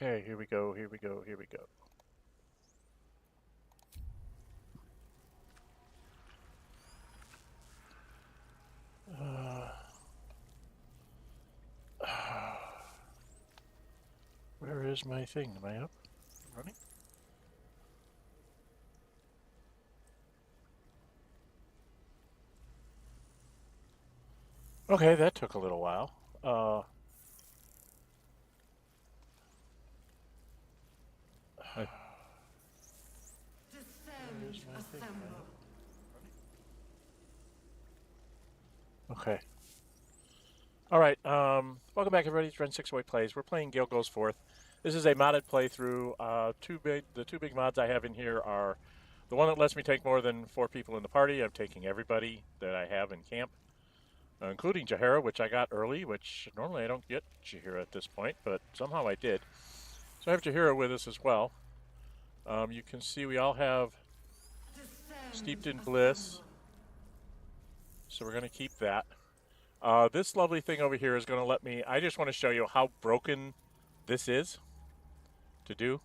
Okay, here we go, here we go, here we go. Where is my thing? Am I up? Running? Okay, that took a little while. Okay. Alright, welcome back everybody to Dren608 Plays. We're playing Gale Goes Forth. This is a modded playthrough. The two big mods I have in here are the one that lets me take more than 4 people in the party. I'm taking everybody that I have in camp, including Jahira, which I got early, which normally I don't get Jahira at this point, but somehow I did. So I have Jahira with us as well. You can see we all have Steeped in Bliss, so we're going to keep that. This lovely thing over here is going to let me, I just want to show you how broken this is to do.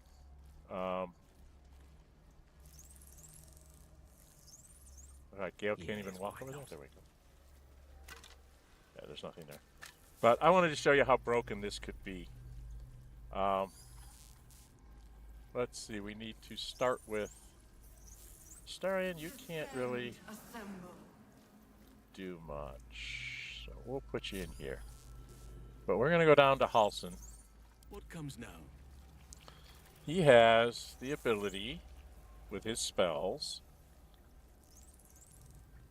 Gale can't even walk over there. There we go. Yeah, there's nothing there. But I wanted to show you how broken this could be. Let's see, we need to start with Larian. You can't really do much, so we'll put you in here. But we're going to go down to Halsin. What comes now? He has the ability, with his spells,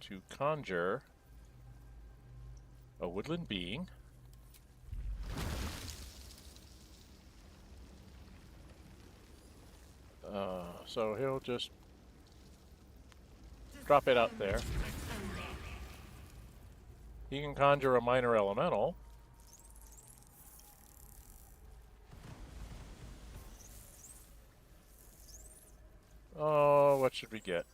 to conjure a woodland being. So he'll just drop it out there. He can conjure a minor elemental. Oh, what should we get?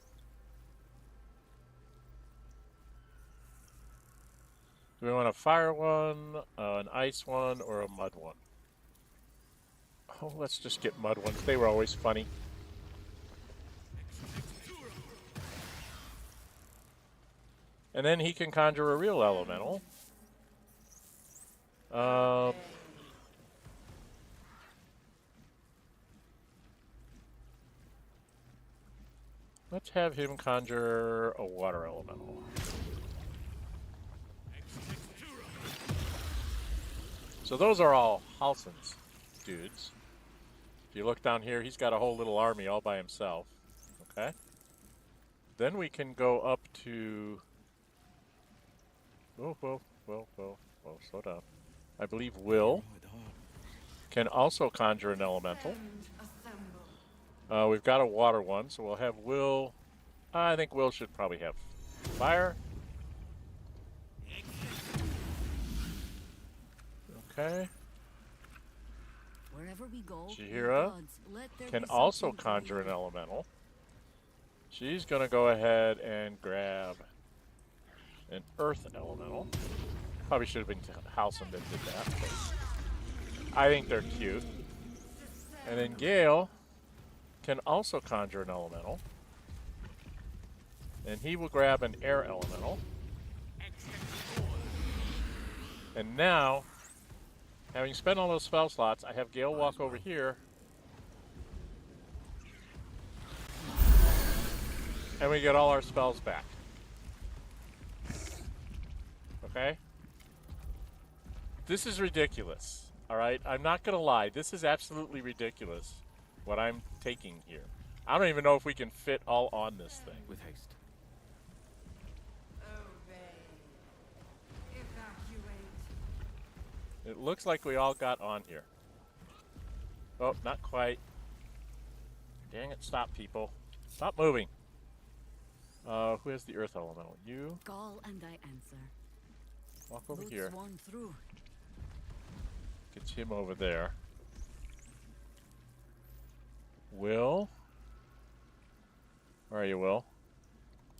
Do we want a fire one, an ice one, or a mud one? Oh, let's just get mud ones. They were always funny. And then he can conjure a real elemental. Let's have him conjure a water elemental. So those are all Halsin's dudes. If you look down here, he's got a whole little army all by himself. Okay. Then we can go up to... Whoa, slow down. I believe Will can also conjure an elemental. We've got a water one, so we'll have Will... I think Will should probably have fire. Okay. Wherever we go, Jahira can also conjure an elemental. She's going to go ahead and grab an earth elemental. Probably should have been Halsin that did that, but I think they're cute. And then Gale can also conjure an elemental. And he will grab an air elemental. And now, having spent all those spell slots, I have Gale walk over here. And we get all our spells back. Okay? This is ridiculous. Alright? I'm not going to lie. This is absolutely ridiculous what I'm taking here. I don't even know if we can fit all on this thing. With haste. It looks like we all got on here. Oh, not quite. Dang it, stop, people. Stop moving. Who has the earth elemental? You? Call and I answer. Walk over here. Through. Gets him over there. Will? Where are you, Will?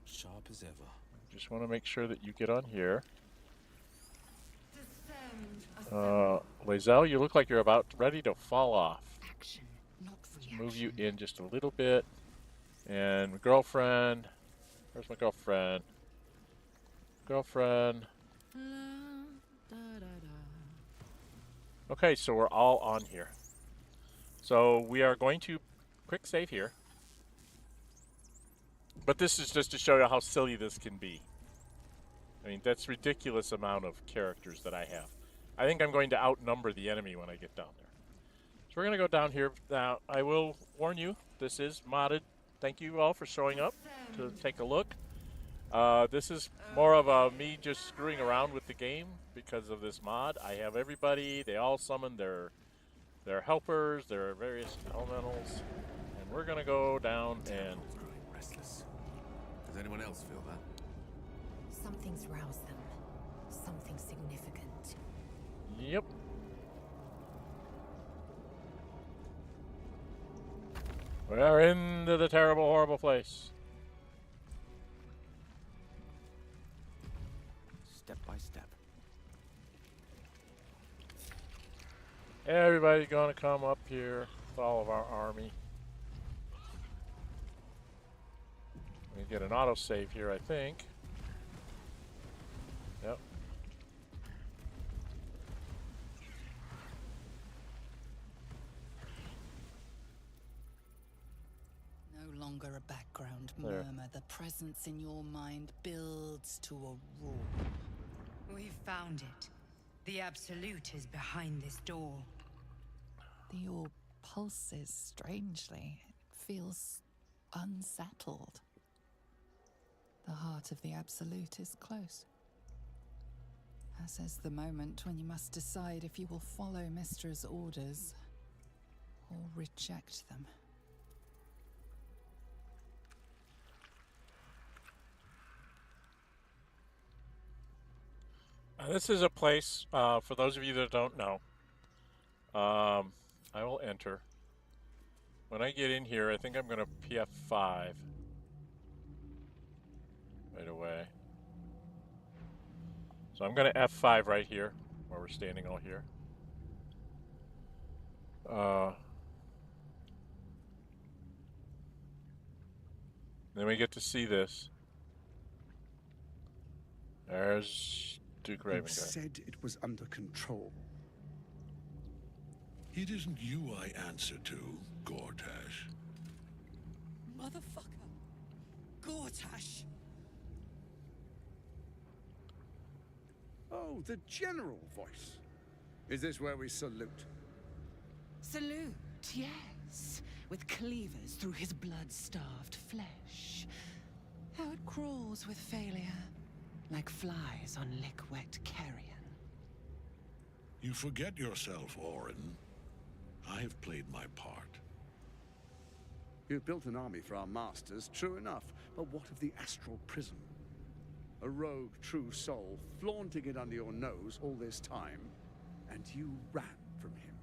Sharp as ever. Just want to make sure that you get on here. Lae'zel, you look like you're about ready to fall off. action, not Let's reaction. move you in just a little bit. And girlfriend. Where's my girlfriend? Girlfriend. Okay, so we're all on here. So we are going to quick save here. But this is just to show you how silly this can be. I mean, that's ridiculous amount of characters that I have. I think I'm going to outnumber the enemy when I get down there. So we're going to go down here. Now, I will warn you, this is modded. Thank you all for showing up to take a look. This is more of me just screwing around with the game because of this mod. I have everybody, they all summon their helpers, their various elementals, and we're going to go down and... Growing restless. Does anyone else feel that? Something's roused them. Something significant. Yep. We are into the terrible, horrible place. Step by step. Everybody's gonna come up here with all of our army. We get an autosave here, I think. Yep. No longer a background There. murmur. The presence in your mind builds to a roar. We've found it. The Absolute is behind this door. The orb pulses strangely. It feels unsettled. The heart of the Absolute is close. As is the moment when you must decide if you will follow Mystra's orders or reject them. This is a place, for those of you that don't know, I will enter. When I get in here, I think I'm going to PF5 right away. So I'm going to F5 right here, where we're standing all here. Then we get to see this. There's Duke You Raven. said it was under control. It isn't you I answer to, Gortash. Motherfucker! Gortash! Oh, the general voice. Is this where we salute? Salute, yes, with cleavers through his blood-starved flesh. How it crawls with failure, like flies on lick-wet carrion. You forget yourself, Orin. I have played my part. You've built an army for our masters, true enough. But what of the astral prison? A rogue true soul flaunting it under your nose all this time, and you ran from him.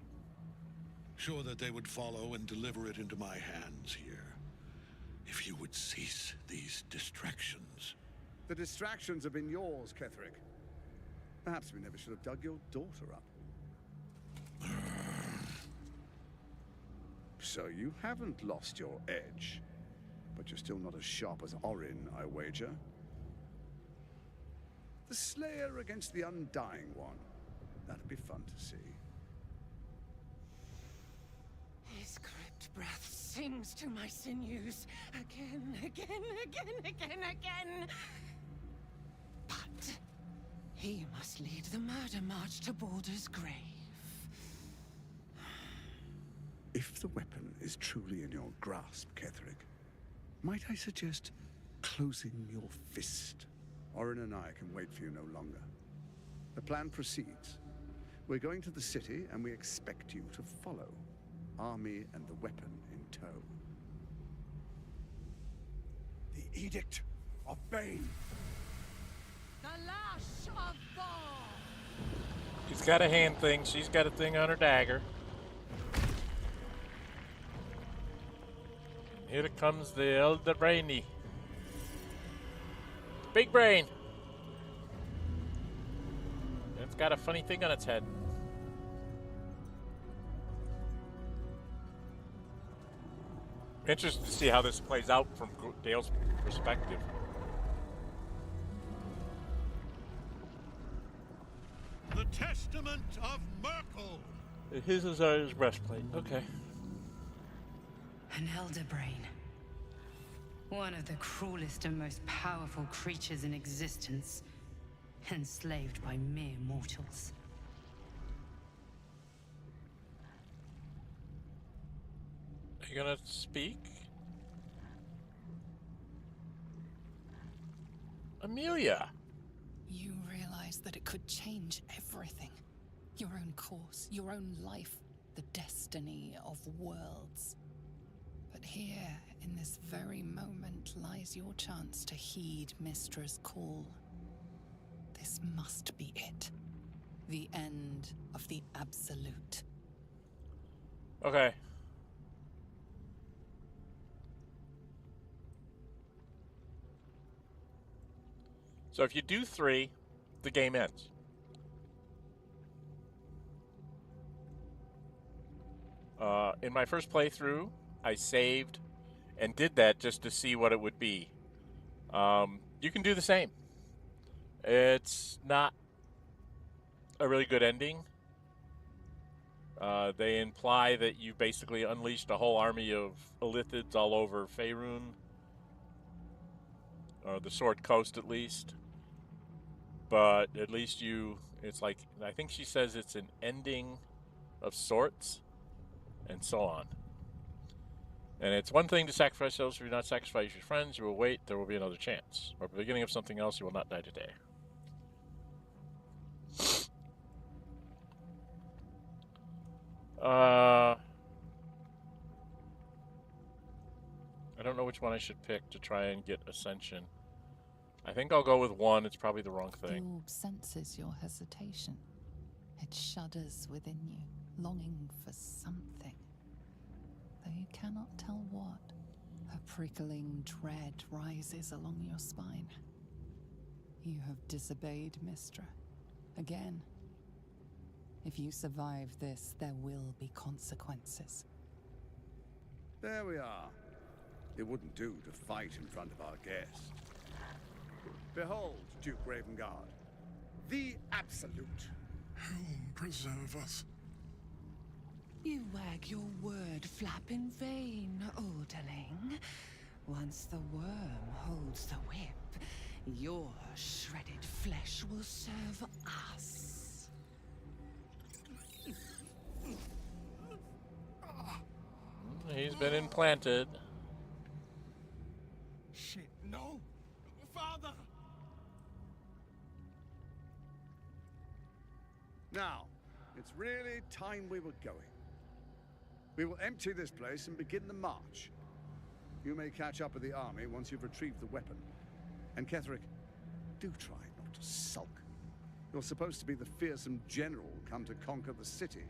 Sure that they would follow and deliver it into my hands here. If you would cease these distractions. The distractions have been yours, Ketheric. Perhaps we never should have dug your daughter up. So you haven't lost your edge, but you're still not as sharp as Orin, I wager. The Slayer against the Undying One. That'd be fun to see. His crypt breath sings to my sinews again, again, again. But he must lead the murder march to Baldur's grave. If the weapon is truly in your grasp, Ketheric, might I suggest closing your fist? Orin and I can wait for you no longer. The plan proceeds. We're going to the city, and we expect you to follow. Army and the weapon in tow. The Edict of Bane. The lash of Thor! He's got a hand thing. She's got a thing on her dagger. Here comes the Elder Brainy. Big brain. It's got a funny thing on its head. Interested to see how this plays out from Gale's perspective. The Testament of Myrkul! His is his breastplate. Okay. An elder brain. One of the cruelest and most powerful creatures in existence. Enslaved by mere mortals. Are you gonna speak? Amelia! You realize that it could change everything. Your own course, your own life, the destiny of worlds. But here, in this very moment, lies your chance to heed Mystra's call. This must be it. The end of the Absolute. Okay. So if you do 3, the game ends. In my first playthrough, I saved and did that just to see what it would be. You can do the same. It's not a really good ending. They imply that you basically unleashed a whole army of Illithids all over Faerun, or the Sword Coast at least. But at least it's like, I think she says it's an ending of sorts, and so on. And it's one thing to sacrifice those who do not sacrifice your friends. You will wait, there will be another chance. Or the beginning of something else, you will not die today. I don't know which one I should pick to try and get Ascension. I think I'll go with 1. It's probably the wrong thing. The orb senses your hesitation. It shudders within you, longing for something. Though you cannot tell what. A prickling dread rises along your spine. You have disobeyed Mystra. Again. If you survive this, there will be consequences. There we are. It wouldn't do to fight in front of our guest. Behold, Duke Ravengard, the Absolute. Whom preserve us? You wag your word flap in vain, Alderling. Once the worm holds the whip, your shredded flesh will serve us. He's been implanted. Shit, no! Father! Now, it's really time we were going. We will empty this place and begin the march. You may catch up with the army once you've retrieved the weapon. And Ketheric, do try not to sulk. You're supposed to be the fearsome general come to conquer the city.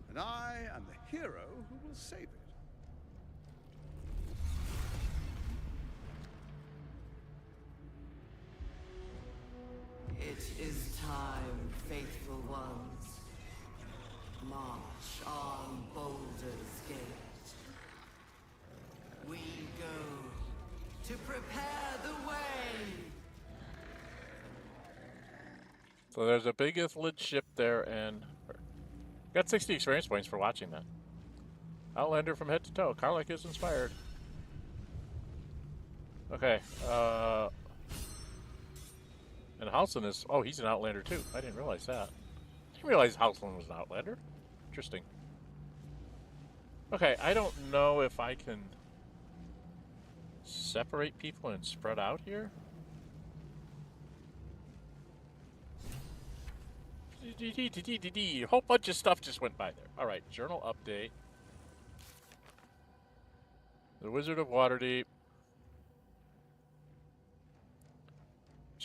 And I am the hero who will save it. It is time, faithful ones. March on Baldur's Gate. We go to prepare the way. So there's a big Ithilid ship there, and got 60 experience points for watching that. Outlander from head to toe. Karlach is inspired. Okay. And Halsin is... Oh, he's an Outlander too. I didn't realize that. I didn't realize Halsin was an Outlander. Interesting. Okay, I don't know if I can separate people and spread out here. A whole bunch of stuff just went by there. Alright, journal update. The Wizard of Waterdeep.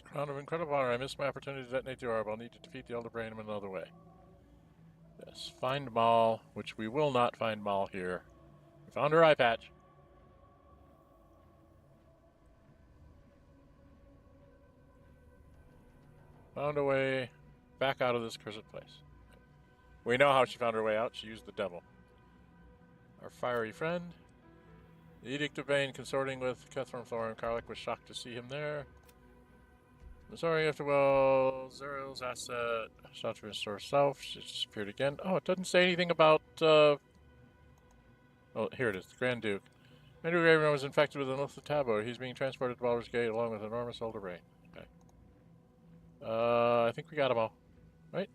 Crown of Incredible Honor. I missed my opportunity to detonate the orb. I'll need to defeat the Elder Brain in another way. Yes, find Maul, which we will not find Maul here. We found her eye patch. Found a way back out of this cursed place. We know how she found her way out. She used the devil. our fiery friend. The Edict of Bane consorting with Ketheric, Thorin, Karlach was shocked to see him there. I'm sorry, after Zeriel's asset sought to restore self. She disappeared again. Oh, it doesn't say anything about. Oh, here it is. The Grand Duke. Grand Duke Abraham was infected with an Tabo. He's being transported to Baldur's Gate along with enormous Elder Brain. Okay. I think we got them all. Right?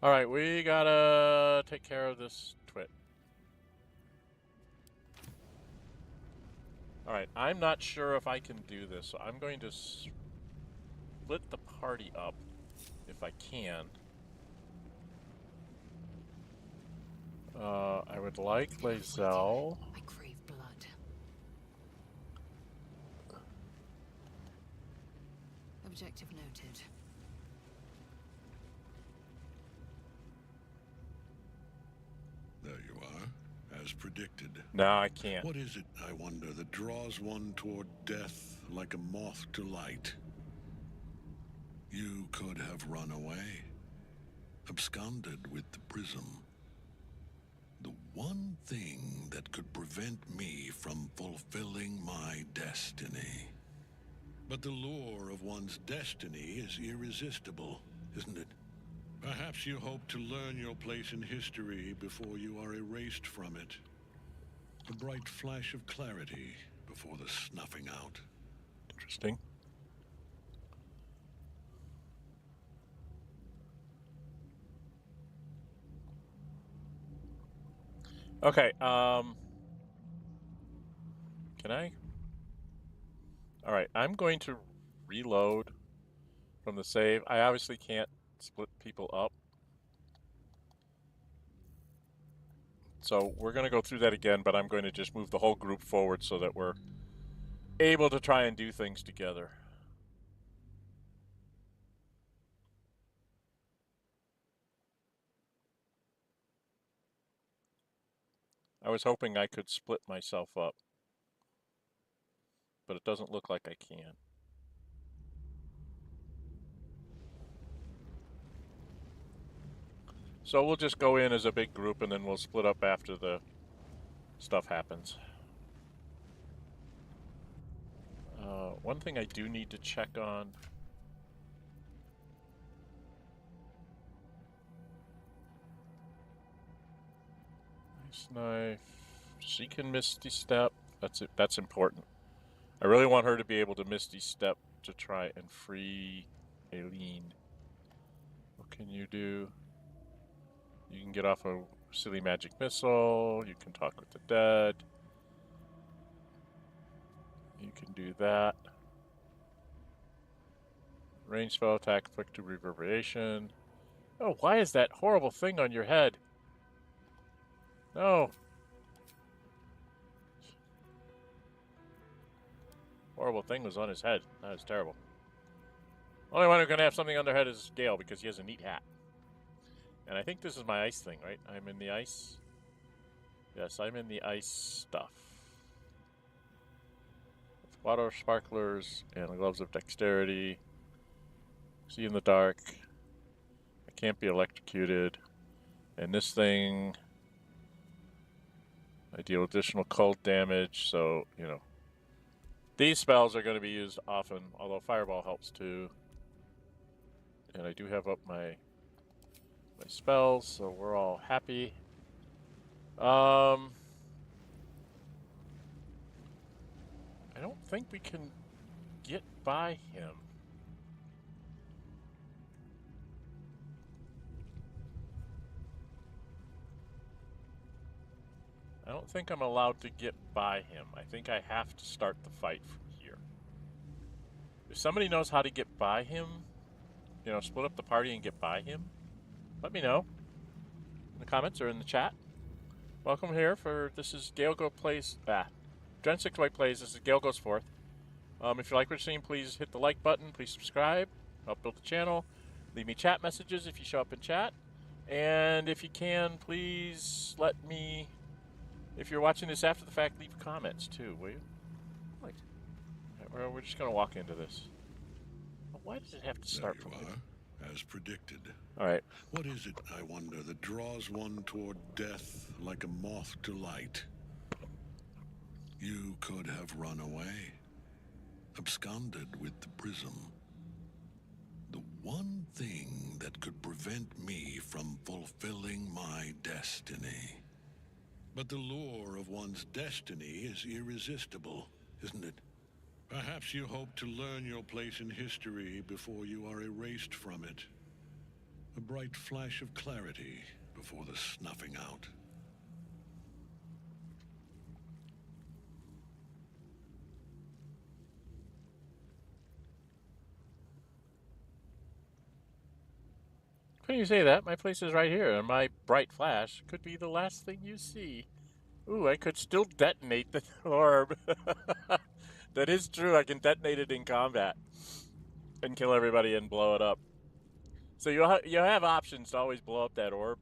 Alright, we gotta take care of this twit. Alright, I'm not sure if I can do this, so I'm going to split the party up if I can. I would like Lae'zel. I crave blood. Objective noted. There you are, as predicted. No, I can't. What is it, I wonder, that draws one toward death like a moth to light? You could have run away, absconded with the prism. The one thing that could prevent me from fulfilling my destiny. But the lure of one's destiny is irresistible, isn't it? Perhaps you hope to learn your place in history before you are erased from it. A bright flash of clarity before the snuffing out. Interesting. Okay, can I? Alright, I'm going to reload from the save. I obviously can't split people up. So we're going to go through that again, but I'm going to just move the whole group forward so that we're able to try and do things together. I was hoping I could split myself up, but it doesn't look like I can. So we'll just go in as a big group and then we'll split up after the stuff happens. One thing I do need to check on. Nice knife. She can Misty Step. That's it. That's important. I really want her to be able to Misty Step to try and free Aylin. What can you do? You can get off a silly magic missile. You can talk with the dead. You can do that. Range spell attack, inflict 2 reverberation. Oh, why is that horrible thing on your head? No. Horrible thing was on his head. That was terrible. Only one who's going to have something on their head is Gale because he has a neat hat. And I think this is my ice thing, right? I'm in the ice. Yes, I'm in the ice stuff. With water sparklers and the gloves of dexterity. See in the dark. I can't be electrocuted. And this thing, I deal additional cold damage, so, you know. These spells are going to be used often, although Fireball helps too. And I do have up my spells, so we're all happy. I don't think we can get by him. I don't think I'm allowed to get by him. I think I have to start the fight from here. If somebody knows how to get by him, you know, split up the party and get by him, let me know in the comments or in the chat. Welcome here for, this is Gale Go Plays, Dren608 Plays, this is Gale Goes Forth. If you like what you're seeing, please hit the like button, please subscribe, help build the channel. Leave me chat messages if you show up in chat. And if you can, please let me, if you're watching this after the fact, leave comments too, will you? Right. We're just going to walk into this. Why does it have to start There from you here? are, as predicted. All right. What is it, I wonder, that draws one toward death like a moth to light? You could have run away, absconded with the prism. The one thing that could prevent me from fulfilling my destiny. But the lure of one's destiny is irresistible, isn't it? Perhaps you hope to learn your place in history before you are erased from it. A bright flash of clarity before the snuffing out. When you say that, my place is right here, and my bright flash could be the last thing you see. Ooh, I could still detonate the orb. That is true. I can detonate it in combat and kill everybody and blow it up. So you have options to always blow up that orb.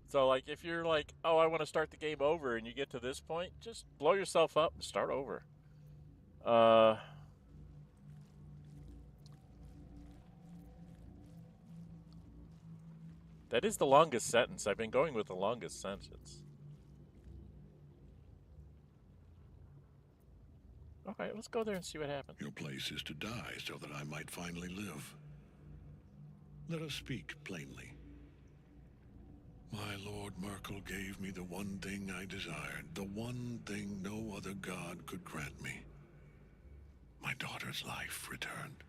So like if you're like, oh, I want to start the game over, and you get to this point, just blow yourself up and start over. That is the longest sentence. I've been going with the longest sentence. All right, let's go there and see what happens. Your place is to die so that I might finally live. Let us speak plainly. My Lord Mithral gave me the one thing I desired, the one thing no other god could grant me. My daughter's life returned.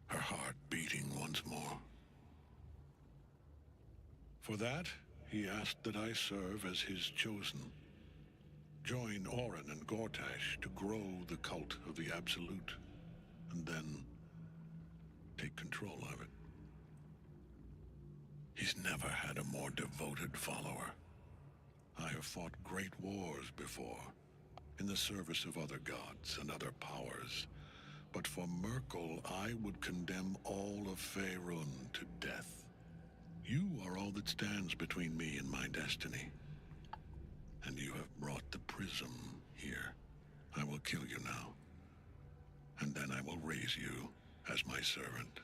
Her heart beating once more. For that, he asked that I serve as his chosen. Join Orin and Gortash to grow the cult of the Absolute, and then take control of it. He's never had a more devoted follower. I have fought great wars before, in the service of other gods and other powers, but for Mithral I would condemn all of Faerun to death. You are all that stands between me and my destiny. And you have brought the prism here. I will kill you now. And then I will raise you as my servant.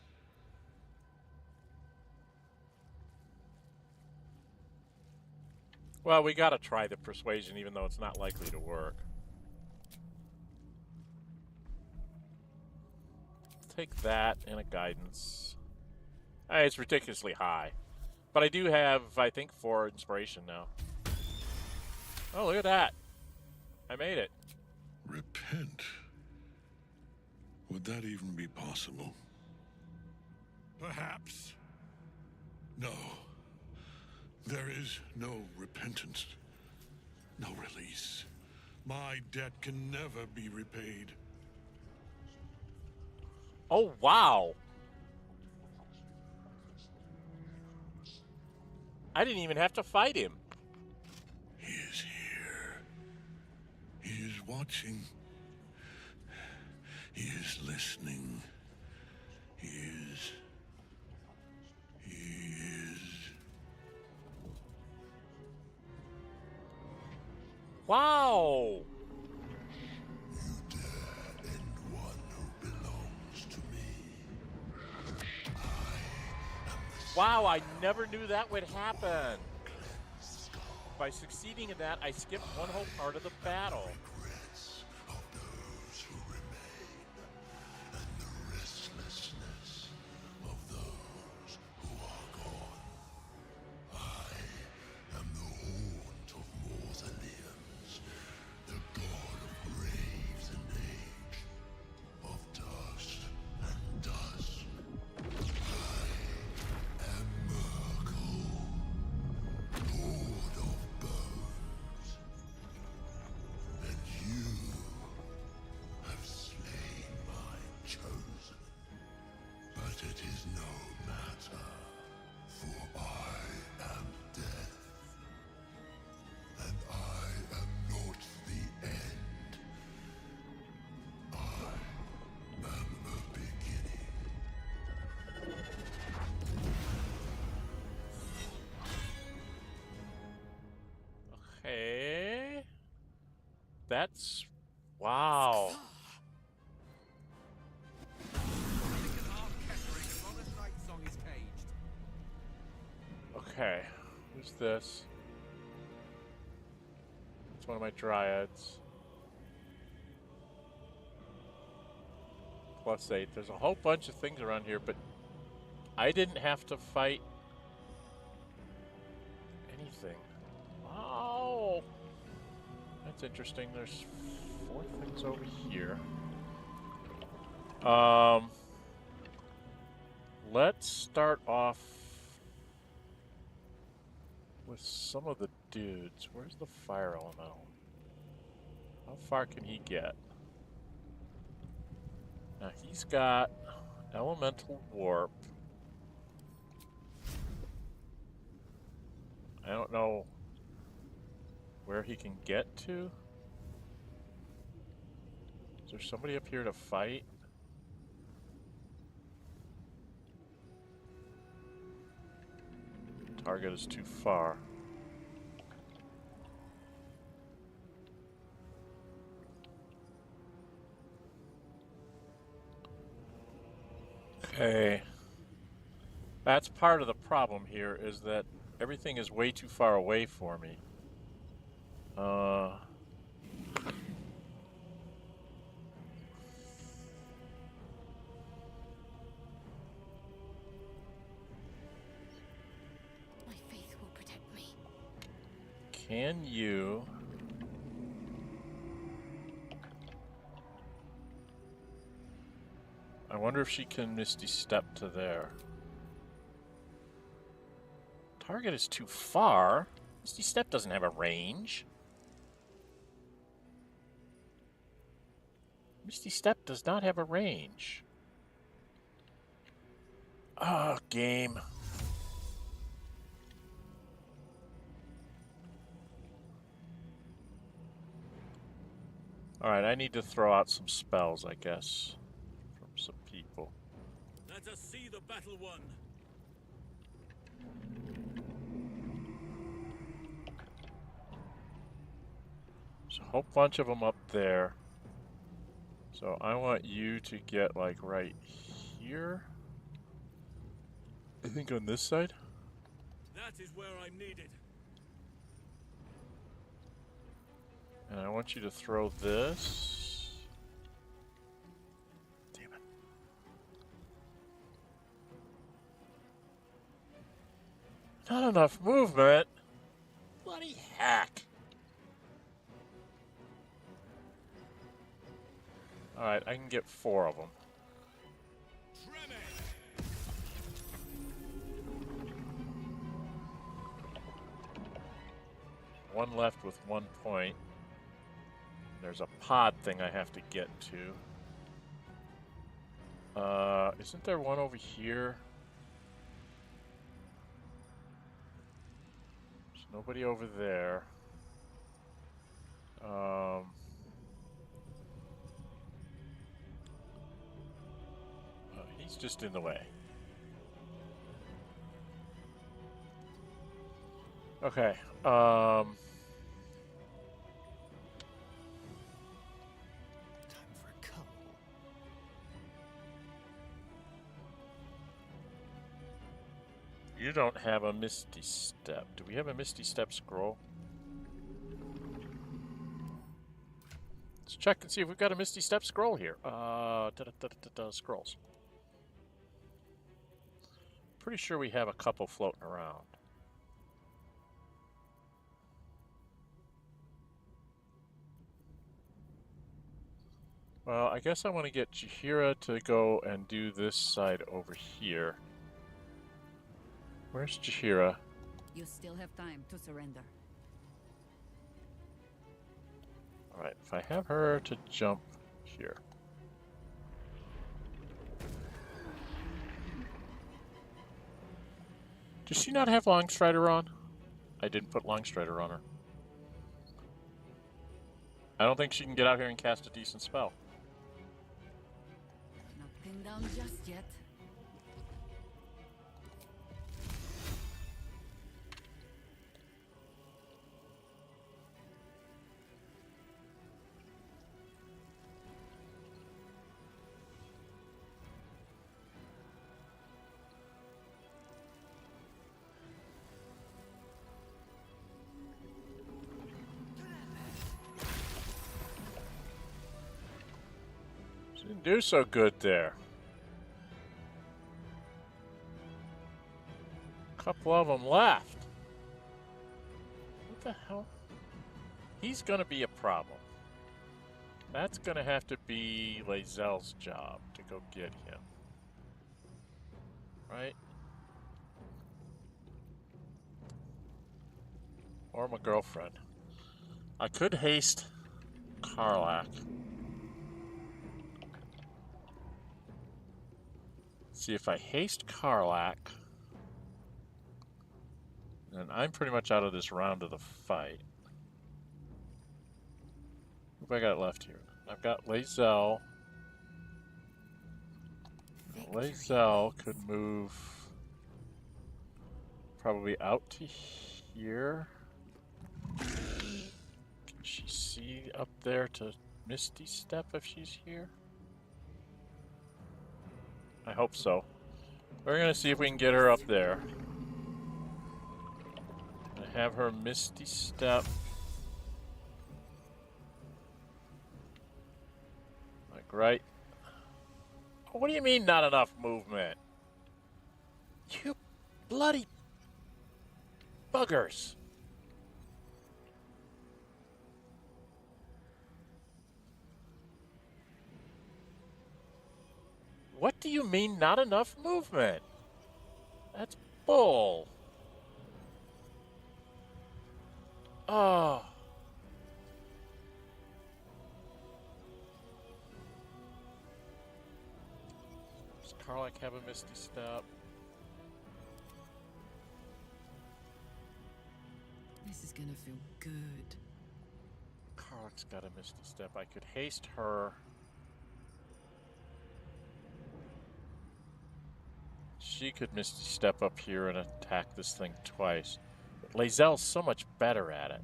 Well, we gotta try the persuasion, even though it's not likely to work. Take that and a guidance. It's ridiculously high. But I do have, I think, 4 inspiration now. Oh, look at that. I made it. Repent? Would that even be possible? Perhaps. No. There is no repentance. No release. My debt can never be repaid. Oh, wow. I didn't even have to fight him. He is here. He is watching. He is listening. He is... Wow. You dare end one who belongs to me. Wow, I never knew that would happen. By succeeding in that, I skipped one whole part of the battle. Regrets of those who remain, and the restlessness of those who are gone. I am the haunt of mausoleums, the god of graves and age, of dust and dust. I am Mithral, lord of bones, and you have slain my chosen. But it is no matter, for I am death, and I am not the end. I am the beginning. Okay. That's... wow. Okay, who's this? It's one of my dryads. +8. There's a whole bunch of things around here, but I didn't have to fight anything. Oh! That's interesting. There's 4 things over here. Let's start off with some of the dudes. Where's the fire elemental? How far can he get? Now he's got elemental warp. I don't know where he can get to. Is there somebody up here to fight? Target is too far. Okay. That's part of the problem here, is that everything is way too far away for me. My faith will protect me. Can you... I wonder if she can Misty Step to there. Target is too far. Misty Step doesn't have a range. Misty Step does not have a range. Oh, game. Alright, I need to throw out some spells, I guess, from some people. Let us see the battle won. There's a whole bunch of them up there. So I want you to get like right here. I think on this side. That is where I'm needed. And I want you to throw this. Damn it. Not enough movement. Bloody heck. Alright, I can get 4 of them. One left with 1 point. There's a pod thing I have to get to. Isn't there one over here? There's nobody over there. He's just in the way. Okay. Time for a cuddle. You don't have a Misty Step. Do we have a Misty Step scroll? Let's check and see if we've got a Misty Step scroll here. Scrolls. Pretty sure we have a couple floating around. Well, I guess I want to get Jaheira to go and do this side over here. Where's Jaheira? You still have time to surrender. Alright, if I have her to jump here. Does she not have Longstrider on? I didn't put Longstrider on her. I don't think she can get out here and cast a decent spell. Not pinned down just yet. Didn't do so good there. Couple of them left. What the hell? He's gonna be a problem. That's gonna have to be Lae'zel's job to go get him. Right? Or my girlfriend. I could haste Karlach. See, if I haste Karlach, then I'm pretty much out of this round of the fight. What have I got left here? I've got Lae'zel. Lae'zel could move probably out to here. Can she see up there to Misty Step if she's here? I hope so. We're gonna see if we can get her up there. I have her Misty Step. Like right. Oh, what do you mean not enough movement? You bloody buggers. What do you mean not enough movement? That's bull. Oh. Does Karlach have a Misty Step? This is gonna feel good. Karlach's got a Misty Step. I could haste her. She could Misty Step up here and attack this thing twice. But Lae'zel's so much better at it.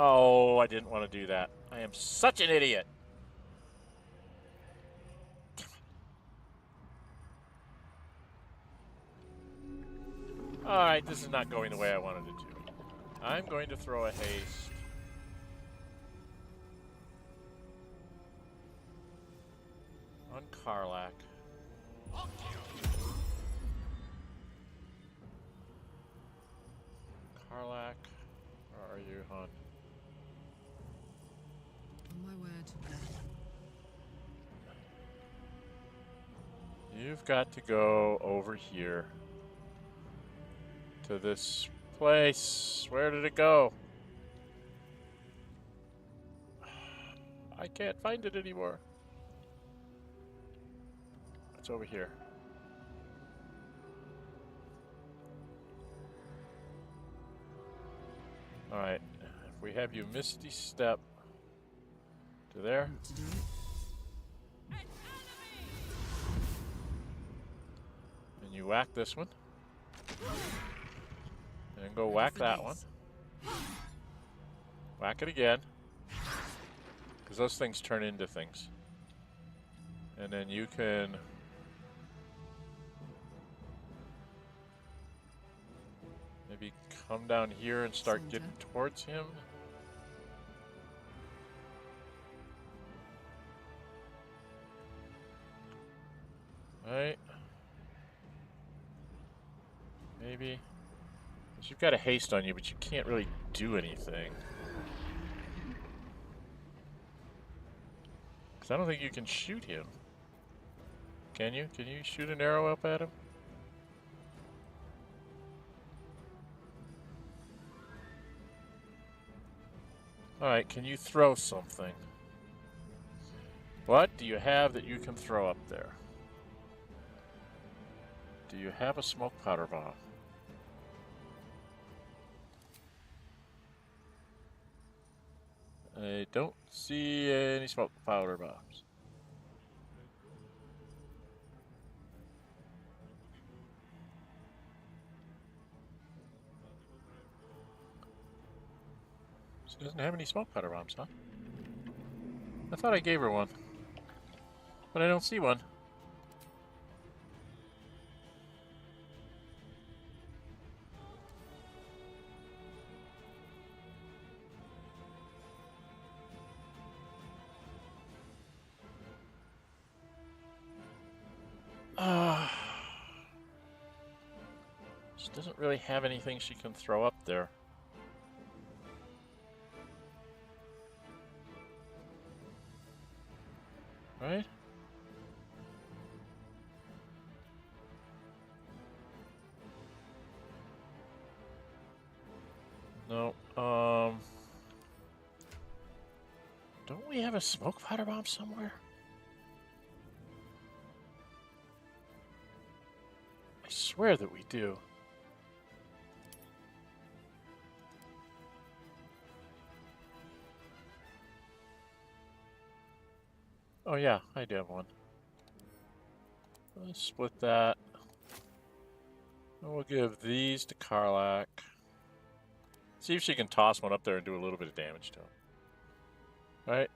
Oh, I didn't want to do that. I am such an idiot. Alright, this is not going the way I wanted it to. I'm going to throw a haste. On Karlach. Karlach, where are you, hon? On my word. You've got to go over here. To this place. Where did it go? I can't find it anymore. It's over here. Alright. If we have you Misty Step to there. And you whack this one. And then go whack that one. Whack it again. Because those things turn into things. And then you can... maybe come down here and start getting towards him. Right. Maybe. Because you've got a haste on you, but you can't really do anything. Because I don't think you can shoot him. Can you? Can you shoot an arrow up at him? Alright, can you throw something? What do you have that you can throw up there? Do you have a smoke powder bomb? I don't see any smoke powder bombs. She doesn't have any smoke powder bombs, huh? I thought I gave her one. But I don't see one. She doesn't really have anything she can throw up there. Right? No. Don't we have a smoke powder bomb somewhere? I swear that we do. Oh yeah, I do have one. Let's split that. And we'll give these to Karlach. See if she can toss one up there and do a little bit of damage to him. Right?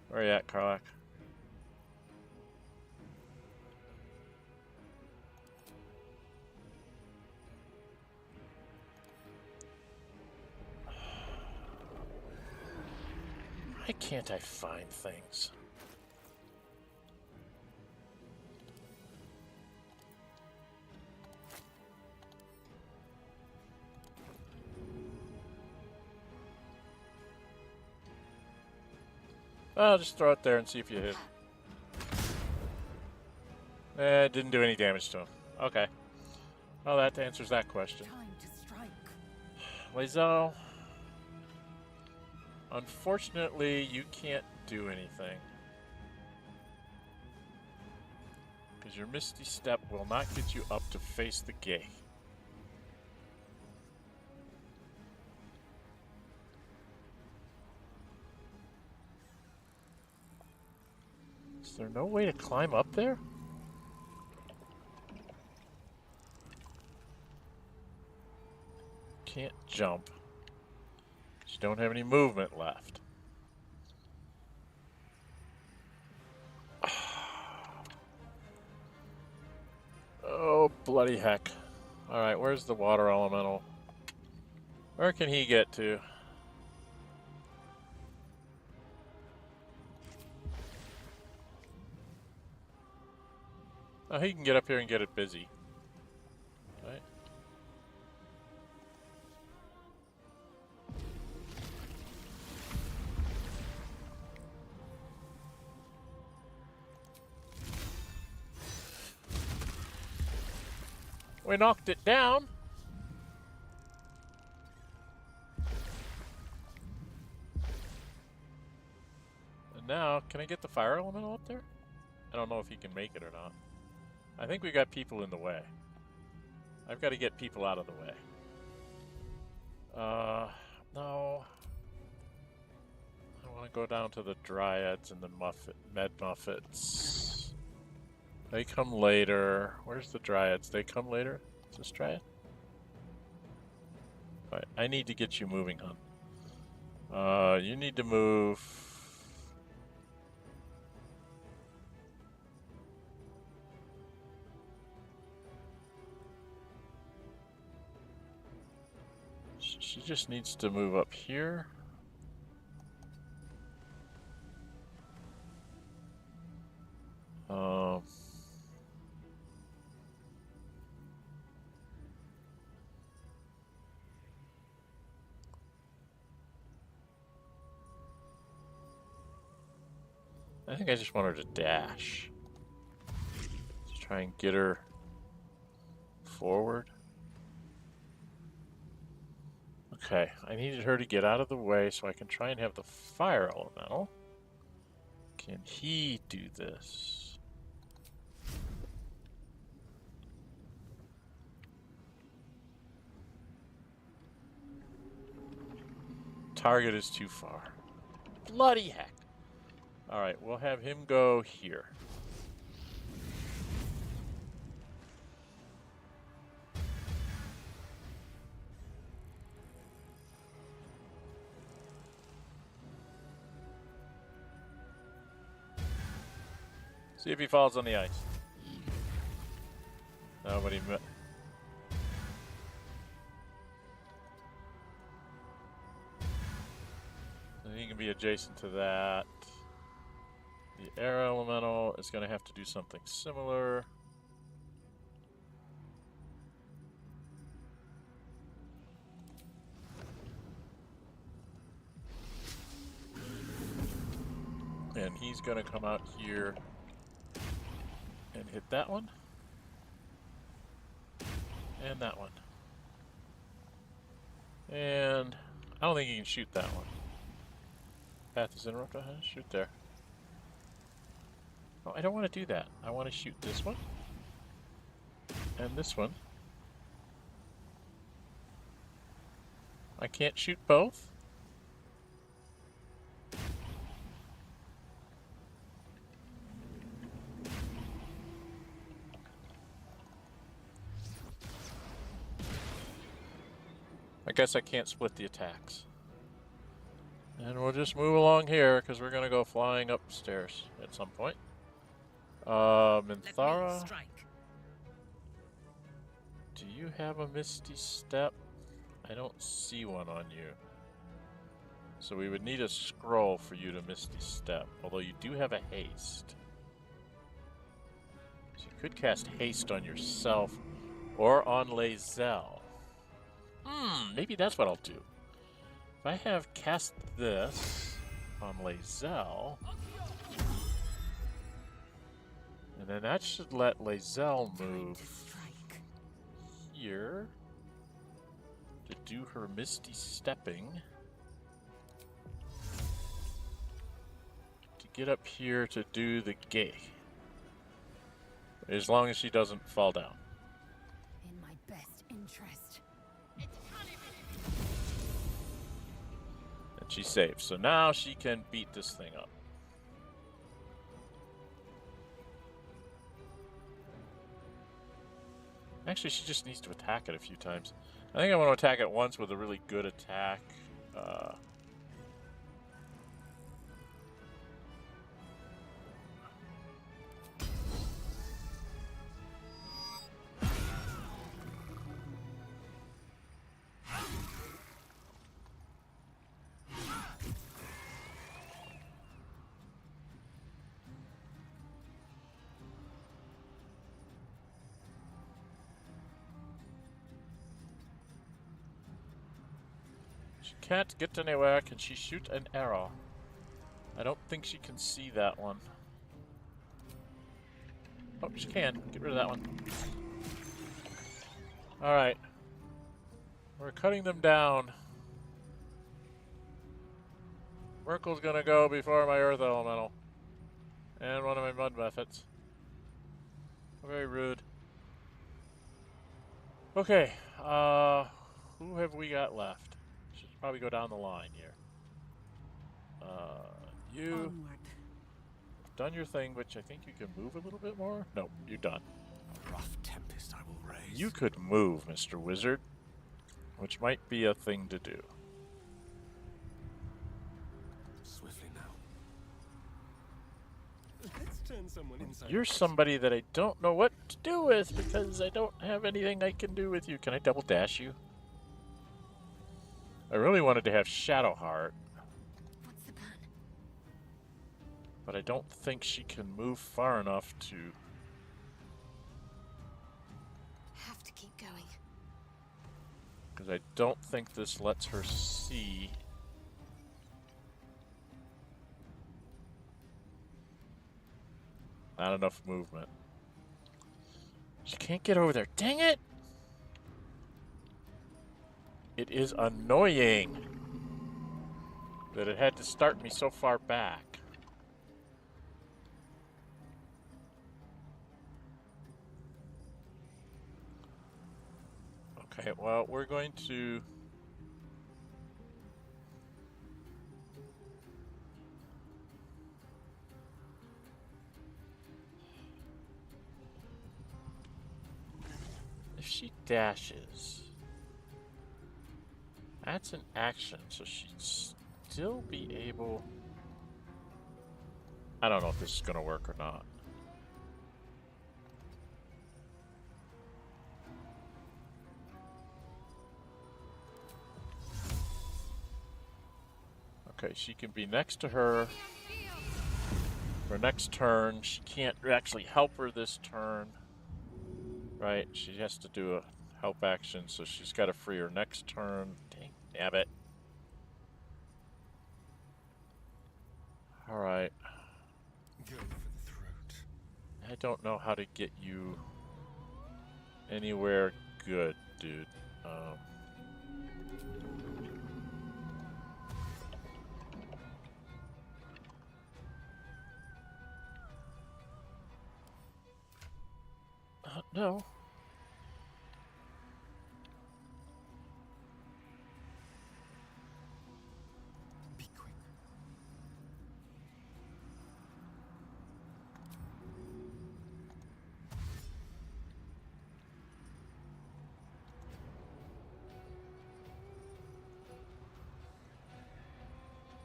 Where are you at, Karlach? Why can't I find things? I'll just throw it there and see if you hit. It didn't do any damage to him. Okay. Well, that answers that question. Time to strike. Lazo, unfortunately, you can't do anything. Because your Misty Step will not get you up to face the gate. Is there no way to climb up there? Can't jump. You don't have any movement left. Oh, bloody heck. Alright, where's the water elemental? Where can he get to? Oh, he can get up here and get it busy. Right? We knocked it down. And now, can I get the fire elemental up there? I don't know if he can make it or not. I think we got people in the way. I've got to get people out of the way. No. I want to go down to the Dryads and the Med Muffets. They come later. Where's the Dryads? They come later? Is this Dryad? Alright, I need to get you moving, hon. You need to move. She just needs to move up here. I think I just want her to dash. Just try and get her forward. Okay, I needed her to get out of the way so I can try and have the fire elemental. Can he do this? Target is too far. Bloody heck. Alright, we'll have him go here. See if he falls on the ice. Nobody. He can be adjacent to that. The air elemental is going to have to do something similar. And he's going to come out here and hit that one. And that one. And I don't think he can shoot that one. Path is interrupted. Shoot there. Oh, I don't want to do that. I want to shoot this one. And this one. I can't shoot both? I guess I can't split the attacks. And we'll just move along here because we're going to go flying upstairs at some point. Minthara, do you have a Misty Step? I don't see one on you. So we would need a scroll for you to Misty Step, although you do have a haste. So you could cast haste on yourself or on Lae'zel. Maybe that's what I'll do. If I have cast this on Lae'zel, and then that should let Lae'zel move here to do her Misty Stepping to get up here to do the gate. As long as she doesn't fall down. In my best interest. And she saves. So now she can beat this thing up. Actually, she just needs to attack it a few times. I think I want to attack it once with a really good attack. Can't get anywhere. Can she shoot an arrow? I don't think she can see that one. Oh, she can. Get rid of that one. Alright. We're cutting them down. Merkel's gonna go before my Earth Elemental. And one of my Mud Methods. Very rude. Okay. Who have we got left? Probably go down the line here. You Onward. done your thing, which I think you can move a little bit more. No, you're done. A rough tempest I will raise. You could move, Mr. Wizard, which might be a thing to do. Swiftly now. Let's turn someone inside. You're somebody that I don't know what to do with because I don't have anything I can do with you. Can I double dash you? I really wanted to have Shadowheart. What's the plan? But I don't think she can move far enough to... Have to keep going. Because I don't think this lets her see. Not enough movement. She can't get over there. Dang it! It is annoying that it had to start me so far back. Okay, well, we're going to... If she dashes... That's an action, so she'd still be able... I don't know if this is going to work or not. Okay, she can be next to her. For next turn, she can't actually help her this turn. Right? She has to do a help action, so she's got to free her next turn. Dang, damn it. Alright. Go for the throat. I don't know how to get you anywhere good, dude. No. Be quick.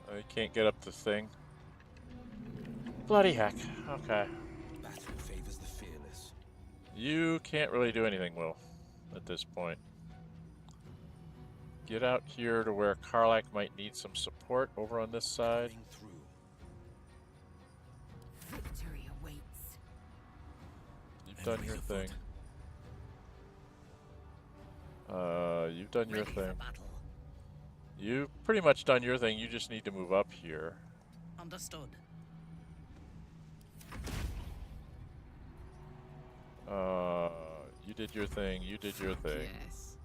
I can't get up the thing. Bloody heck. Okay. Battle favors the fearless. You can't really do anything, Will, at this point. Get out here to where Karlach might need some support over on this side. Through. Victory awaits. You've done your thing. You've done your thing. You've pretty much done your thing. You just need to move up here. Understood. You did your thing. You did your thing. Yes.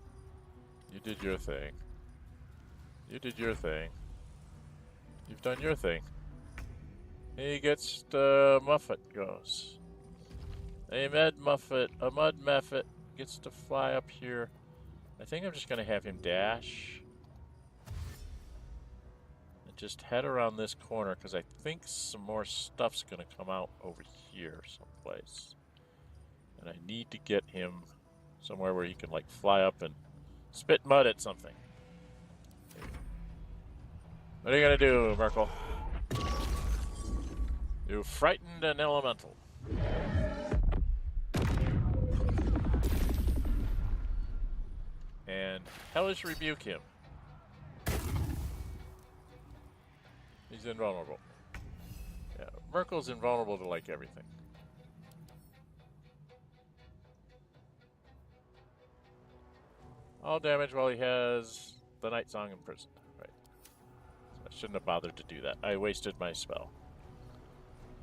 You did your thing. You did your thing. You've done your thing. He gets the Muffet goes. A mud Muffet gets to fly up here. I think I'm just gonna have him dash. And just head around this corner because I think some more stuff's gonna come out over here someplace. And I need to get him somewhere where he can like fly up and spit mud at something. What are you gonna do, Merkel? You frightened an elemental. And hellish rebuke him. He's invulnerable. Yeah, Merkel's invulnerable to like everything. All damage while he has the Night Song imprisoned. Right. So I shouldn't have bothered to do that. I wasted my spell.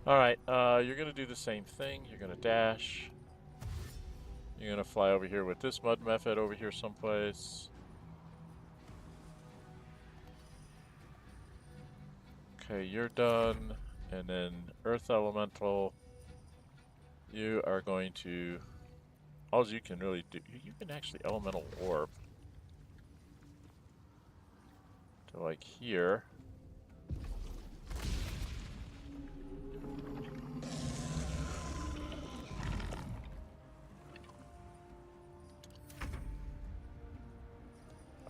Alright, you're going to do the same thing. You're going to dash. You're going to fly over here with this mud method over here someplace. Okay, you're done. And then Earth Elemental. You are going to... All you can really do... You can actually Elemental Orb. To like here.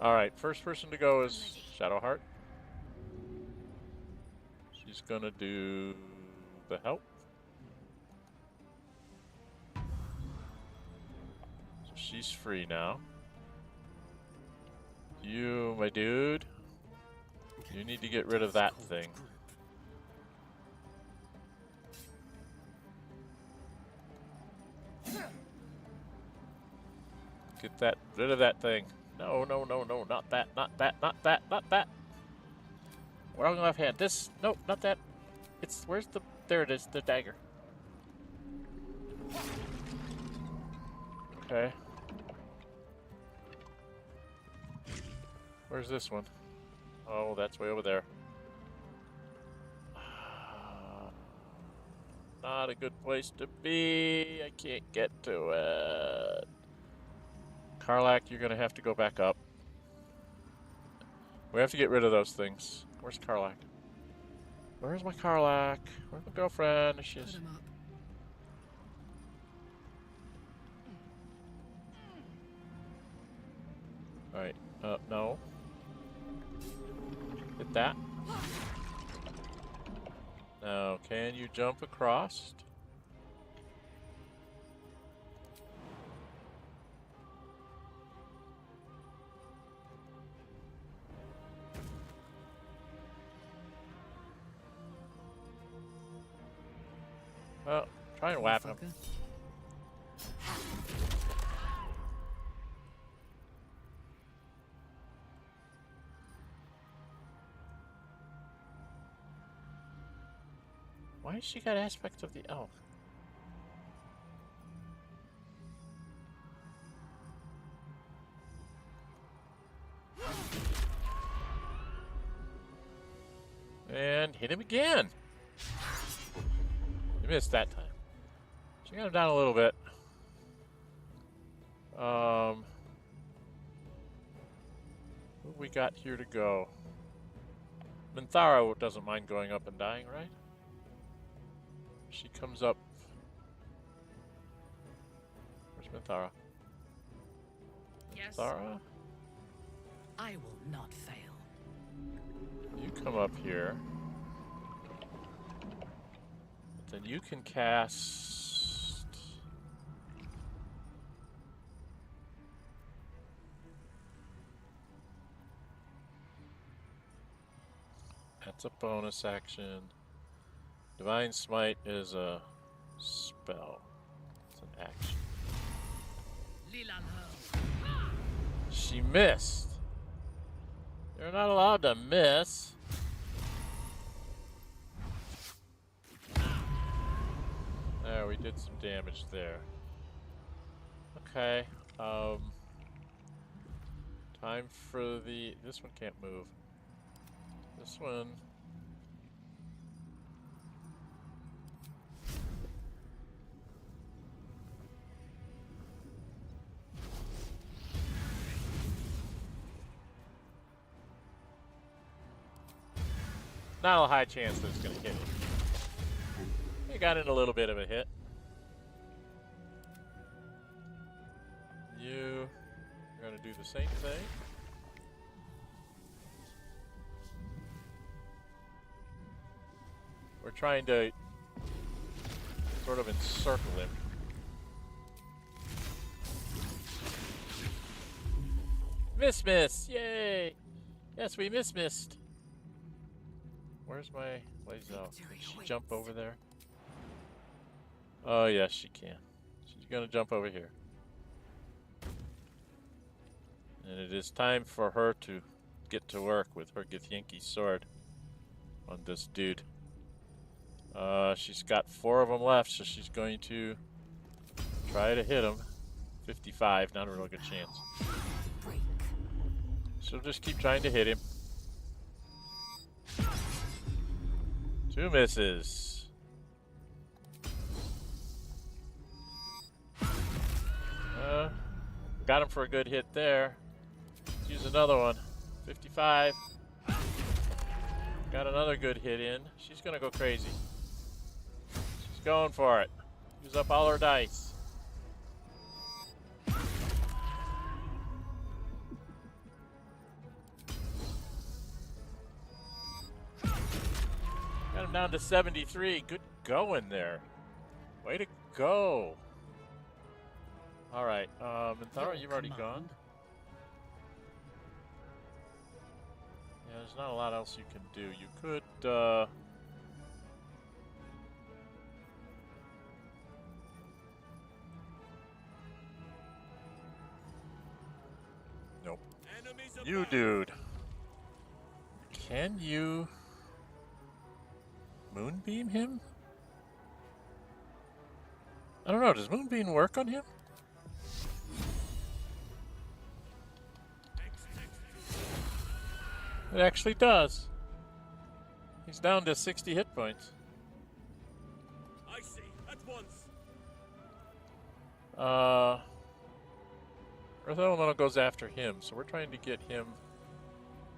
Alright, first person to go is Shadowheart. She's gonna do the help. So she's free now. You, my dude, you need to get rid of that thing. Get rid of that thing. No, no, no, no, not that, not that, not that, not that. Wrong left hand. This, no, not that. It's, where's the, there it is, the dagger. Okay. Where's this one? Oh, that's way over there. Not a good place to be. I can't get to it. Karlach, you're going to have to go back up. We have to get rid of those things. Where's Karlach? Where's my Karlach? Where's my girlfriend? She's... Alright, no. Hit that. Now, can you jump across? Well, try and whap him. Why has she got aspects of the elf? And hit him again. You missed that time. She got him down a little bit. What we got here to go? Mithral doesn't mind going up and dying, right? She comes up. Where's Mithral? Yes. Mithral? I will not fail. You come up here. But then you can cast... That's a bonus action. Divine Smite is a spell. It's an action. She missed. You're not allowed to miss. There, we did some damage there. Okay. Time for the... This one can't move. This one... Not a high chance that it's going to hit it. You got in a little bit of a hit. You're going to do the same thing. We're trying to sort of encircle him. Miss! Yay! Yes, we missed. Where's my Lae'zel? Can she jump over there? Oh, yes, she can. She's gonna jump over here. And it is time for her to get to work with her Githyanki sword on this dude. She's got 4 of them left, so she's going to try to hit him. 55, not a real good chance. She'll just keep trying to hit him. 2 misses. Got him for a good hit there. Let's use another one. 55. Got another good hit in. She's gonna go crazy. She's going for it. Use up all her dice. Got him down to 73. Good going there. Way to go. Alright, Mithral, you've already gone. Yeah, there's not a lot else you can do. You could, Nope. You, dude. Can you Moonbeam him? I don't know, does Moonbeam work on him? It actually does. He's down to 60 hit points. I see, at once. Earth Elemental goes after him, so we're trying to get him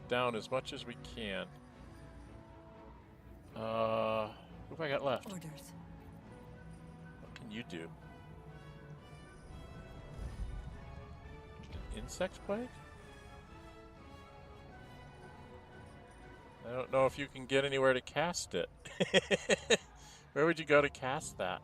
down as much as we can. Who have I got left? Orders. What can you do? Insect plague? I don't know if you can get anywhere to cast it. Where would you go to cast that?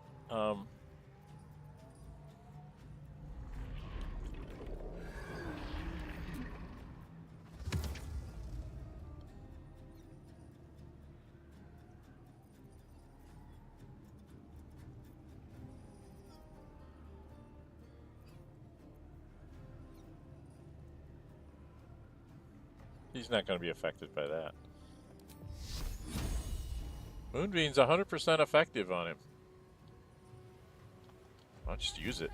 He's not going to be affected by that. Moonbeam's 100% effective on him. I'll just use it.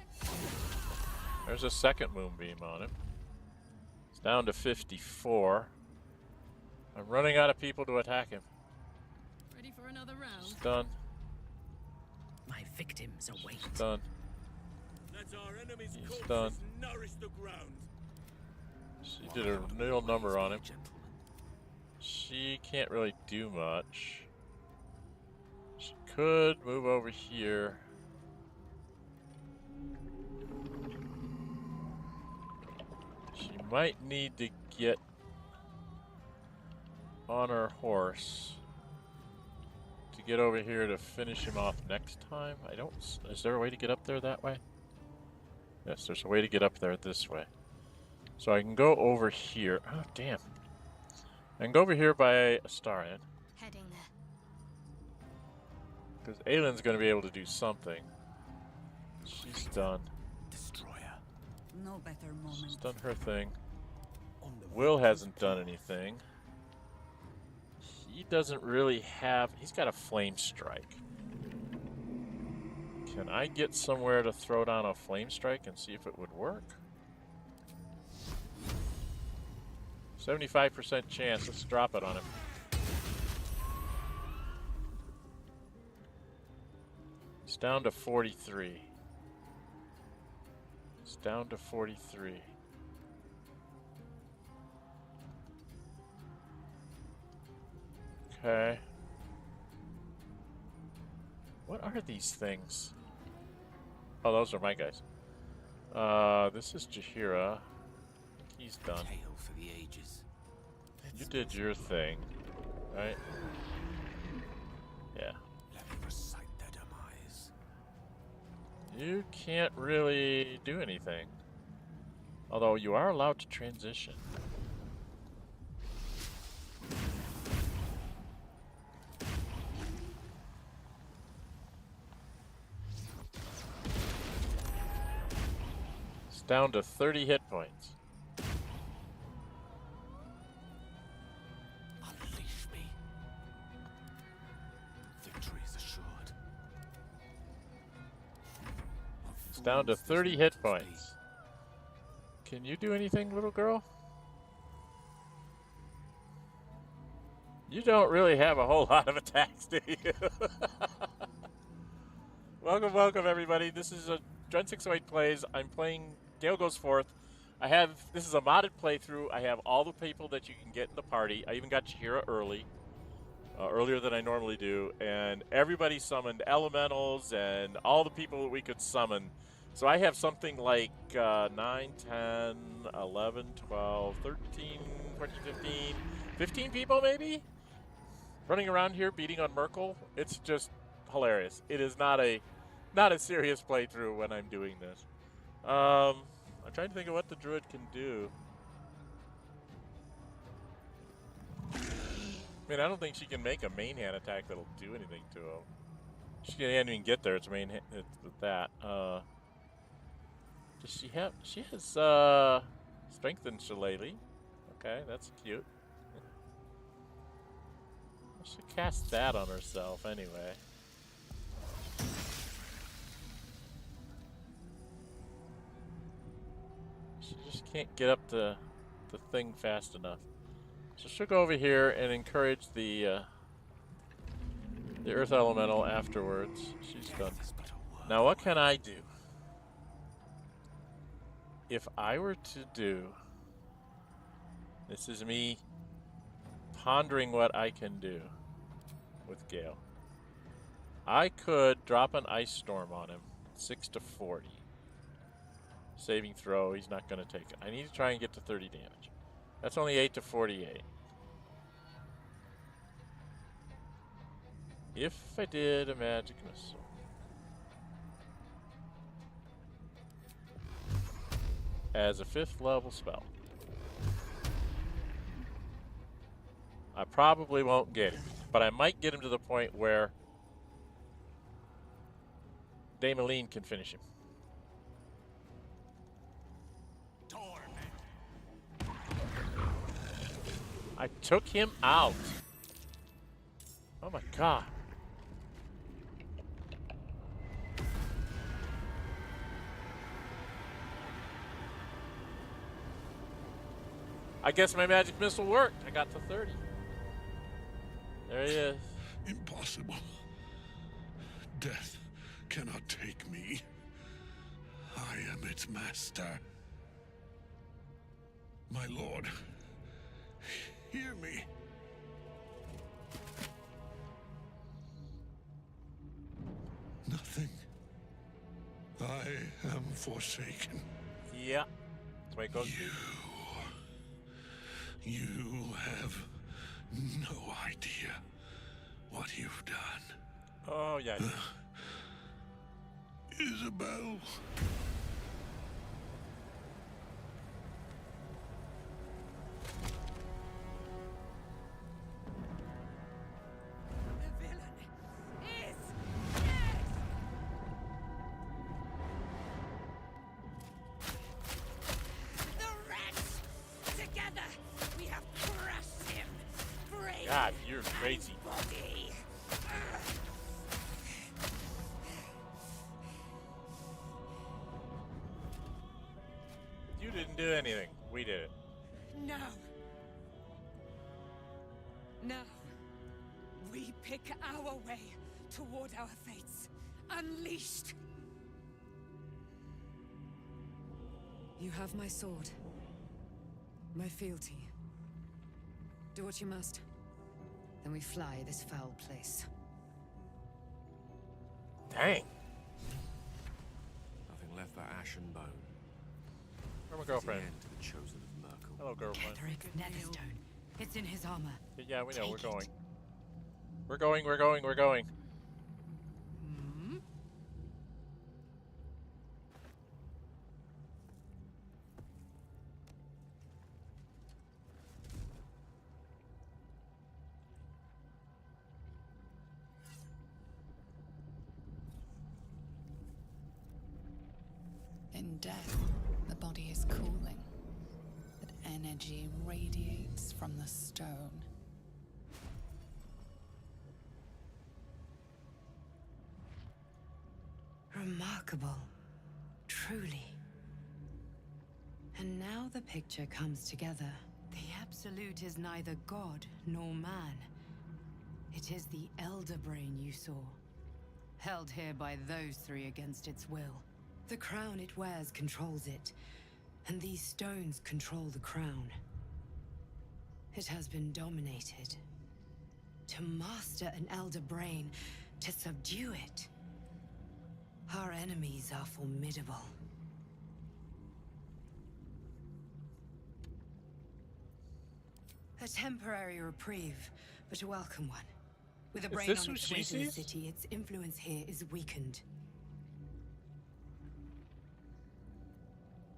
There's a second Moonbeam on him. It's down to 54. I'm running out of people to attack him. Ready for another round? Stun. My victims await. Stun. Let our enemies' He's corpses done. nourish the ground. She did a real number on him. She can't really do much. She could move over here. She might need to get on her horse to get over here to finish him off next time. I don't... Is there a way to get up there that way? Yes, there's a way to get up there this way. So I can go over here. Oh, damn. I can go over here by Astarion. Heading there. Because Aylin's going to be able to do something. She's done. Destroyer. No better moment. She's done her thing. On the Will hasn't done anything. He doesn't really have... He's got a flame strike. Can I get somewhere to throw down a flame strike and see if it would work? 75% chance. Let's drop it on him. It's down to 43. It's down to 43. Okay. What are these things? Oh, those are my guys. This is Jaheira. He's done. Tale for the ages. You did your thing, right? Yeah. Let me recite their demise. You can't really do anything. Although you are allowed to transition. It's down to 30 hit points. Unleash me. Victory is assured. It's down to 30 hit points. Can you do anything, little girl? You don't really have a whole lot of attacks, do you? Welcome, welcome, everybody. This is a Dren608 Plays. I'm playing Gale Goes Forth. This is a modded playthrough. I have all the people that you can get in the party. I even got Jaheira early. Earlier than I normally do. And everybody summoned elementals and all the people that we could summon. So I have something like 9, 10, 11, 12, 13, 14, 15, 15 people maybe? Running around here beating on Mithral. It's just hilarious. It is not a serious playthrough when I'm doing this. I'm trying to think of what the druid can do. I mean, I don't think she can make a main hand attack that'll do anything to him. She can't even get there. It's main hand. It's that. Does she have? She has strength and shillelagh. Okay, that's cute. I should cast that on herself anyway. She just can't get up the thing fast enough. So she'll go over here and encourage the Earth Elemental afterwards. She's done. Now what can I do? If I were to do... This is me pondering what I can do with Gale. I could drop an Ice Storm on him. 6 to 40. Saving throw, he's not going to take it. I need to try and get to 30 damage. That's only 8 to 48. If I did a magic missile. As a 5th level spell. I probably won't get him, but I might get him to the point where Dame Aylin can finish him. I took him out. Oh my god. I guess my magic missile worked. I got to 30. There he is. Impossible. Death cannot take me. I am its master. My lord, hear me. Nothing. I am forsaken. Yeah. That's why it goes. You have no idea what you've done. Oh, yeah. Isobel. The villain is dead! The wretch! Together, we have crushed him! Brain God, you're crazy. body! You didn't do anything. We did it. No. Now, we pick our way toward our fates. Unleashed! You have my sword. My fealty. Do what you must. Then we fly this foul place. Dang. Nothing left but ash and bone. Where's my girlfriend? The end to the chosen of Mithral. Hello, girlfriend. Ketheric's netherstone. It's in his armor. Yeah, we know. We're Take it. going. We're going. We're going. We're going. In death, the body is cooling, but energy radiates from the stone. Remarkable. Truly. And now the picture comes together. The Absolute is neither god nor man. It is the Elder Brain you saw, held here by those three against its will. The crown it wears controls it, and these stones control the crown. It has been dominated. To master an Elder Brain, to subdue it. Our enemies are formidable. A temporary reprieve, but a welcome one. With a brain this on who its she way to the sees? city, its influence here is weakened.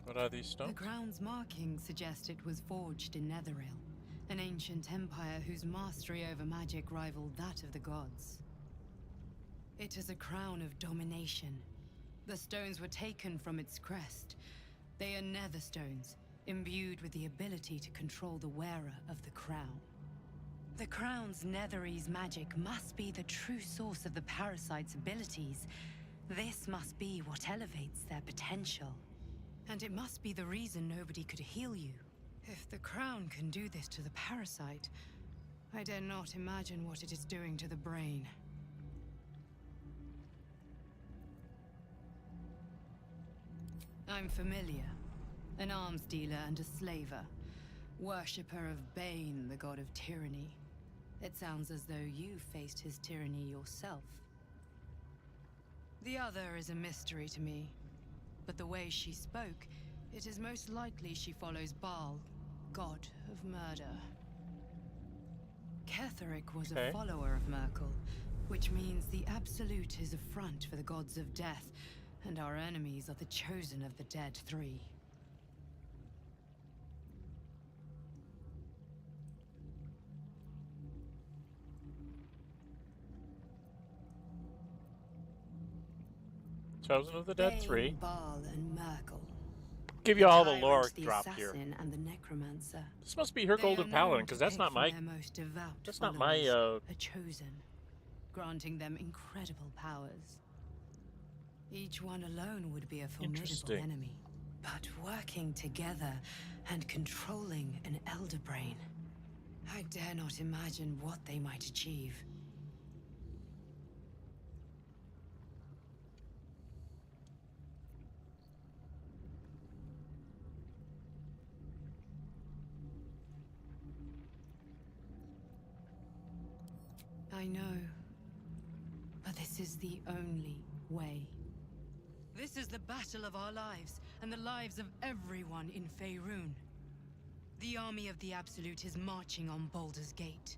What are these The stones? crown's markings suggest it was forged in Netheril, an ancient empire whose mastery over magic rivaled that of the gods. It is a crown of domination. The stones were taken from its crest. They are nether stones, imbued with the ability to control the wearer of the crown. The crown's Netherese magic must be the true source of the parasite's abilities. This must be what elevates their potential. And it must be the reason nobody could heal you. If the crown can do this to the parasite, I dare not imagine what it is doing to the brain. I'm familiar. An arms dealer and a slaver. Worshipper of Bane, the god of tyranny. It sounds as though you faced his tyranny yourself. The other is a mystery to me. But the way she spoke, it is most likely she follows Baal, god of murder. Ketheric was a follower of Mithral, which means the Absolute is a front for the gods of death, and our enemies are the chosen of the dead three. Chosen of the Dead Bane, 3. Baal, and Mithral. give you all the tyrant, lore the dropped here. assassin, and the necromancer. This must be her They golden are paladin, known because to that's pick not from my. their most devout That's not my. followers, a chosen, granting them incredible powers. Each one alone would be a formidable Interesting. enemy, but working together and controlling an elder brain, I dare not imagine what they might achieve. I know, but this is the only way. This is the battle of our lives, and the lives of everyone in Faerun. The army of the Absolute is marching on Baldur's Gate.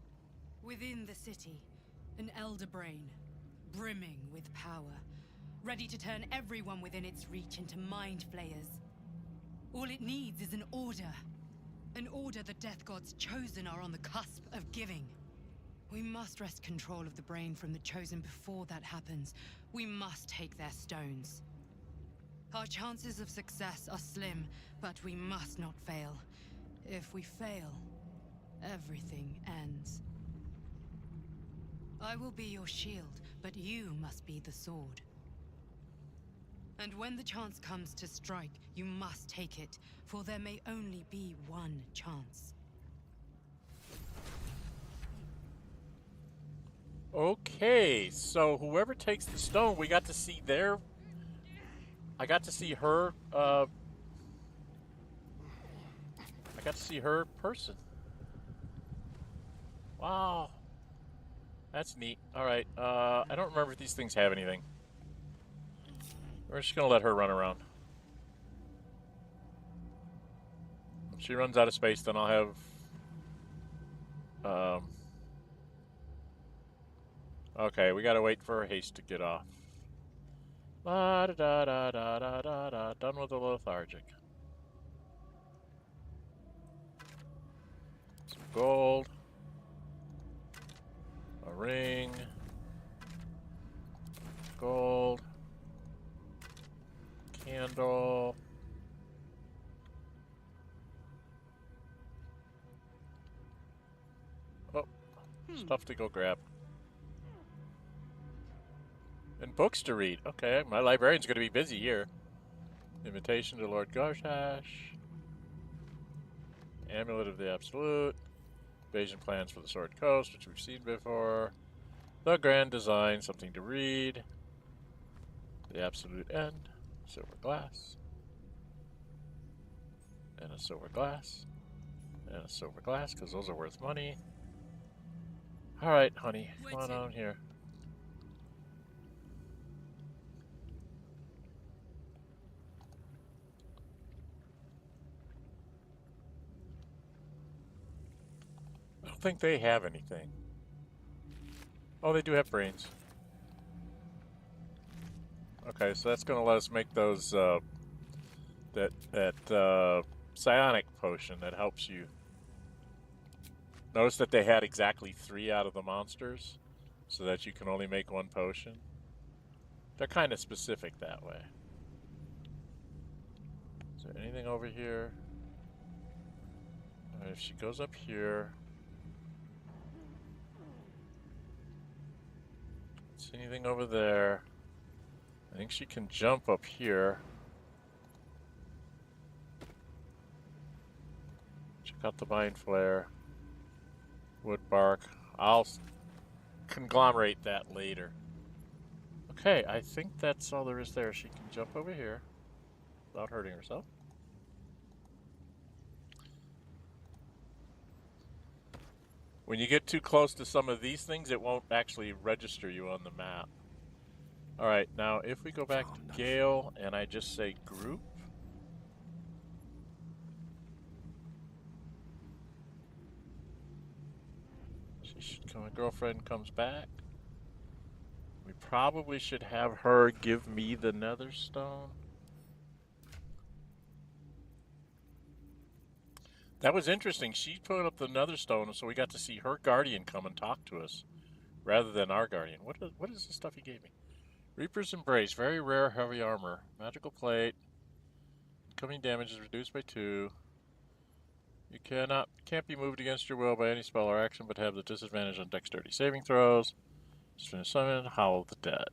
Within the city, an elder brain, brimming with power, ready to turn everyone within its reach into mind flayers. All it needs is an order the Death God's chosen are on the cusp of giving. We must wrest control of the brain from the chosen before that happens. We must take their stones. Our chances of success are slim, but we must not fail. If we fail, everything ends. I will be your shield, but you must be the sword. And when the chance comes to strike, you must take it, for there may only be one chance. Okay, so whoever takes the stone, we got to see their. I got to see her. I got to see her person. Wow, that's neat. All right, I don't remember if these things have anything. We're just gonna let her run around. If she runs out of space, then I'll have. Okay, we gotta wait for her haste to get off. La da da da da da da da. Done with the lethargic. Some gold. A ring. Gold. Candle. Oh, stuff to go grab. And books to read. Okay, my librarian's going to be busy here. Invitation to Lord Garshash. Amulet of the Absolute. Invasion plans for the Sword Coast, which we've seen before. The Grand Design, something to read. The Absolute End. Silver glass. And a silver glass. And a silver glass, because those are worth money. Alright, honey. Come on down here. I don't think they have anything. Oh, they do have brains. Okay, so that's going to let us make those, that psionic potion that helps you. Notice that they had exactly 3 out of the monsters, so that you can only make 1 potion. They're kind of specific that way. Is there anything over here? All right, if she goes up here... See anything over there? I think she can jump up here. Check out the Mind Flare. Wood bark. I'll conglomerate that later. Okay, I think that's all there is there. She can jump over here without hurting herself. When you get too close to some of these things, it won't actually register you on the map. Alright, now if we go back to Gale and I just say group. My girlfriend comes back. We probably should have her give me the nether stone. That was interesting. She put up the nether stone, so we got to see her guardian come and talk to us, rather than our guardian. What is the stuff he gave me? Reaper's Embrace, very rare heavy armor, magical plate, Incoming damage is reduced by 2. You can't be moved against your will by any spell or action, but have the disadvantage on dexterity saving throws. Just finish summon, Howl of the Dead.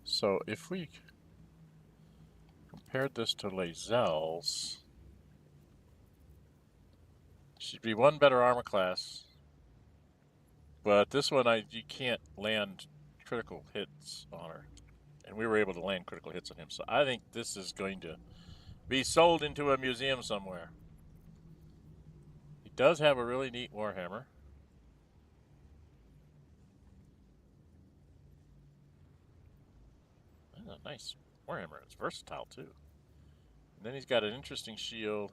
So if we compared this to Lae'zel's, she'd be 1 better armor class. But this one, you can't land critical hits on her. And we were able to land critical hits on him. So I think this is going to be sold into a museum somewhere. He does have a really neat warhammer. That's a nice warhammer. It's versatile too. And then he's got an interesting shield.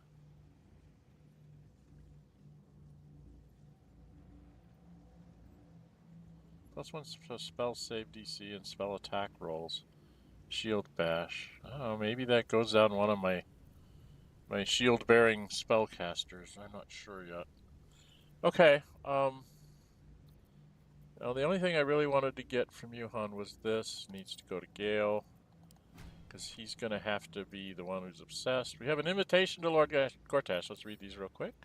+1 spell save DC and spell attack rolls. Shield bash. Oh, maybe that goes down one of my shield-bearing spellcasters. I'm not sure yet. Okay. Now the only thing I really wanted to get from you, Hun, was this. Needs to go to Gale, because he's going to have to be the one who's obsessed. We have an invitation to Lord Gortash. Let's read these real quick.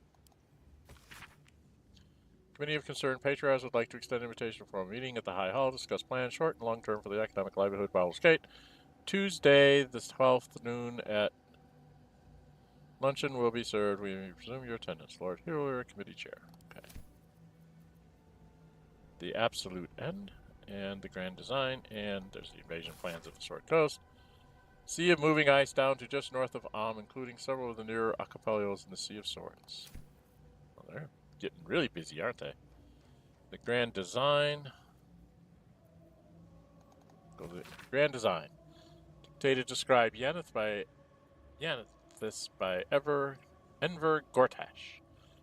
Committee of Concerned Patriarchs would like to extend an invitation for a meeting at the High Hall to discuss plans short and long term for the economic livelihood of Baldur's Gate. Tuesday, the 12th, noon at luncheon will be served. We presume your attendance, Lord Hero, Committee Chair. Okay. The Absolute End and the Grand Design, and there's the invasion plans of the Sword Coast. Sea of Moving Ice down to just north of including several of the nearer archipelagos in the Sea of Swords. Well, they're getting really busy, aren't they? The Grand Design. Go to the Grand Design. Dictated describe Yaneth by Enver Gortash.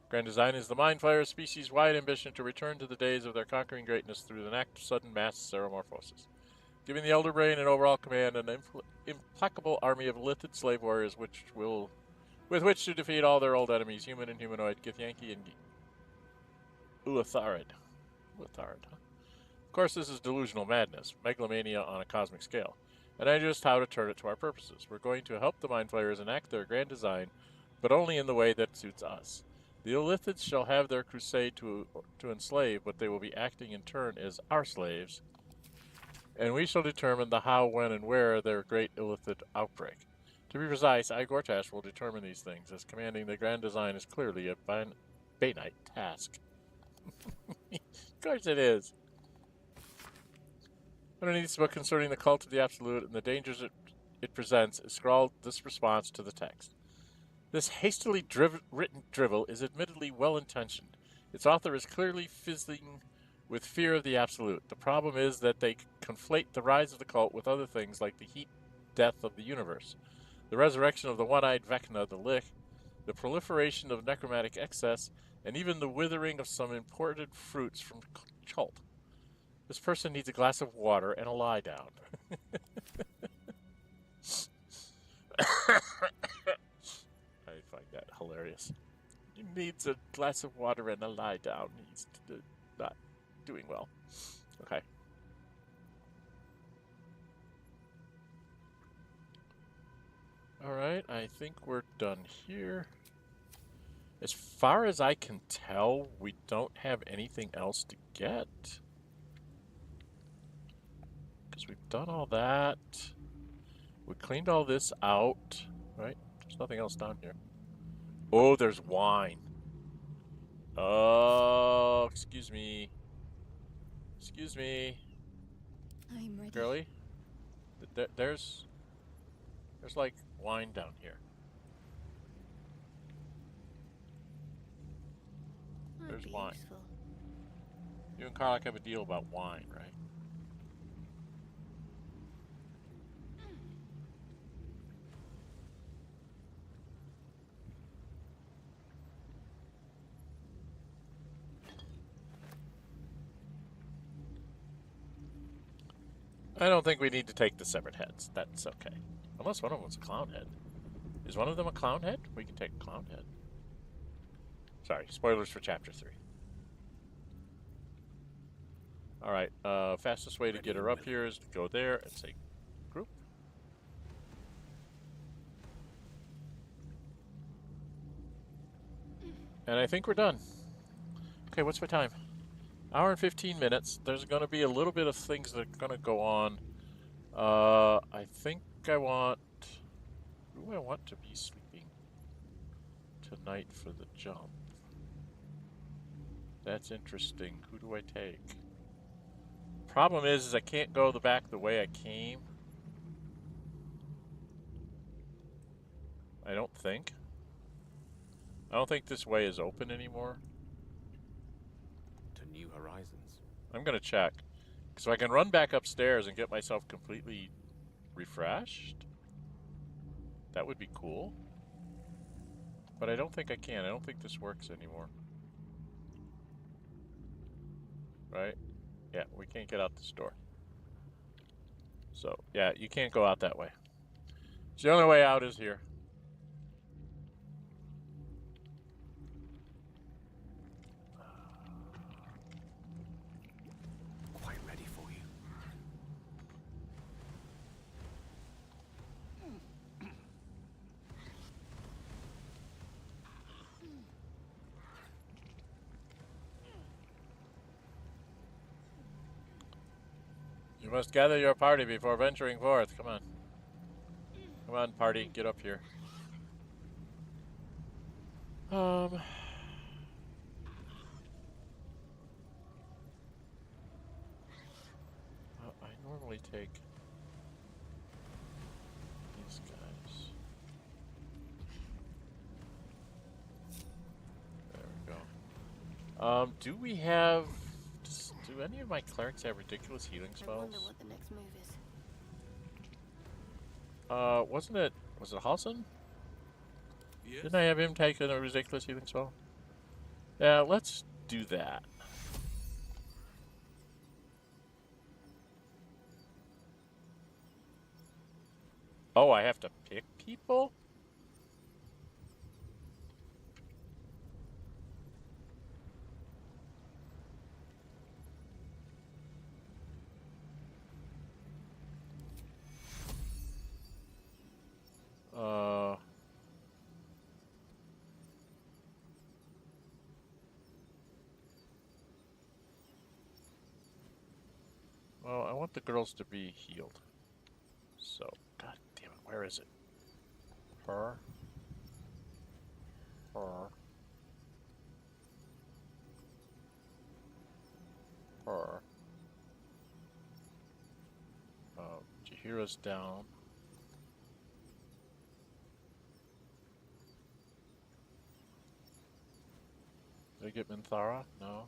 Grand Design is the Mind Flayer's species-wide ambition to return to the days of their conquering greatness through an act of sudden mass ceremorphosis, giving the Elder Brain and overall command an implacable army of lithid slave warriors with which to defeat all their old enemies, human and humanoid, Githyanki and Uatharid. Uatharid, huh? Of course, this is delusional madness, megalomania on a cosmic scale, and I just how to turn it to our purposes. We're going to help the Mind Flayers enact their grand design, but only in the way that suits us. The Illithids shall have their crusade to enslave, but they will be acting in turn as our slaves, and we shall determine the how, when, and where their great Illithid outbreak. To be precise, I, Gortash, will determine these things, as commanding the grand design is clearly a Banite task. Of course it is. Underneath this book concerning the cult of the Absolute and the dangers it presents is scrawled this response to the text. This hastily written drivel is admittedly well-intentioned. Its author is clearly fizzling with fear of the Absolute. The problem is that they conflate the rise of the cult with other things like the heat death of the universe, the resurrection of the one-eyed Vecna, the Lich, the proliferation of necromantic excess, and even the withering of some imported fruits from Chult. This person needs a glass of water and a lie down. I find that hilarious. He needs a glass of water and a lie down. He's not doing well. Okay. Alright, I think we're done here. As far as I can tell, we don't have anything else to get. Because we've done all that. We cleaned all this out, right? There's nothing else down here. Oh, there's wine. Oh, excuse me. Excuse me. I'm ready. Girlie? There's like wine down here. There's wine. You and Karlach have a deal about wine, right? I don't think we need to take the severed heads. That's okay. Unless one of them's a clown head. Is one of them a clown head? We can take a clown head. Sorry, spoilers for Chapter 3. Alright, fastest way to get her up here is to go there and say group. And I think we're done. Okay, what's my time? Hour and 15 minutes. There's going to be a little bit of things that are going to go on. I think I want... Who do I want to be sleeping tonight for the jump? That's interesting. Who do I take? Problem is I can't go the back the way I came. I don't think. I don't think this way is open anymore. To new horizons. I'm gonna check. So I can run back upstairs and get myself completely refreshed. That would be cool. But I don't think I can. I don't think this works anymore. Right? Yeah, we can't get out this door. So, yeah, you can't go out that way. So the only way out is here. Quite ready for you. You must gather your party before venturing forth. Come on. Come on, party. Get up here. I normally take these guys. There we go. Do we have... Do any of my clerics have ridiculous healing spells? I wonder what the next move is. Wasn't it... Was it Halson? Yes? Didn't I have him take a ridiculous healing spell? Yeah, let's do that. Oh, I have to pick people? Well, I want the girls to be healed. So, god damn it, where is it? Her. Her. Her. Jahira's down. Did I get Minthara? No.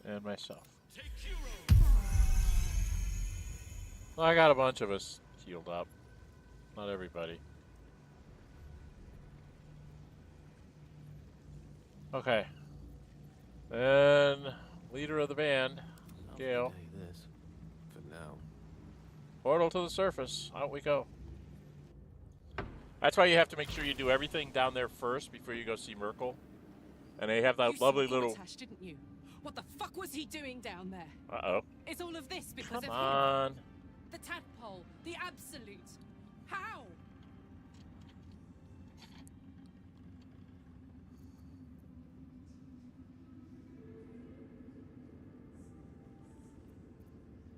And myself. Well, I got a bunch of us healed up. Not everybody. Okay. Then, leader of the band, Gale. Lovely day this, for now. Portal to the surface. Out we go. That's why you have to make sure you do everything down there first before you go see Mithral. And they have that lovely little... Tash, didn't you? What the fuck was he doing down there? Uh-oh. Is all of this because Come of on. him? The tadpole, the absolute. How?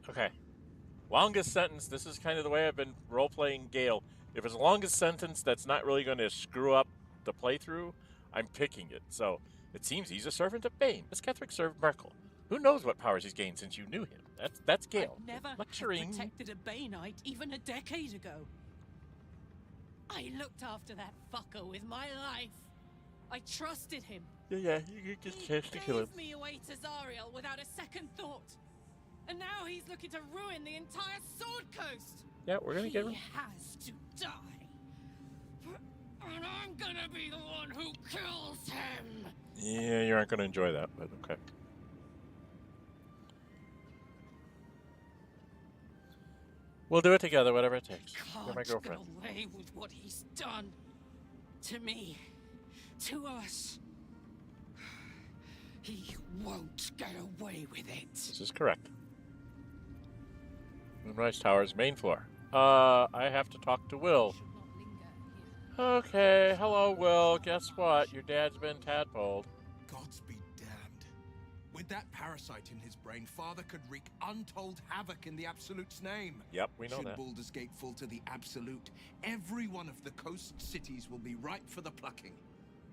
Okay. Longest sentence. This is kind of the way I've been role-playing Gale. If it's the longest sentence that's not really going to screw up the playthrough, I'm picking it. So, it seems he's a servant of Bane. As Ketheric served Mithral. Who knows what powers he's gained since you knew him? That's Gale. I'd never lecturing. have protected a Baneite even a decade ago. I looked after that fucker with my life. I trusted him. Yeah, you get a chance to kill him. He gave me away to Zariel without a second thought. And now he's looking to ruin the entire Sword Coast. Yeah, we're gonna get him. He has to die. And I'm gonna be the one who kills him. Yeah, you aren't gonna enjoy that, but okay. We'll do it together, whatever it takes. You're my girlfriend. Get away with what he's done. To me. To us. He won't get away with it. This is correct. Moonrise Tower's main floor. I have to talk to Will. Should not linger here. Okay, hello, Will. Guess what? Your dad's been tadpoled. Gods be damned. With that parasite in his brain, Father could wreak untold havoc in the Absolute's name. Yep, we know Should that. Baldur's Gate fall to the Absolute, every one of the coast cities will be ripe for the plucking.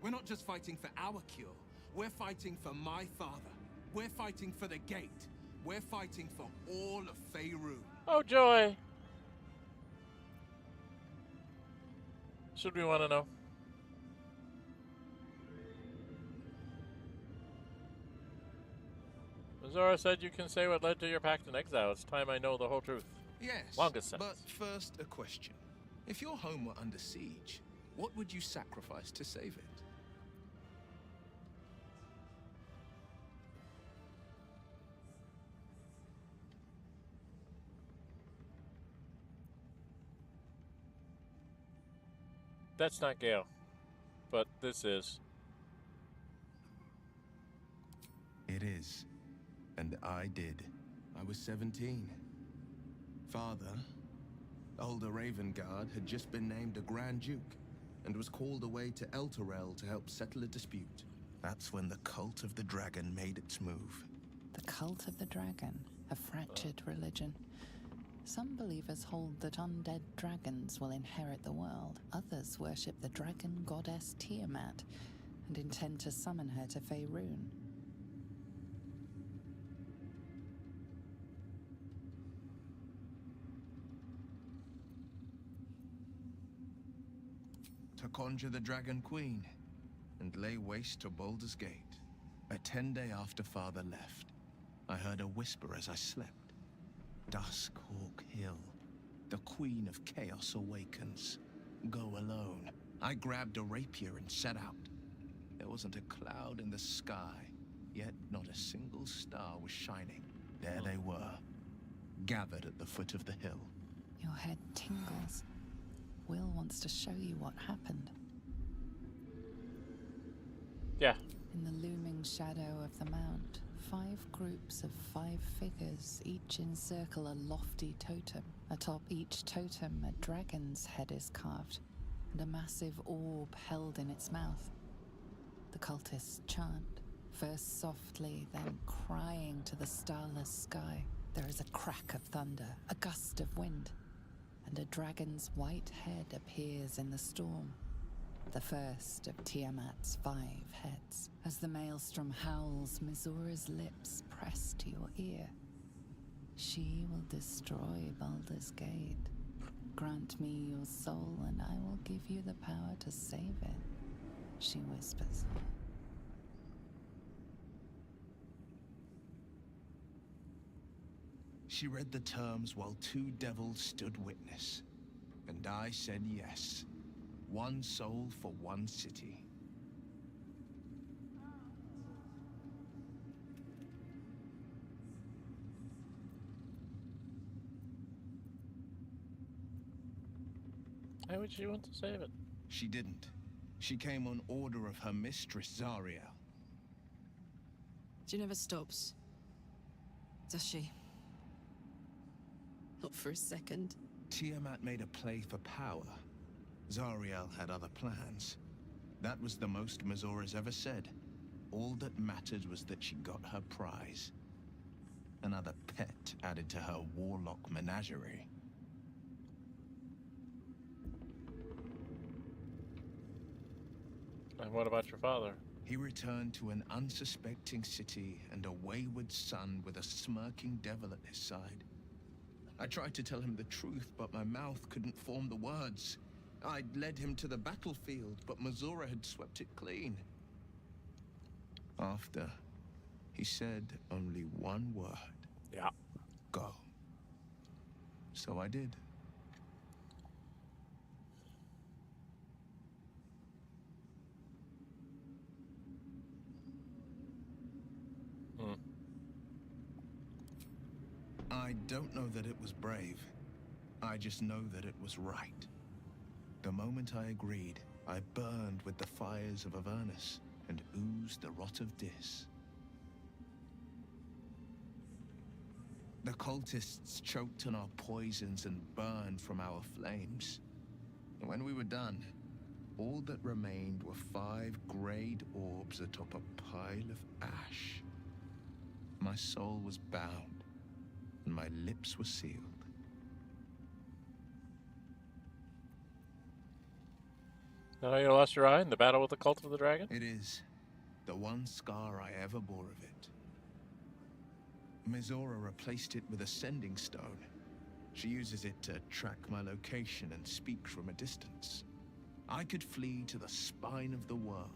We're not just fighting for our cure. We're fighting for my father. We're fighting for the Gate. We're fighting for all of Faerun. Oh, joy. Should we want to know? Zora said you can say what led to your pact in exile. It's time I know the whole truth. Yes, Longest but sentence. first a question. If your home were under siege, what would you sacrifice to save it? That's not Gale, but this is. It is. And I did. I was 17. Father, older Ravengard, had just been named a Grand Duke and was called away to Elturel to help settle a dispute. That's when the Cult of the Dragon made its move. The Cult of the Dragon, a fractured religion. Some believers hold that undead dragons will inherit the world. Others worship the dragon goddess Tiamat and intend to summon her to Faerun. To conjure the Dragon Queen and lay waste to Baldur's Gate. A 10-day after Father left, I heard a whisper as I slept. Duskhawk Hill. The Queen of Chaos awakens. Go alone. I grabbed a rapier and set out. There wasn't a cloud in the sky, yet not a single star was shining. There they were, gathered at the foot of the hill. Your head tingles. Will wants to show you what happened. Yeah. In the looming shadow of the mount, 5 groups of 5 figures each encircle a lofty totem. Atop each totem, a dragon's head is carved, and a massive orb held in its mouth. The cultists chant, first softly, then crying to the starless sky. There is a crack of thunder, a gust of wind, and a dragon's white head appears in the storm. The first of Tiamat's 5 heads. As the maelstrom howls, Mizora's lips press to your ear. She will destroy Baldur's Gate. Grant me your soul, and I will give you the power to save it, she whispers. She read the terms while 2 devils stood witness, and I said yes. 1 soul for 1 city. Why would she want to save it? She didn't. She came on order of her mistress, Zariel. She never stops, does she? Not for a second. Tiamat made a play for power. Zariel had other plans. That was the most Mizora's ever said. All that mattered was that she got her prize. Another pet added to her warlock menagerie. And what about your father? He returned to an unsuspecting city and a wayward son with a smirking devil at his side. I tried to tell him the truth, but my mouth couldn't form the words. I'd led him to the battlefield, but Mizora had swept it clean. After, he said only one word. Yeah. Go. So I did. I don't know that it was brave. I just know that it was right. The moment I agreed, I burned with the fires of Avernus and oozed the rot of Dis. The cultists choked on our poisons and burned from our flames. And when we were done, all that remained were 5 greyed orbs atop a pile of ash. My soul was bound, and my lips were sealed. Now you lost your eye in the battle with the cult of the dragon? It is the one scar I ever bore of it. Mizora replaced it with a sending stone. She uses it to track my location and speak from a distance. I could flee to the spine of the world,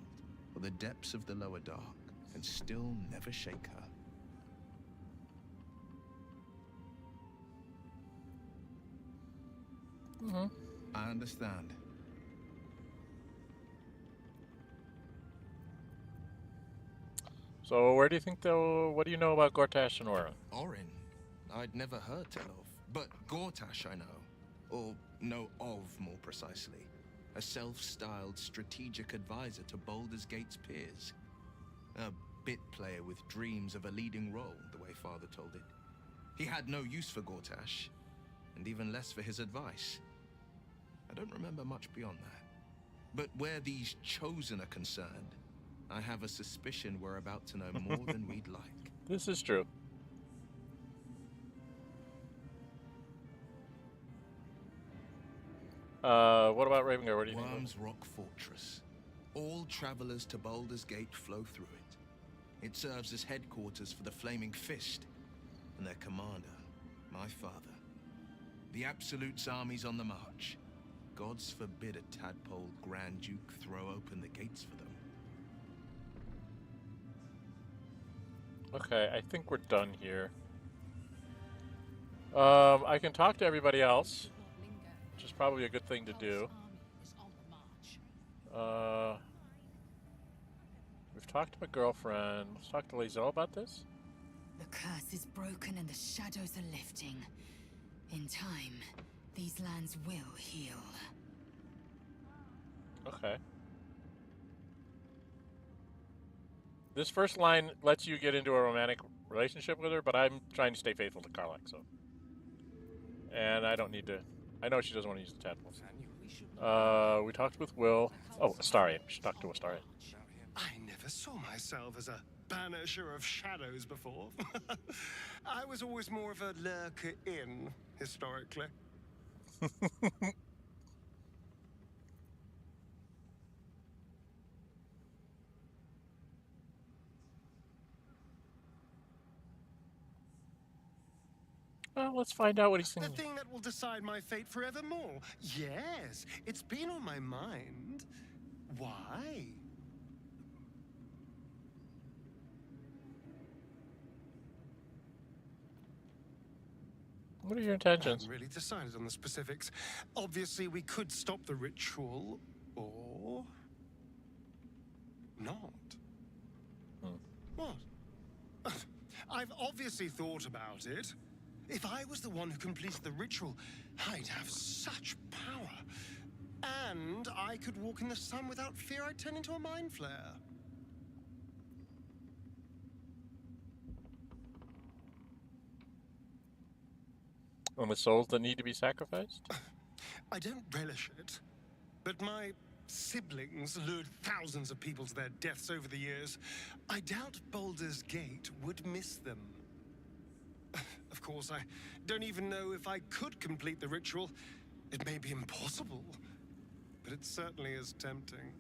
or the depths of the lower dark, and still never shake her. Mm-hmm. I understand. So where do you think, though, what do you know about Gortash and Orin? Orin? I'd never heard tell of. But Gortash I know. Or know of, more precisely. A self-styled strategic advisor to Baldur's Gate's peers. A bit player with dreams of a leading role, the way Father told it. He had no use for Gortash, and even less for his advice. I don't remember much beyond that. But where these chosen are concerned, I have a suspicion we're about to know more than we'd like. This is true. What about Ravenguard? What do you think? Worm's Rock Fortress. All travelers to Baldur's Gate flow through it. It serves as headquarters for the Flaming Fist, and their commander, my father. The Absolute's army's on the march. Gods forbid a tadpole Grand Duke throw open the gates for them. Okay, I think we're done here. I can talk to everybody else, which is probably a good thing to do. We've talked to my girlfriend. Let's talk to Lae'zel about this. The curse is broken and the shadows are lifting. In time, these lands will heal. Okay. This first line lets you get into a romantic relationship with her, but I'm trying to stay faithful to Karlach, so. And I don't need to. I know she doesn't want to use the tadpoles. We talked with Will. Oh, Astarion. She talked to Astarion. I never saw myself as a banisher of shadows before. I was always more of a lurker in, historically. Well, let's find out what he's thinking. The thing that will decide my fate forevermore. Yes, it's been on my mind. Why? What are your I intentions? haven't really decided on the specifics. Obviously, we could stop the ritual, or not. What? I've obviously thought about it. If I was the one who completed the ritual, I'd have such power. And I could walk in the sun without fear I'd turn into a mind flare. And the souls that need to be sacrificed? I don't relish it, but my siblings lured thousands of people to their deaths over the years. I doubt Baldur's Gate would miss them. Of course, I don't even know if I could complete the ritual. It may be impossible, but it certainly is tempting.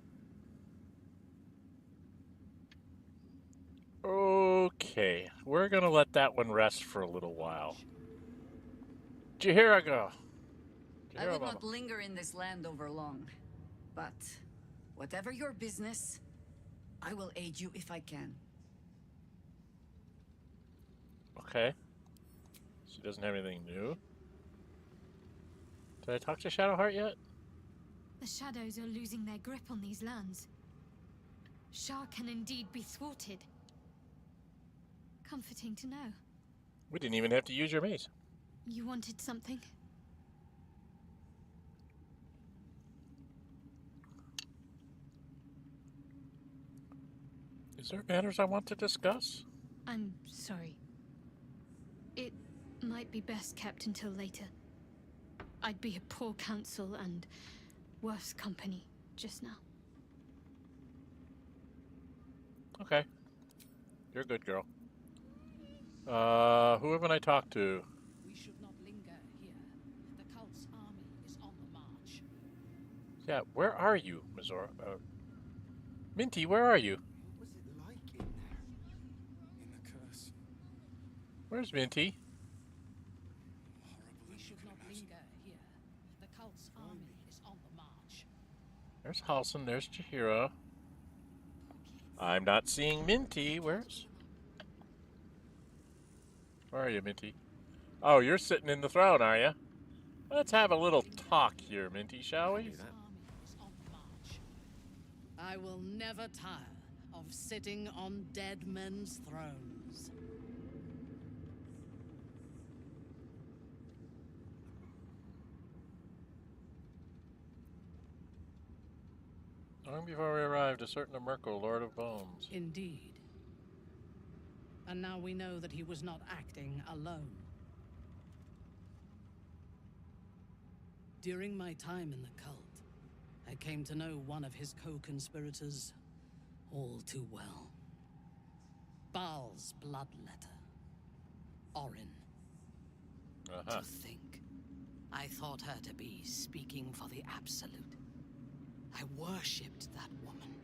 Okay, we're gonna let that one rest for a little while. Jahiraga. I would not linger in this land over long. But whatever your business, I will aid you if I can. Okay. She doesn't have anything new. Did I talk to Shadowheart yet? The shadows are losing their grip on these lands. Shah can indeed be thwarted. Comforting to know. We didn't even have to use your mace. You wanted something? Is there matters I want to discuss? I'm sorry. It might be best kept until later. I'd be a poor counsel and worse company just now. Okay. You're a good girl. Who haven't I talked to? We should not linger here. The cult's army is on the march. Yeah, where are you, Mizora? Minty, where are you? What was it like in there? In the curse? Where's Minty? We should not linger here. The cult's army is on the march. There's Halson, there's Chihiro. I'm not seeing Minty. Where are you, Minty? Oh, you're sitting in the throne, are you? Let's have a little talk here, Minty, shall we? I will never tire of sitting on dead men's thrones. Long before we arrived, a certain Merkel, Lord of Bones. Indeed. And now we know that he was not acting alone. During my time in the cult, I came to know one of his co-conspirators all too well. Baal's bloodletter, Orin. To think, I thought her to be speaking for the Absolute. I worshipped that woman.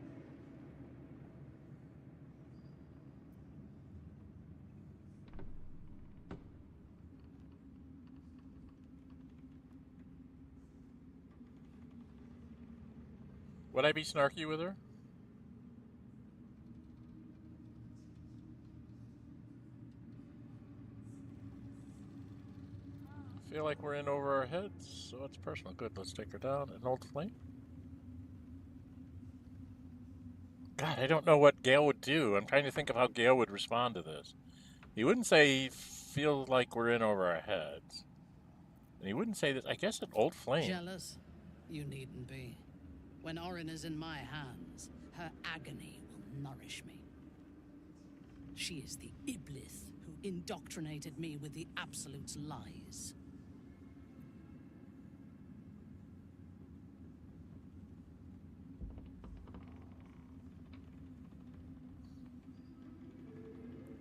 Would I be snarky with her? I feel like we're in over our heads, so it's personal. Good, let's take her down and hold the flame. God, I don't know what Gale would do. I'm trying to think of how Gale would respond to this. He wouldn't say he feels like we're in over our heads. And he wouldn't say this. I guess an old flame. Jealous? You needn't be. When Orin is in my hands, her agony will nourish me. She is the Iblis who indoctrinated me with the Absolute's lies.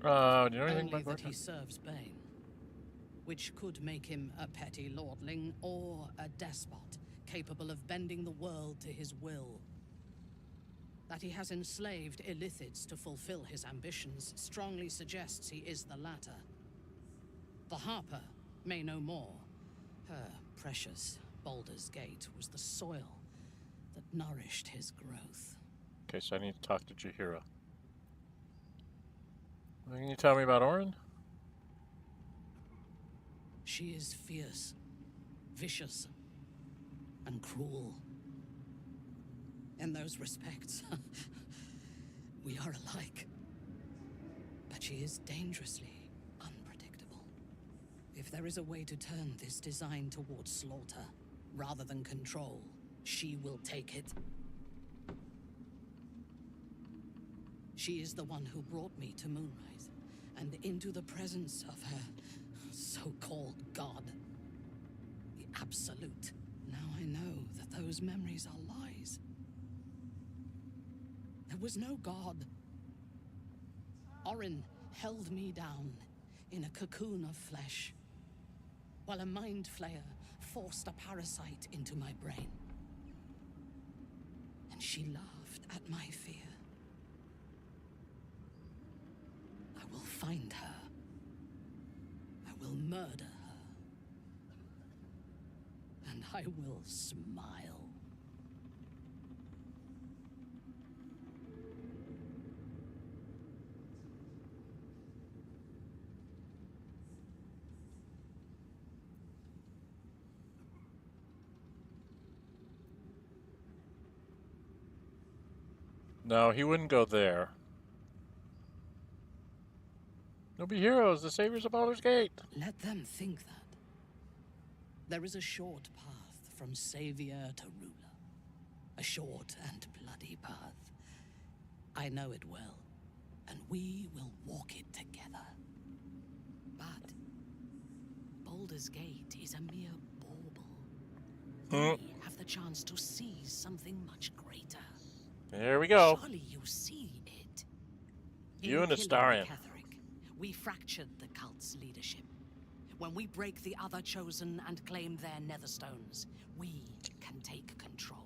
Do you know anything Only about that he Gorka? serves Bane, which could make him a petty lordling or a despot, capable of bending the world to his will. That he has enslaved Illithids to fulfill his ambitions strongly suggests he is the latter. The Harper may know more. Her precious Baldur's Gate was the soil that nourished his growth. Okay, so I need to talk to Chihiro. What can you tell me about Orin? She is fierce, vicious, and cruel. In those respects, we are alike. But she is dangerously unpredictable. If there is a way to turn this design towards slaughter, rather than control, she will take it. She is the one who brought me to Moonrise, and into the presence of her so-called god. The Absolute. Now I know that those memories are lies. There was no god. Orin held me down in a cocoon of flesh, while a mind flayer forced a parasite into my brain. And she laughed at my fear. I will find her. I will murder her. And I will smile. No, he wouldn't go there. There'll be heroes, the saviors of Baldur's Gate. Let them think that. There is a short path from savior to ruler. A short and bloody path. I know it well, and we will walk it together. But Baldur's Gate is a mere bauble. We have the chance to seize something much greater. There we go. Surely you see it. You and In killing Astarion. Ketheric, we fractured the cult's leadership. When we break the other chosen and claim their netherstones, we can take control.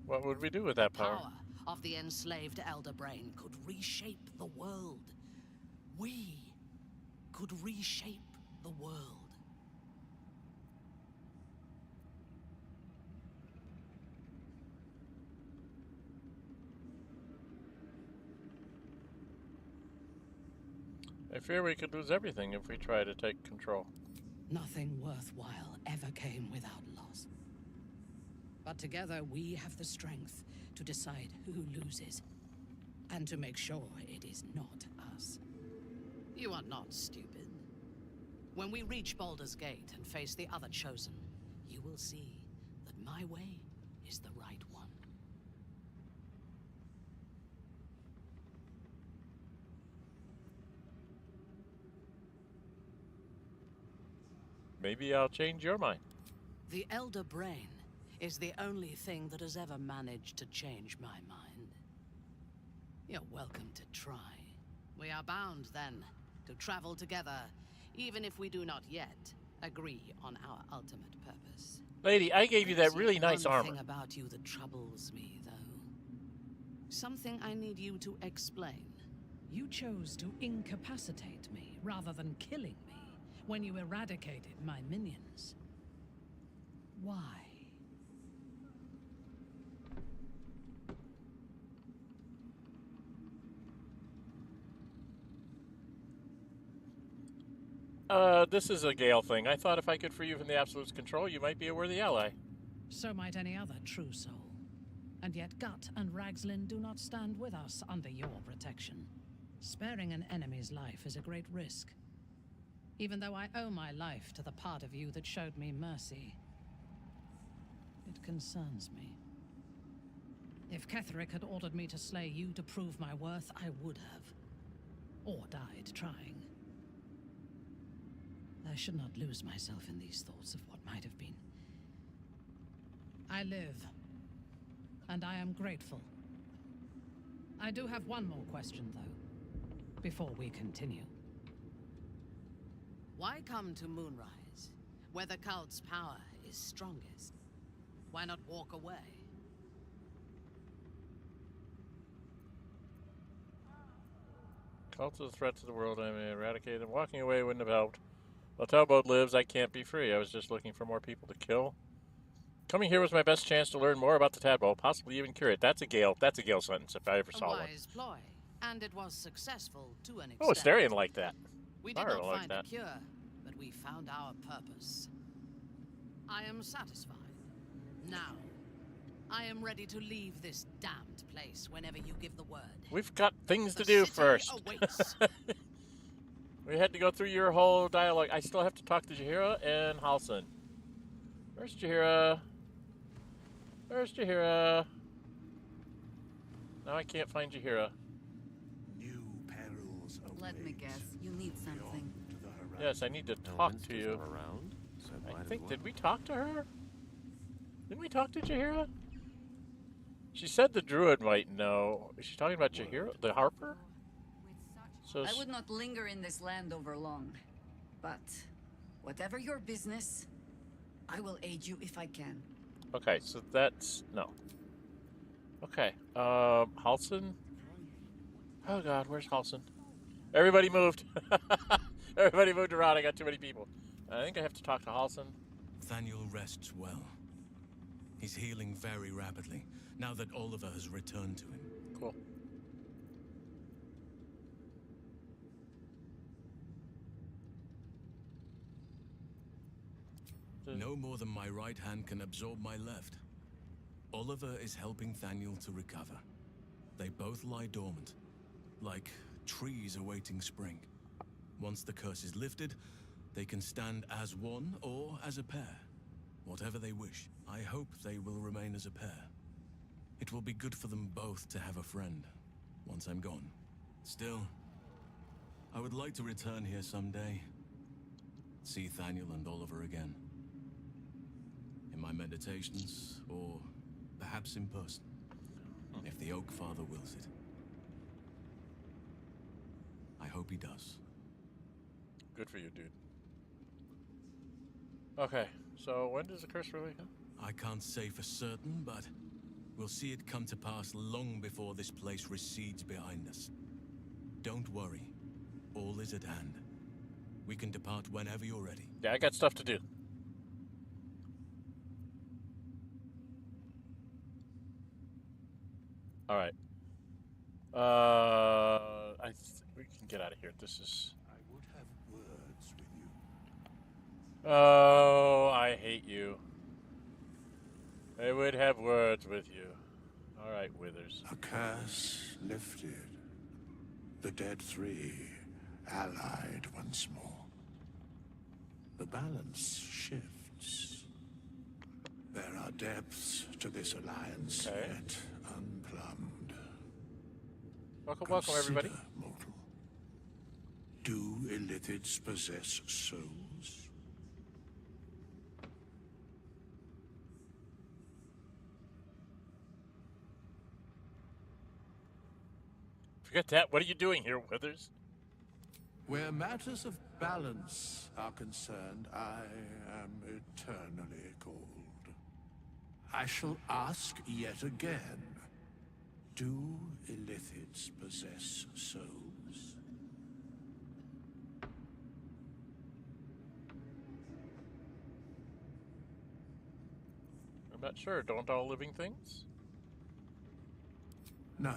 What would we do with that power? Power of the enslaved Elder Brain could reshape the world. We could reshape the world. I fear we could lose everything if we try to take control. Nothing worthwhile ever came without loss. But together we have the strength to decide who loses, and to make sure it is not us. You are not stupid. When we reach Baldur's Gate and face the other chosen, you will see that my way is the right one. Maybe I'll change your mind. The Elder Brain is the only thing that has ever managed to change my mind. You're welcome to try. We are bound, then, to travel together, even if we do not yet agree on our ultimate purpose. Lady, I gave you that really nice One armor. thing about you that troubles me, though. Something I need you to explain. You chose to incapacitate me rather than killing me when you eradicated my minions. Why? This is a Gale thing. I thought if I could free you from the Absolute's control, you might be a worthy ally. So might any other true soul. And yet Gut and Ragslin do not stand with us under your protection. Sparing an enemy's life is a great risk. Even though I owe my life to the part of you that showed me mercy, it concerns me. If Ketheric had ordered me to slay you to prove my worth, I would have. Or died trying. I should not lose myself in these thoughts of what might have been. I live, and I am grateful. I do have one more question, though, before we continue. Why come to Moonrise, where the cult's power is strongest? Why not walk away? Cult is a threat to the world. I may eradicate them. Walking away wouldn't have helped. While Talbot lives, I can't be free. I was just looking for more people to kill. Coming here was my best chance to learn more about the tadpole, possibly even cure it. That's a Gale sentence if I ever saw one. A wise ploy, and it was successful to an extent. Oh, Astarion liked that. We did Mara not liked find that. a cure, but we found our purpose. I am satisfied. Now, I am ready to leave this damned place whenever you give the word. We've got things to The do city first. awaits. We had to go through your whole dialogue. I still have to talk to Jaheira and Halsin. Where's Jaheira? Where's Jaheira? Now I can't find Jaheira. New perils await. Let me guess. You need something. Yes, I need to talk to you. Around, so I think, did we talk to her? Didn't we talk to Jaheira? She said the druid might know. Is she talking about Jaheira, the harper? So I would not linger in this land over long. But whatever your business, I will aid you if I can. okay, so that's no. Okay, Halsin. Oh God, where's Halsin? Everybody moved. Everybody moved around. I got too many people. I think I have to talk to Halsin. Thaniel rests well. He's healing very rapidly, now that Oliver has returned to him. Cool. No more than my right hand can absorb my left. Oliver is helping Thaniel to recover. They both lie dormant, like trees awaiting spring. Once the curse is lifted, they can stand as one or as a pair. Whatever they wish, I hope they will remain as a pair. It will be good for them both to have a friend, once I'm gone. Still, I would like to return here someday. See Thaniel and Oliver again. In my meditations, or perhaps in person, if the Oak Father wills it. I hope he does. Good for you, dude. Okay, so when does the curse really come? I can't say for certain, but we'll see it come to pass long before this place recedes behind us. Don't worry. All is at hand. We can depart whenever you're ready. Yeah, I got stuff to do. All right. We can get out of here. This is... I would have words with you. Oh, I hate you. I would have words with you. All right, Withers. A curse lifted. The dead three allied once more. The balance shifts. There are depths to this alliance yet unplumbed. Welcome, everybody. Mortal. Do illithids possess souls? Forget that. What are you doing here, Withers? Where matters of balance are concerned, I am eternally cold. I shall ask yet again, do illithids possess souls? I'm not sure. Don't all living things? No.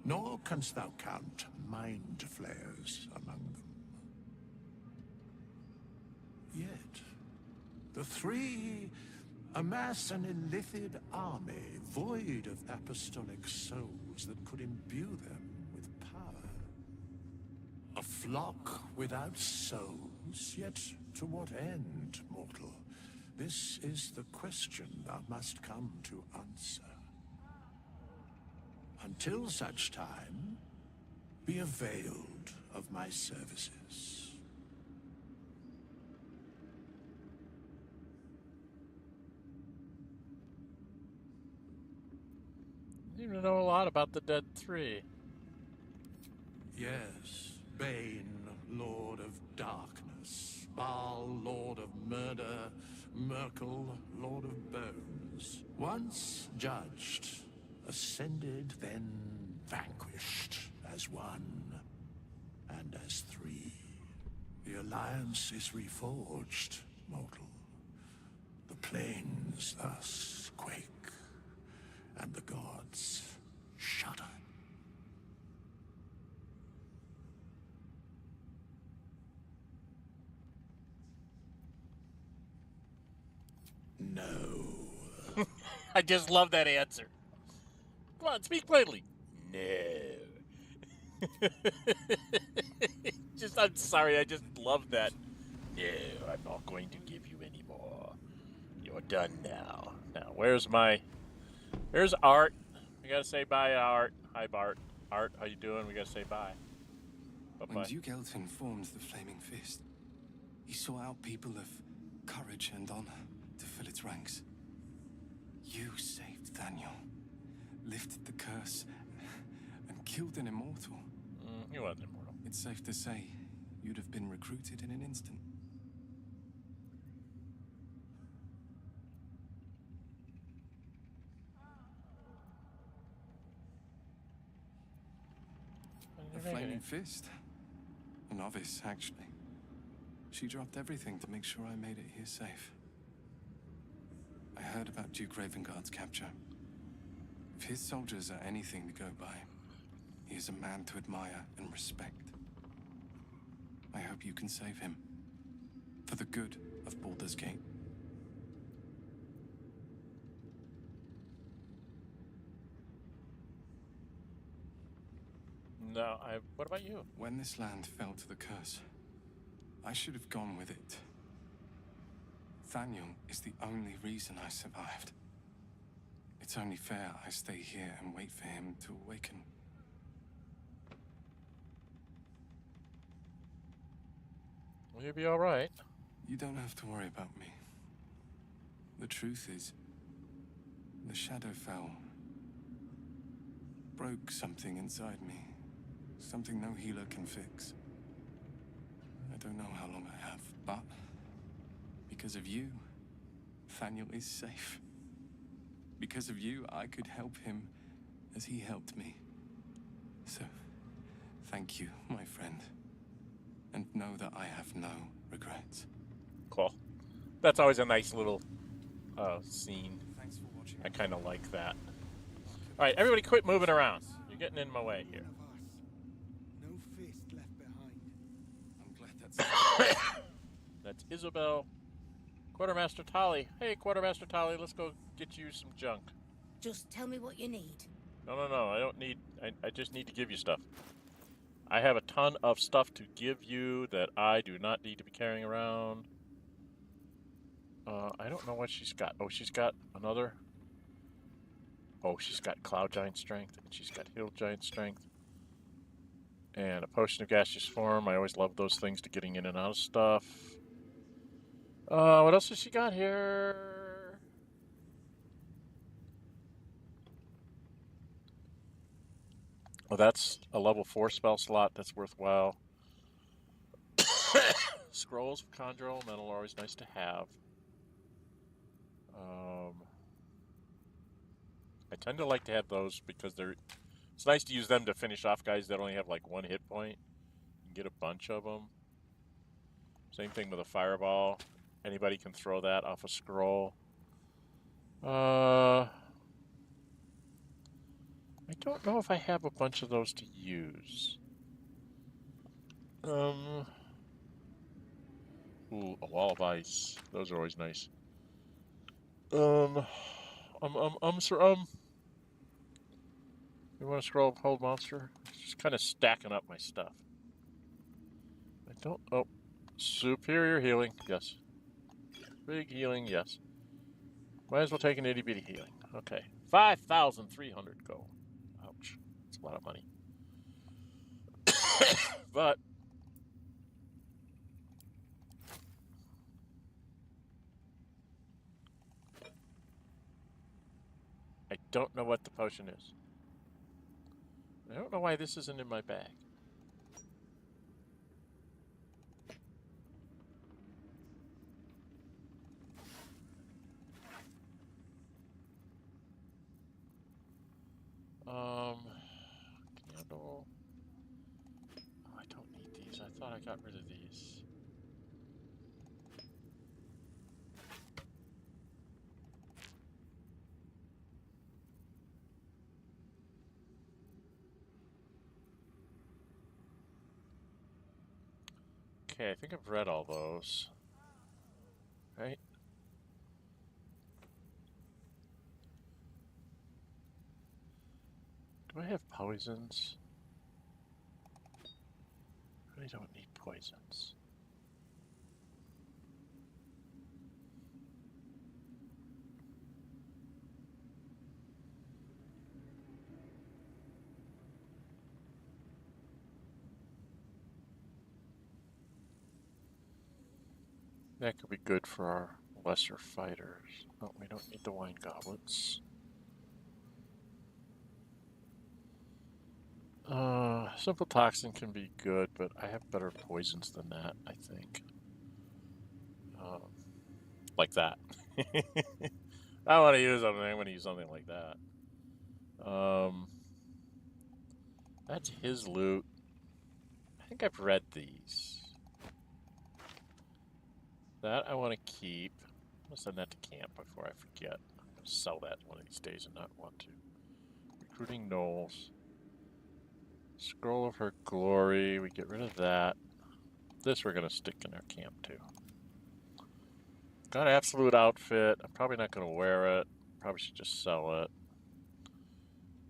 Nor canst thou count mind flayers among them. Yet, the three amass an illithid army void of apostolic souls that could imbue them with power. A flock without souls, yet to what end, mortal? This is the question thou must come to answer. Until such time, be availed of my services. You seem to know a lot about the Dead Three. Yes, Bane, Lord of Darkness, Baal, Lord of Murder, Merkel, Lord of Bones. Once judged, ascended, then vanquished as one and as three. The alliance is reforged, mortal. The plains thus quake, and the gods shudder. No. I just love that answer. Come on, speak plainly. No. I'm sorry, I just love that. No, I'm not going to give you any more. You're done now. Now, where's Art? We gotta say bye, Art. Hi, Bart. Art, how you doing? We gotta say bye. Bye-bye. When Duke Elton formed the Flaming Fist, he sought out people of courage and honor to fill its ranks. You saved Daniel, lifted the curse, and killed an immortal. He wasn't immortal. It's safe to say you'd have been recruited in an instant. A Flaming Fist? A novice, actually. She dropped everything to make sure I made it here safe. I heard about Duke Ravengard's capture. If his soldiers are anything to go by, he is a man to admire and respect. I hope you can save him. For the good of Baldur's Gate. No, what about you? When this land fell to the curse, I should have gone with it. Thaniel is the only reason I survived. It's only fair I stay here and wait for him to awaken. Well, you'll be all right. You don't have to worry about me. The truth is, the Shadowfell broke something inside me. Something no healer can fix. I don't know how long I have, but because of you, Thaniel is safe. Because of you, I could help him as he helped me. So, thank you, my friend. And know that I have no regrets. Cool. That's always a nice little scene. Thanks for watching. I kind of like that. All right, everybody quit moving around. You're getting in my way here. No fist left behind. I'm glad that's... That's Isobel. Quartermaster Tali. Hey, Quartermaster Tali, let's go get you some junk. Just tell me what you need. No, I don't need... I just need to give you stuff. I have a ton of stuff to give you that I do not need to be carrying around. I don't know what she's got. Oh, she's got another... Oh, she's got Cloud Giant Strength, and she's got Hill Giant Strength. And a Potion of Gaseous Form. I always love those things to getting in and out of stuff. What else has she got here? Oh, that's a level 4 spell slot. That's worthwhile. Scrolls of Conjure Elemental are always nice to have. I tend to like to have those because it's nice to use them to finish off guys that only have like 1 hit point. You can get a bunch of them. Same thing with a Fireball. Anybody can throw that off a scroll. I don't know if I have a bunch of those to use. Ooh, a Wall of Ice. Those are always nice. You want to scroll of Hold Monster? Just kind of stacking up my stuff. I don't... Oh. Superior healing, yes. Big healing, yes. Might as well take an itty-bitty healing. Okay. 5,300 gold. Ouch. That's a lot of money. But... I don't know what the potion is. I don't know why this isn't in my bag. Candle. Oh, I don't need these. I thought I got rid of these. Okay, I think I've read all those. Right? Do I have poisons? I really don't need poisons. That could be good for our lesser fighters. Oh, we don't need the wine goblets. Simple toxin can be good, but I have better poisons than that, I think. Like that. I want to use something. I'm going to use something like that. That's his loot. I think I've read these. That I want to keep. I'm going to send that to camp before I forget. I'm going to sell that one of these days and not want to. Recruiting Knolls. Scroll of Her Glory. We get rid of that. This we're going to stick in our camp too. Got Absolute Outfit. I'm probably not going to wear it. Probably should just sell it.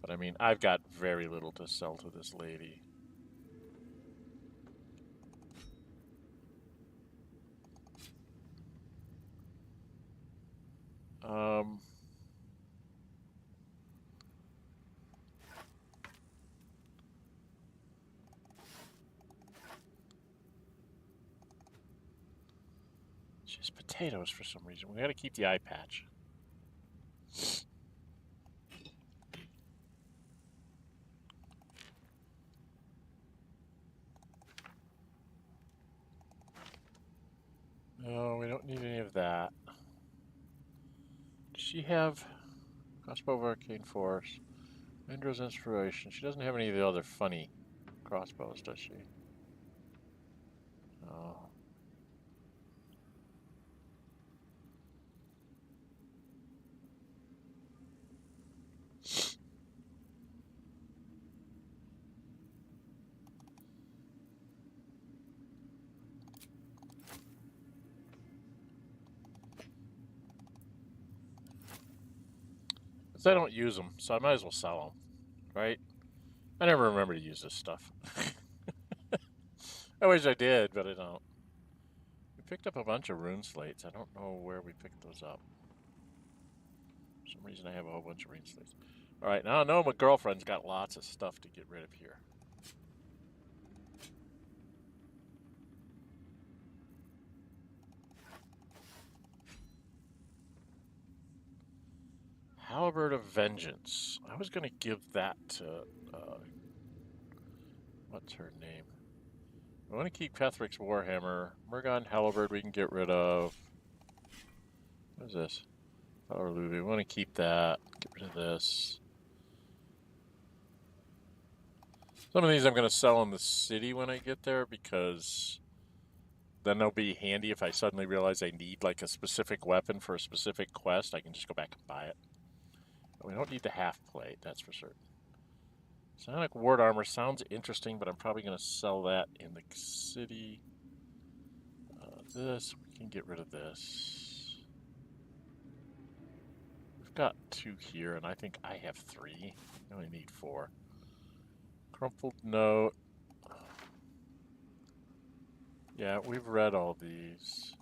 But I mean, I've got very little to sell to this lady. Just potatoes for some reason. We got to keep the eye patch. No, we don't need any of that. Does she have crossbow of arcane force? Mindra's inspiration. She doesn't have any of the other funny crossbows, does she? Oh. Because I don't use them, so I might as well sell them, right? I never remember to use this stuff. I wish I did, but I don't. We picked up a bunch of rune slates. I don't know where we picked those up. For some reason I have a whole bunch of rune slates. Alright, now I know my girlfriend's got lots of stuff to get rid of here. Halberd of Vengeance. I was going to give that to... what's her name? I want to keep Ketheric's Warhammer. Murgon Halberd we can get rid of. What is this? Power Luby. We want to keep that. Get rid of this. Some of these I'm going to sell in the city when I get there because then they'll be handy if I suddenly realize I need like a specific weapon for a specific quest. I can just go back and buy it. But we don't need the half plate, that's for certain. Sonic Ward Armor sounds interesting, but I'm probably going to sell that in the city. This, we can get rid of this. We've got 2 here, and I think I have 3. I only need 4. Crumpled Note. Yeah, we've read all these.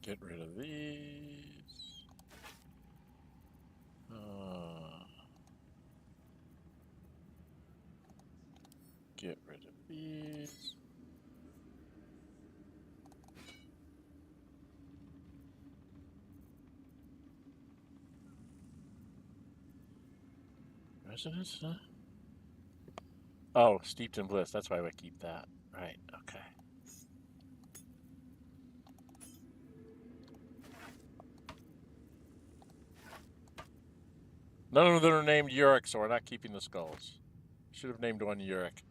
Get rid of these. Get rid of these. Resonance, huh? Oh, Steeped in Bliss. That's why I keep that. Right, okay. None of them are named Uric, so we're not keeping the skulls. Should have named one Uric.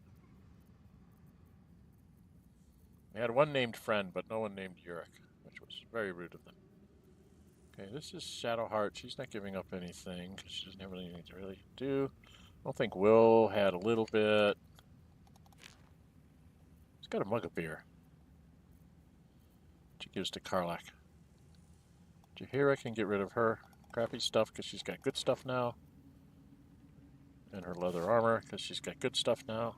We had one named Friend, but no one named Uric, which was very rude of them. Okay, this is Shadowheart. She's not giving up anything, because she doesn't have anything to really do. I don't think Will had a little bit. He's got a mug of beer. She gives to Karlach. Jaheira can get rid of her crappy stuff, because she's got good stuff now. And her leather armor, because she's got good stuff now.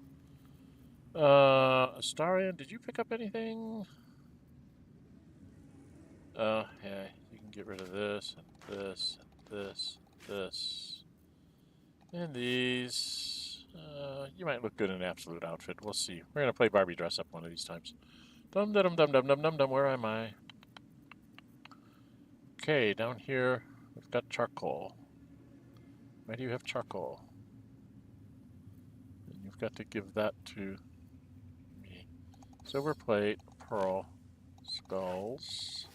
Astarion, did you pick up anything? Yeah, you can get rid of this, and this, and this, this. And these. You might look good in an absolute outfit. We'll see. We're going to play Barbie dress up one of these times. Dum dum dum dum dum dum dum. Where am I? Okay, down here, we've got charcoal. Why do you have charcoal? And you've got to give that to me. Silver plate, pearl, skulls,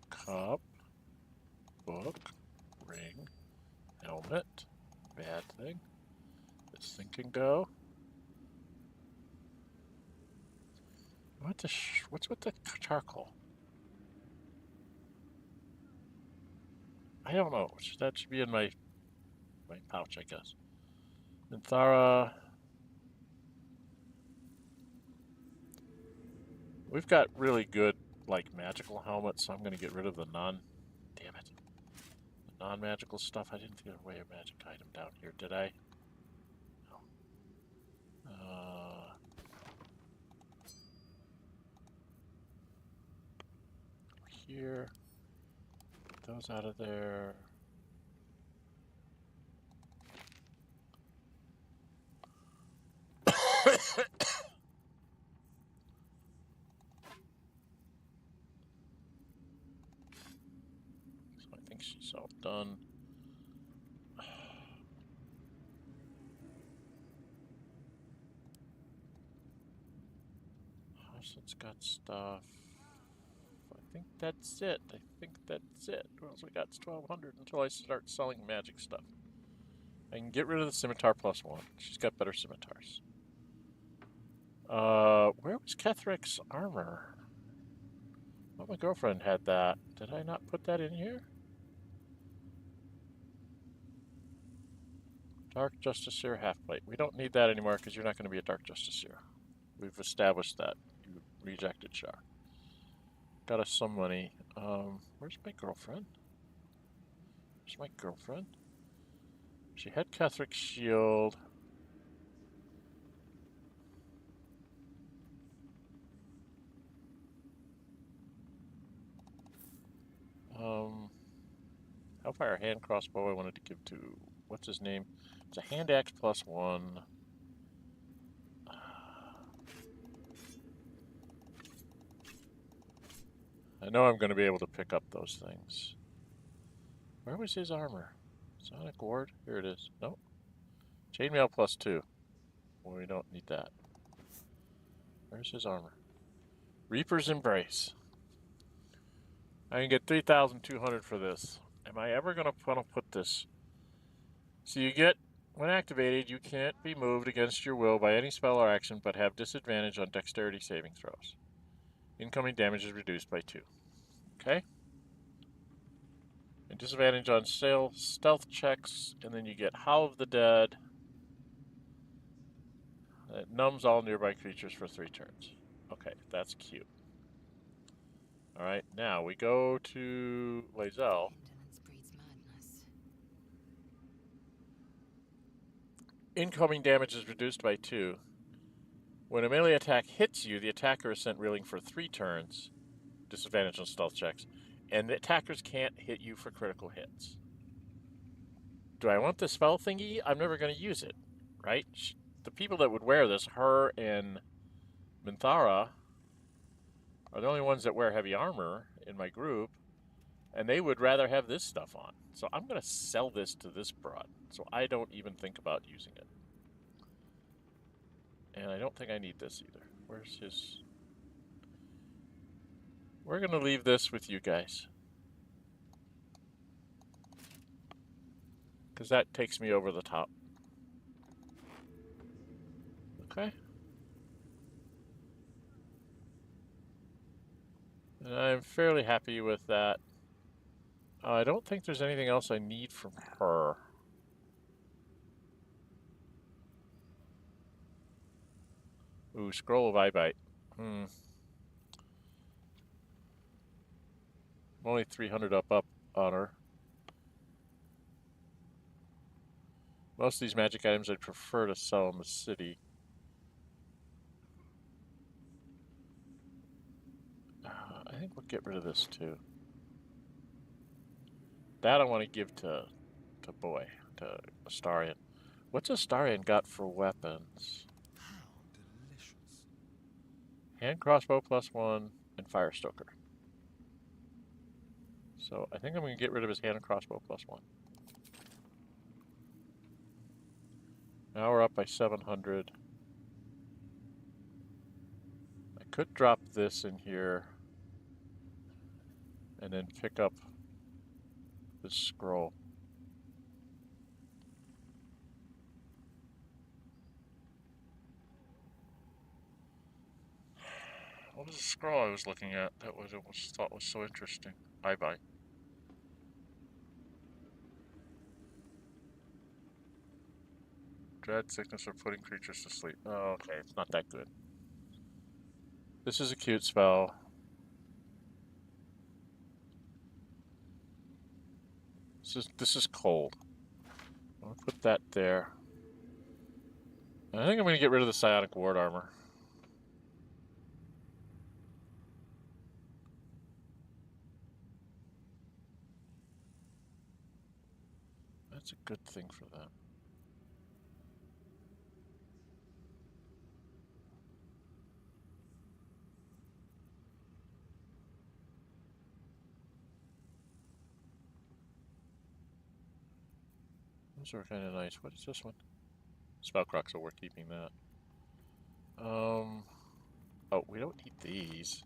cup, book, ring, helmet, bad thing. This thing can go. What's with the charcoal? I don't know. That should be in my pouch, I guess. Minthara. We've got really good, like, magical helmets, so I'm going to get rid of the damn it. The non-magical stuff. I didn't get away a magic item down here, did I? No. Here. Get those out of there. So I think she's all done. Hassan's got stuff. I think that's it. What else we got? It's 1200 until I start selling magic stuff. I can get rid of the scimitar +1. She's got better scimitars. Where was Ketheric's armor? Well, my girlfriend had that. Did I not put that in here? Dark Justiciar half-plate. We don't need that anymore because you're not going to be a Dark Justiciar. We've established that. You rejected Shar. Got us some money. Where's my girlfriend? Where's my girlfriend? She had Ketheric's shield. Hellfire hand crossbow I wanted to give to, what's his name? It's a hand axe +1. I know I'm going to be able to pick up those things. Where was his armor? Sonic Ward? Here it is. Nope. Chainmail +2. Well, we don't need that. Where's his armor? Reaper's Embrace. I can get 3,200 for this. Am I ever going to put this? So you get, when activated, you can't be moved against your will by any spell or action, but have disadvantage on dexterity saving throws. Incoming damage is reduced by 2. Okay? And disadvantage on stealth checks, and then you get Howl of the Dead. It numbs all nearby creatures for 3 turns. Okay, that's cute. Alright, now we go to Lae'zel. Incoming damage is reduced by 2. When a melee attack hits you, the attacker is sent reeling for 3 turns. Disadvantage on stealth checks. And the attackers can't hit you for critical hits. Do I want the spell thingy? I'm never going to use it, right? The people that would wear this, her and Minthara, are the only ones that wear heavy armor in my group, and they would rather have this stuff on. So I'm going to sell this to this broad, so I don't even think about using it. And I don't think I need this either. Where's his... We're going to leave this with you guys. Because that takes me over the top. Okay. And I'm fairly happy with that. I don't think there's anything else I need from her. Ooh, Scroll of Eyebite. I'm only 300 up on her. Most of these magic items I'd prefer to sell in the city. I think we'll get rid of this too. That I want to give to Astarion. What's Astarion got for weapons? How delicious. Hand crossbow +1 and fire stoker. So I think I'm going to get rid of his hand crossbow +1. Now we're up by 700. I could drop this in here and then pick up this scroll. What was the scroll I was looking at that thought was so interesting? Bye-bye. Dread, sickness, or putting creatures to sleep. Oh, okay, it's not that good. This is a cute spell. This is cold. I'll put that there. I think I'm going to get rid of the psionic ward armor. That's a good thing for that. Those are kind of nice. What is this one? Spellcrux, so we're keeping that. Oh, we don't need these.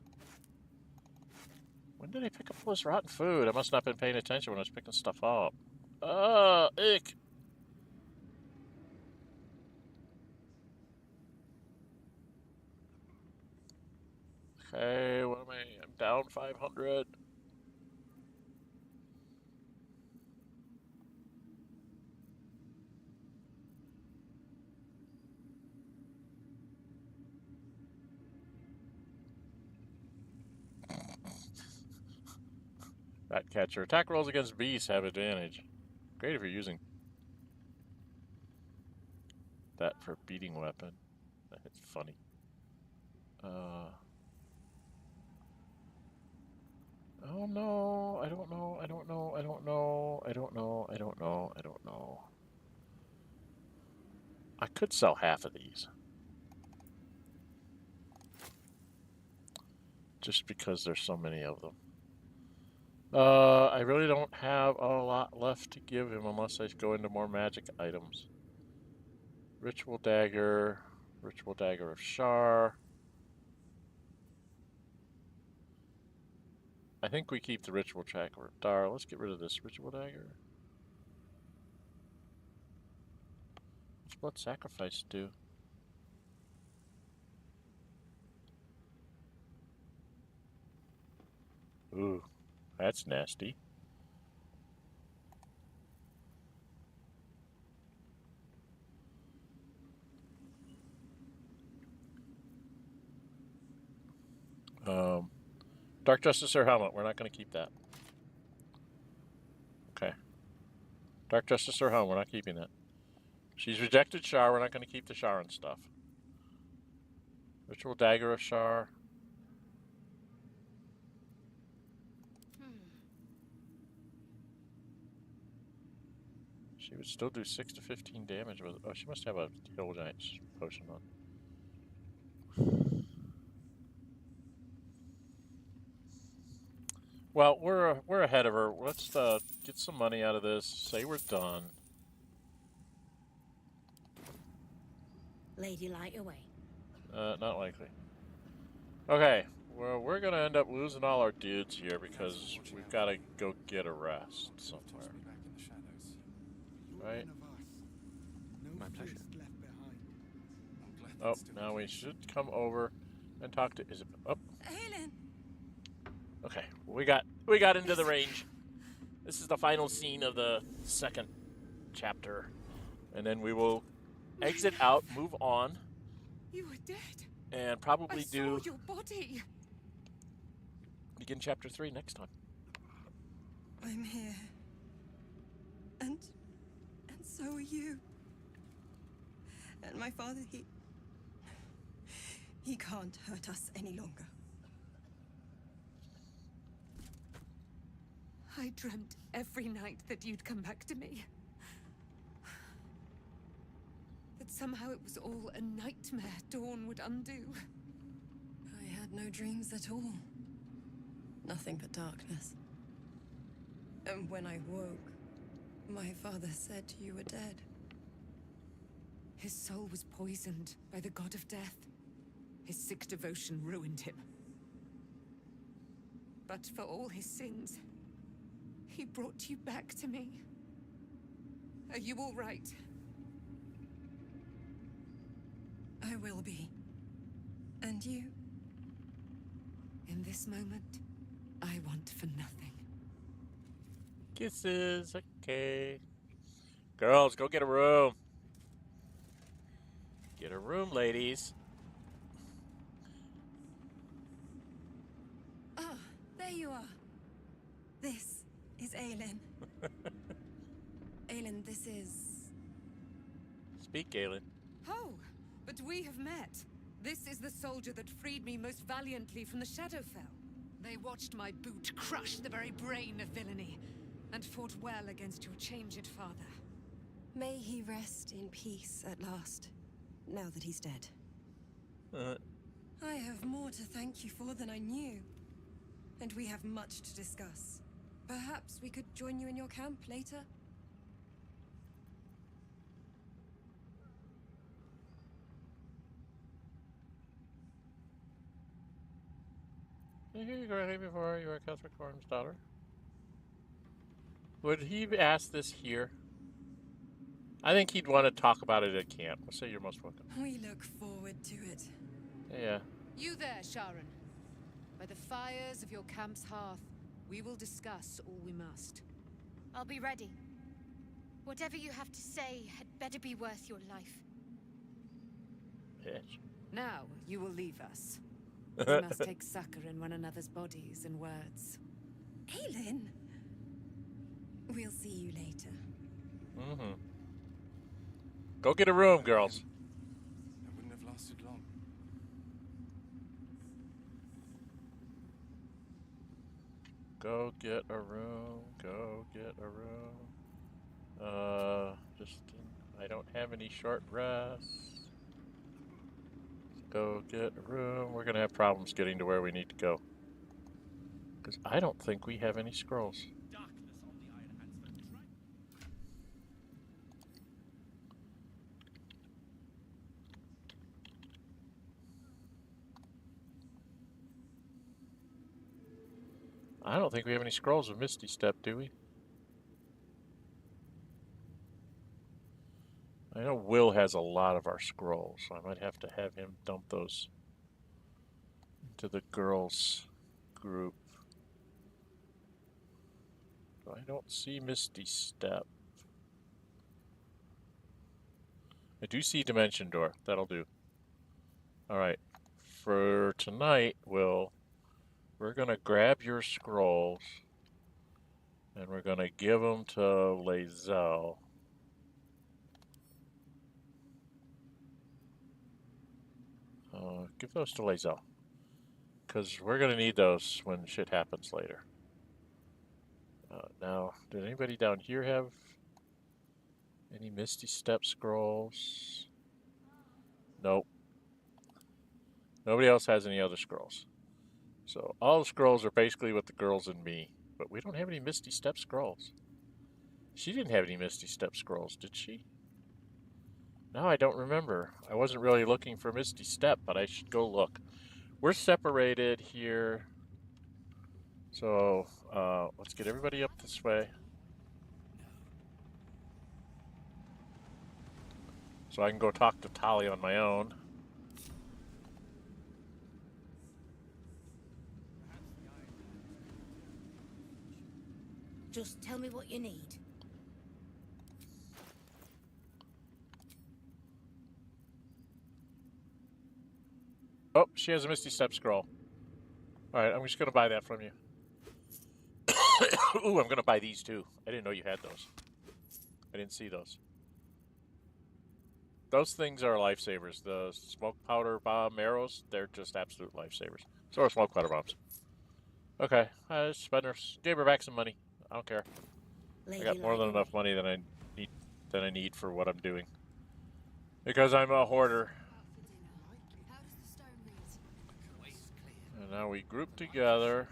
When did I pick up all this rotten food? I must not have been paying attention when I was picking stuff up. Ick! Okay, what am I? I'm down 500. Ratcatcher. Attack rolls against beasts have advantage. Great if you're using that for beating weapon. It's funny. Oh no, I don't know, I don't know, I don't know, I don't know, I don't know, I don't know. I could sell half of these. Just because there's so many of them. I really don't have a lot left to give him unless I go into more magic items. Ritual Dagger of Shar. I think we keep the Ritual Tracker of Dar. Let's get rid of this Ritual Dagger. What's Blood Sacrifice do? Ooh, that's nasty. Dark Justicer helmet. We're not going to keep that. Okay. Dark Justicer helmet. We're not keeping that. She's rejected Shar. We're not going to keep the Shar and stuff. Ritual Dagger of Shar. She would still do 6 to 15 damage with. Oh, she must have a Hill Giant potion on. Well, we're ahead of her. Let's get some money out of this. Say we're done. Lady, light away. Not likely. Okay, well, we're gonna end up losing all our dudes here because we've got to go get a rest somewhere. Right? My pleasure. Oh, now we should come over and talk to Isobel. Oh. Aylin. Okay, we got into the range. This is the final scene of the second chapter, and then we will exit out, move on. You were dead. And probably saw your body. Begin chapter 3 next time. I'm here. And so are you. And my father, he can't hurt us any longer. I dreamt every night that you'd come back to me. That somehow it was all a nightmare Dawn would undo. I had no dreams at all. Nothing but darkness. And when I woke, my father said you were dead. His soul was poisoned by the god of death. His sick devotion ruined him. But for all his sins, he brought you back to me. Are you all right? I will be. And you? In this moment, I want for nothing. Kisses, okay. Girls, go get a room. Get a room, ladies. you are. This is Aylin. Aylin, this is... Speak, Galen. Oh, but we have met. This is the soldier that freed me most valiantly from the Shadowfell. They watched my boot crush the very brain of villainy, and fought well against your changed father. May he rest in peace at last, now that he's dead. I have more to thank you for than I knew. And we have much to discuss. Perhaps we could join you in your camp later? Did I hear you correctly before you were Ketheric Orm's daughter? Would he ask this here? I think he'd want to talk about it at camp. Let's say you're most welcome. We look forward to it. Yeah. You there, Sharon. By the fires of your camp's hearth, we will discuss all we must. I'll be ready. Whatever you have to say had better be worth your life. Bitch. Now, you will leave us. We must take succor in one another's bodies and words. Aylin! We'll see you later. Mm-hmm. Go get a room, girls. That wouldn't have lasted long. Go get a room. Go get a room. I don't have any short rests. Go get a room. We're gonna have problems getting to where we need to go. Because I don't think we have any scrolls. I don't think we have any scrolls of Misty Step, do we? I know Will has a lot of our scrolls, so I might have to have him dump those into the girls group. I don't see Misty Step. I do see Dimension Door. That'll do. Alright. For tonight, Will, we're going to grab your scrolls and we're going to give them to Lae'zel. Give those to Lae'zel. Because we're going to need those when shit happens later. Now, did anybody down here have any Misty Step scrolls? Nope. Nobody else has any other scrolls. So all the scrolls are basically with the girls and me. But we don't have any Misty Step scrolls. She didn't have any Misty Step scrolls, did she? No, I don't remember. I wasn't really looking for Misty Step, but I should go look. We're separated here. So let's get everybody up this way. So I can go talk to Tali on my own. Just tell me what you need. Oh, she has a Misty Step scroll. Alright, I'm just going to buy that from you. Ooh, I'm going to buy these too. I didn't know you had those. I didn't see those. Those things are lifesavers. The smoke powder bomb arrows, they're just absolute lifesavers. So are smoke powder bombs. Okay, I just gave her back some money. I don't care. I got more than enough money than I need for what I'm doing. Because I'm a hoarder. And now we group together.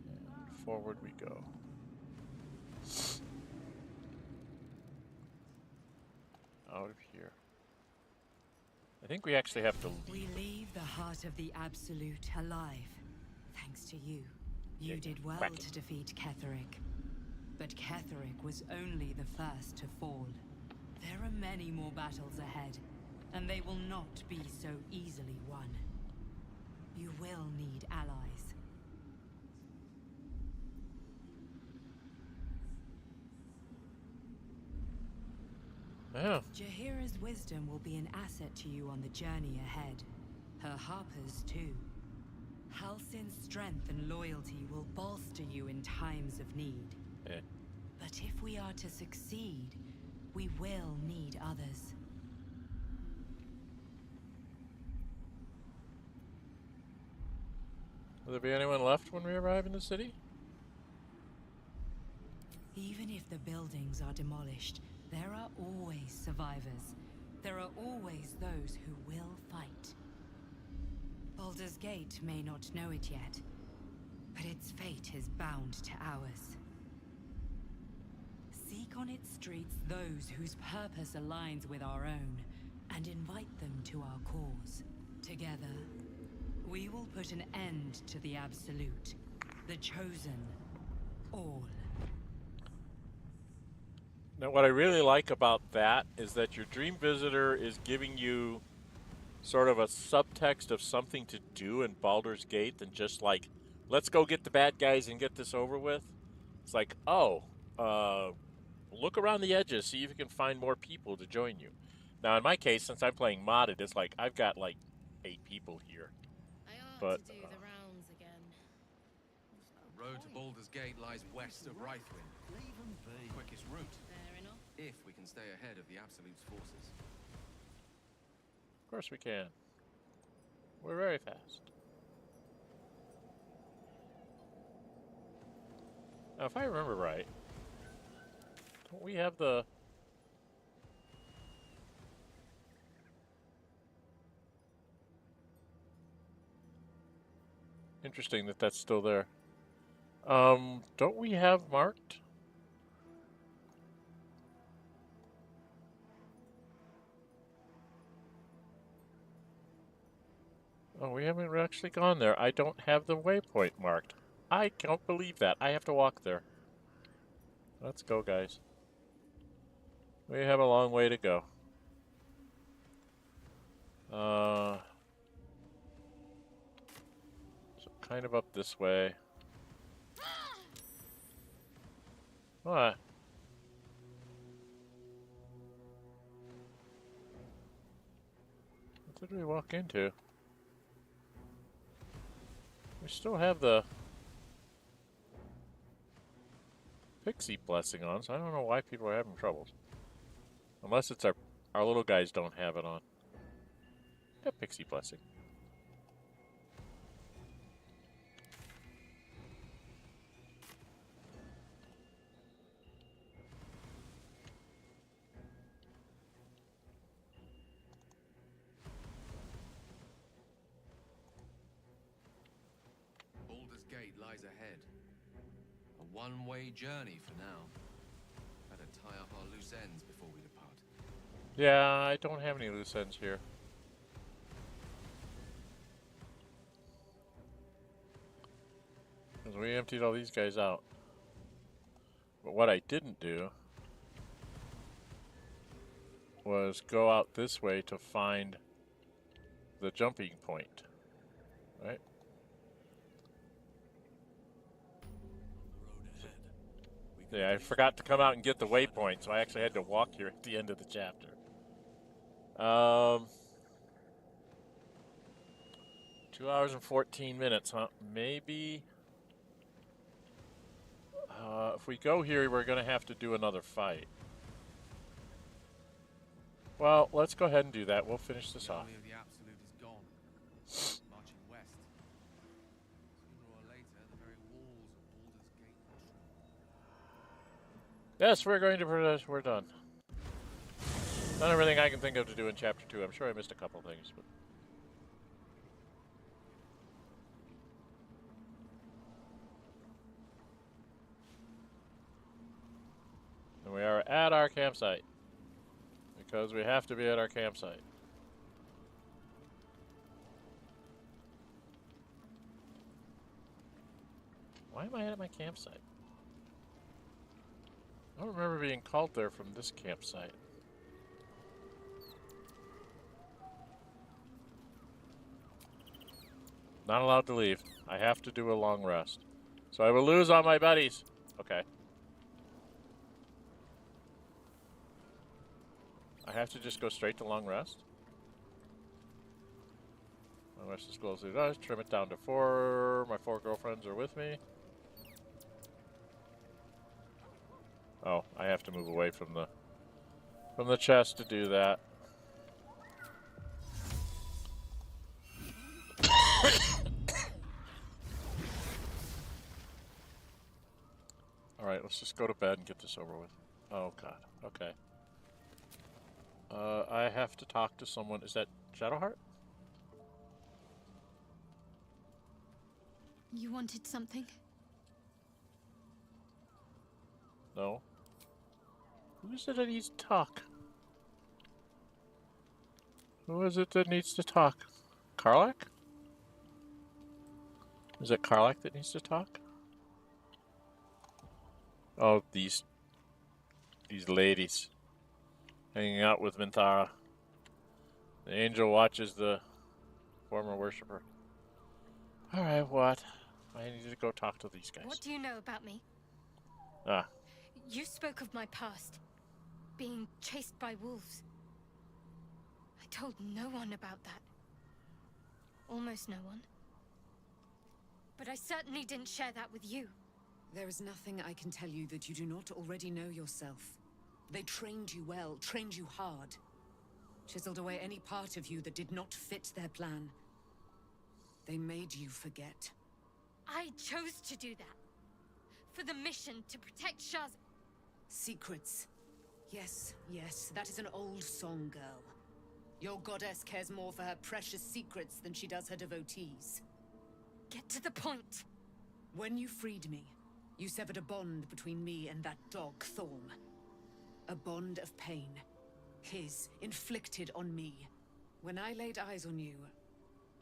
And forward we go. Out of here. I think we actually have to leave. We leave the heart of the Absolute alive. Thanks to you. You did well to defeat Ketheric. But Ketheric was only the first to fall. There are many more battles ahead, and they will not be so easily won. You will need allies. Yeah. Jaheira's wisdom will be an asset to you on the journey ahead. her harpers too. Halsin's strength and loyalty will bolster you in times of need. Yeah. But if we are to succeed, we will need others. Will there be anyone left when we arrive in the city? Even if the buildings are demolished, there are always survivors. There are always those who will fight. Baldur's Gate may not know it yet, but its fate is bound to ours. Seek on its streets those whose purpose aligns with our own, and invite them to our cause. Together, we will put an end to the Absolute, the Chosen, all. Now, what I really like about that is that your Dream Visitor is giving you sort of a subtext of something to do in Baldur's Gate than just like, let's go get the bad guys and get this over with. It's like, oh, look around the edges, see if you can find more people to join you. Now, in my case, since I'm playing modded, it's like I've got like 8 people here. But to do the rounds again. The road to Baldur's Gate lies west of Rythwin. Quickest route. Fair enough. If we can stay ahead of the Absolute's forces. Of course we can. We're very fast. Now, if I remember right, don't we have the... Interesting that that's still there. Don't we have marked? Oh, we haven't actually gone there. I don't have the waypoint marked. I can't believe that. I have to walk there. Let's go, guys. We have a long way to go. So kind of up this way. What? What did we walk into? We still have the Pixie blessing on, so I don't know why people are having troubles. Unless it's our little guys don't have it on. Yeah, Pixie blessing. Baldur's Gate lies ahead. A one-way journey for now. Better tie up our loose ends before we depart. Yeah, I don't have any loose ends here. Because we emptied all these guys out. But what I didn't do was go out this way to find the jumping point. Right? Yeah, I forgot to come out and get the waypoint, so I actually had to walk here at the end of the chapter. 2 hours and 14 minutes, huh? Maybe... if we go here, we're going to have to do another fight. Well, let's go ahead and do that. We'll finish this off. The Absolute is gone. Marching west. Sooner or later, the very walls of Baldur's Gate will tremble. Yes, we're going to... We're done. Not everything I can think of to do in Chapter 2. I'm sure I missed a couple things, but... And we are at our campsite. Because we have to be at our campsite. Why am I at my campsite? I don't remember being called there from this campsite. Not allowed to leave. I have to do a long rest. So I will lose all my buddies. Okay. I have to just go straight to long rest? My wish to school does. Trim it down to 4. My 4 girlfriends are with me. Oh, I have to move away from the chest to do that. All right, let's just go to bed and get this over with. Oh God. Okay. I have to talk to someone. Is that Shadowheart? You wanted something? No. Who is it that needs to talk? Who is it that needs to talk? Karlach? Is it Karlach that needs to talk? Oh, these ladies hanging out with Minthara. The angel watches the former worshipper. Alright, what? I need to go talk to these guys. What do you know about me? Ah. You spoke of my past. Being chased by wolves. I told no one about that. Almost no one. But I certainly didn't share that with you. There is nothing I can tell you that you do not already know yourself. They trained you well, trained you hard. Chiseled away any part of you that did not fit their plan. They made you forget. I chose to do that. For the mission to protect Shah's... Secrets. Yes, yes, that is an old song, girl. Your goddess cares more for her precious secrets than she does her devotees. Get to the point. When you freed me, you severed a bond between me and that dog, Thorm. A bond of pain. His, inflicted on me. When I laid eyes on you,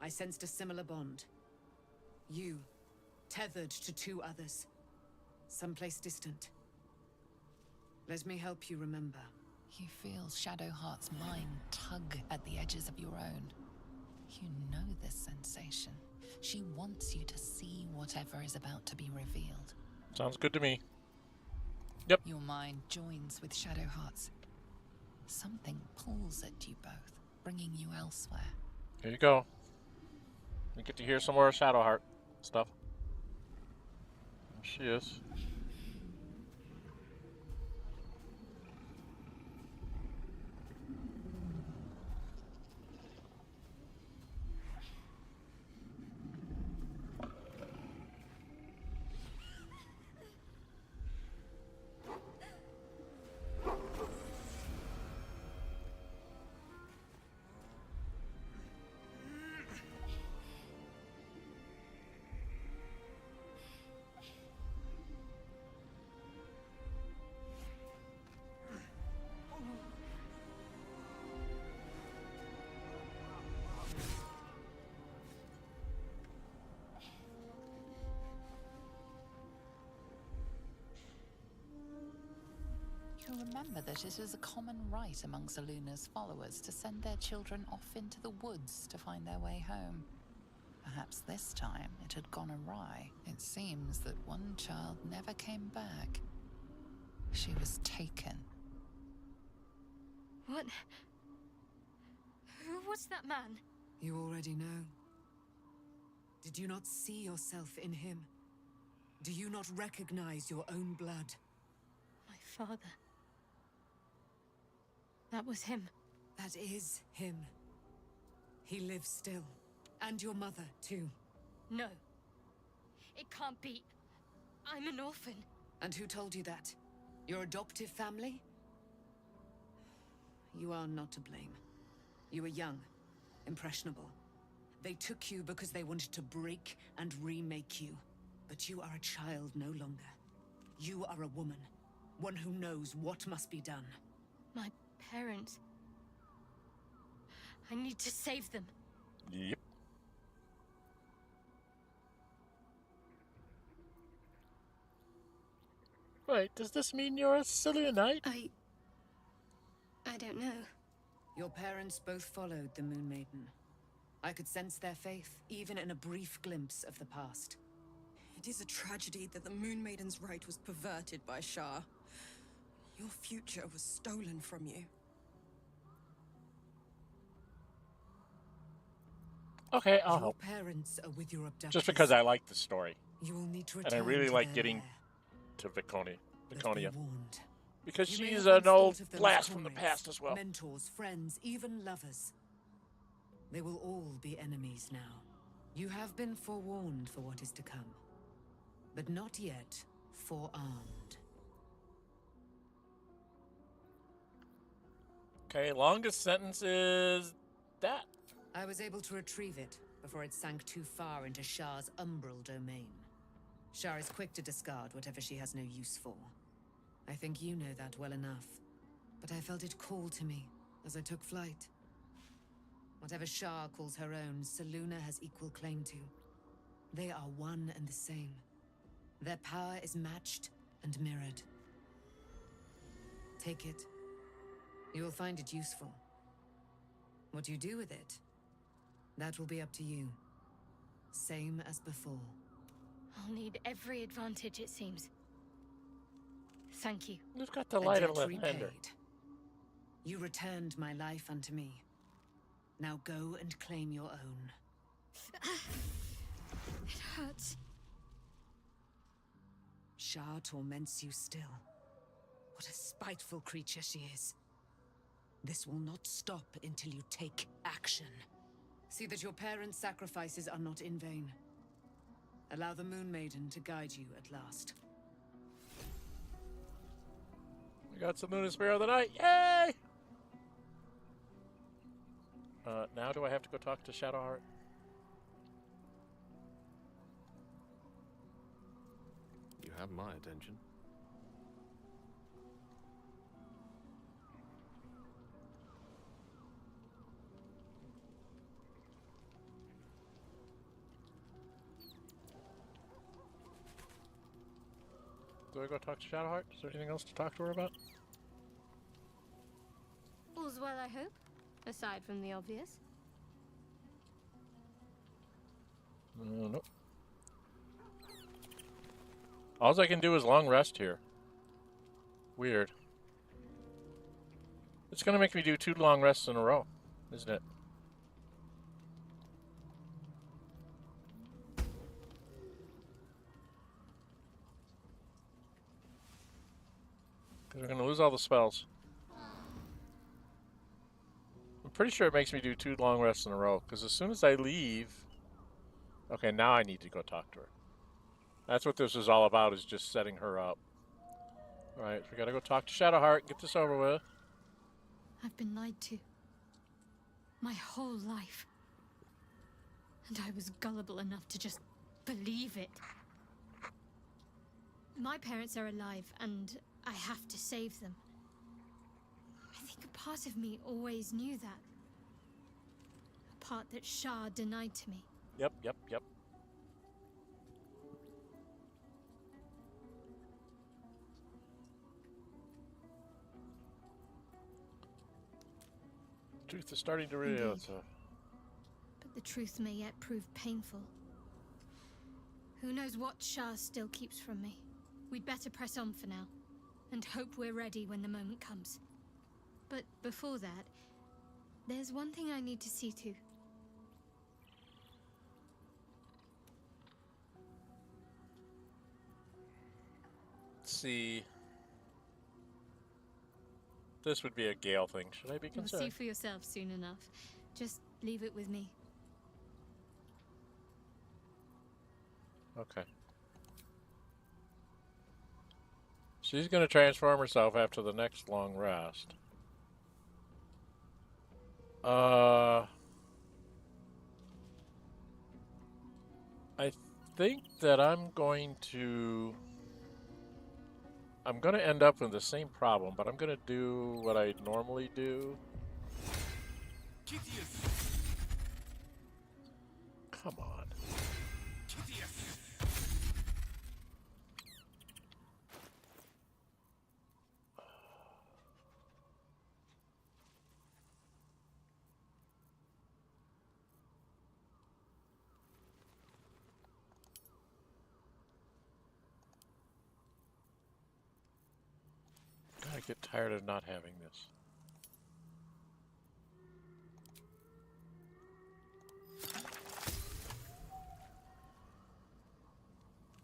I sensed a similar bond. You, tethered to 2 others. Someplace distant. Let me help you remember. You feel Shadowheart's mind tug at the edges of your own. You know this sensation. She wants you to see whatever is about to be revealed. Sounds good to me. Yep. Your mind joins with Shadowheart's. Something pulls at you both, bringing you elsewhere. Here you go. You get to hear some more Shadowheart stuff. There she is. You remember that it is a common rite among Zeluna's followers to send their children off into the woods to find their way home. Perhaps this time it had gone awry. It seems that one child never came back. She was taken. What? Who was that man? You already know. Did you not see yourself in him? Do you not recognize your own blood? My father. That was him. That is him. He lives still. And your mother, too. No. It can't be. I'm an orphan. And who told you that? Your adoptive family? You are not to blame. You were young, impressionable. They took you because they wanted to break and remake you. But you are a child no longer. You are a woman. One who knows what must be done. My parents. I need to save them. Yep. Wait, does this mean you're a Selûnite? I don't know. Your parents both followed the Moon Maiden. I could sense their faith, even in a brief glimpse of the past. It is a tragedy that the Moon Maiden's right was perverted by Shah. Your future was stolen from you. Okay, I'll Your help. parents are with your abductors. Just because I like the story. You will need to And I return really to like their getting lair. to Viconia. But be warned. Because You may she's have an once old thought of them as blast from the comrades, past as well. Mentors, friends, even lovers. They will all be enemies now. You have been forewarned for what is to come, but not yet forearmed. Okay, longest sentence is that. I was able to retrieve it before it sank too far into Shah's umbral domain. Shah is quick to discard whatever she has no use for. I think you know that well enough, but I felt it call to me as I took flight. Whatever Shah calls her own, Selûne has equal claim to. They are one and the same. Their power is matched and mirrored. Take it. You will find it useful. What you do with it, that will be up to you. Same as before. I'll need every advantage, it seems. Thank you. You've got the light of debt left hander. repaid. You returned my life unto me. Now go and claim your own. It hurts. Shah torments you still. What a spiteful creature she is. This will not stop until you take action. See that your parents' sacrifices are not in vain. Allow the Moon Maiden to guide you at last. We got some Moon and Spear of the Night. Yay! Now do I have to go talk to Shadowheart? You have my attention. Do I go talk to Shadowheart? Is there anything else to talk to her about? All's well, I hope. Aside from the obvious. Nope. All I can do is long rest here. Weird. It's gonna make me do 2 long rests in a row, isn't it? Because we're gonna lose all the spells. I'm pretty sure it makes me do 2 long rests in a row. Because as soon as I leave... Okay, now I need to go talk to her. That's what this is all about, is just setting her up. Alright, we gotta go talk to Shadowheart and get this over with. I've been lied to. My whole life. And I was gullible enough to just believe it. My parents are alive, and I have to save them. I think a part of me always knew that. A part that Shah denied to me. Yep. Truth is starting to reveal itself. But the truth may yet prove painful. Who knows what Shah still keeps from me? We'd better press on for now, and hope we're ready when the moment comes. But before that, there's one thing I need to see to. Let's see. This would be a Gale thing. Should I be You'll concerned? see for yourself soon enough. Just leave it with me. Okay. She's going to transform herself after the next long rest. I think that I'm going to end up with the same problem, but I'm going to do what I normally do. Come on. I get tired of not having this.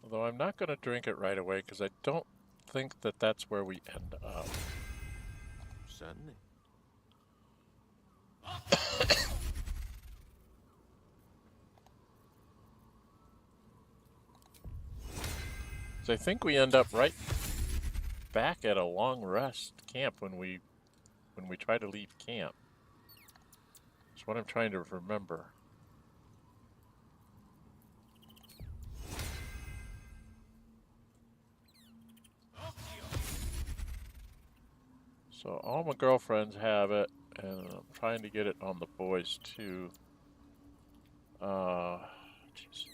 Although I'm not going to drink it right away because I don't think that that's where we end up. Certainly. So I think we end up right back at a long rest camp when we try to leave camp. That's what I'm trying to remember. So all my girlfriends have it, and I'm trying to get it on the boys too. Jeez.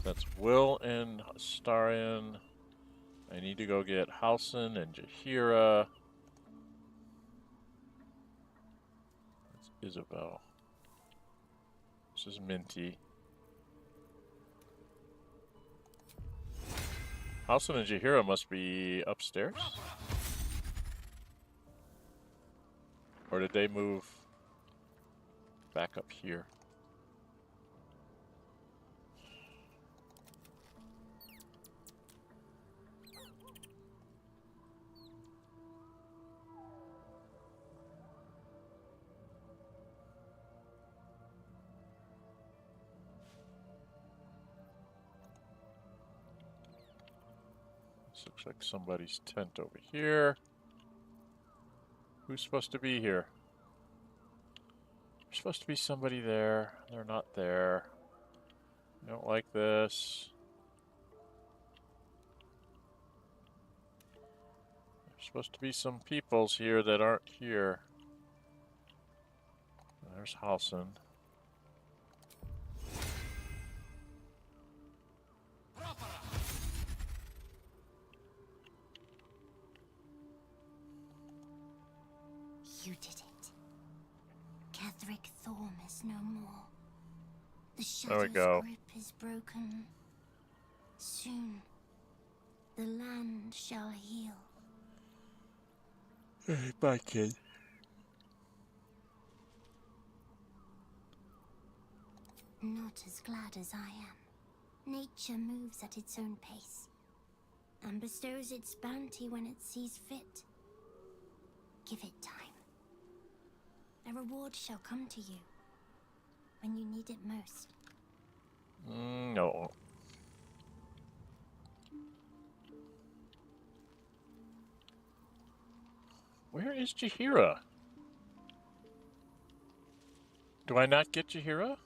That's Will and Starian. I need to go get Halsin and Jaheira. That's Isobel. This is Minty. Halsin and Jaheira must be upstairs? Or did they move back up here? This looks like somebody's tent over here. Who's supposed to be here? There's supposed to be somebody there. They're not there. I don't like this. There's supposed to be some peoples here that aren't here. There's Halsin. You did it. Ketheric Thorm is no more. The Shadow's grip is broken. Soon, the land shall heal. Hey, bye, kid. Not as glad as I am. Nature moves at its own pace, and bestows its bounty when it sees fit. Give it time. A reward shall come to you when you need it most. No. Where is Jaheira? Do I not get Jaheira?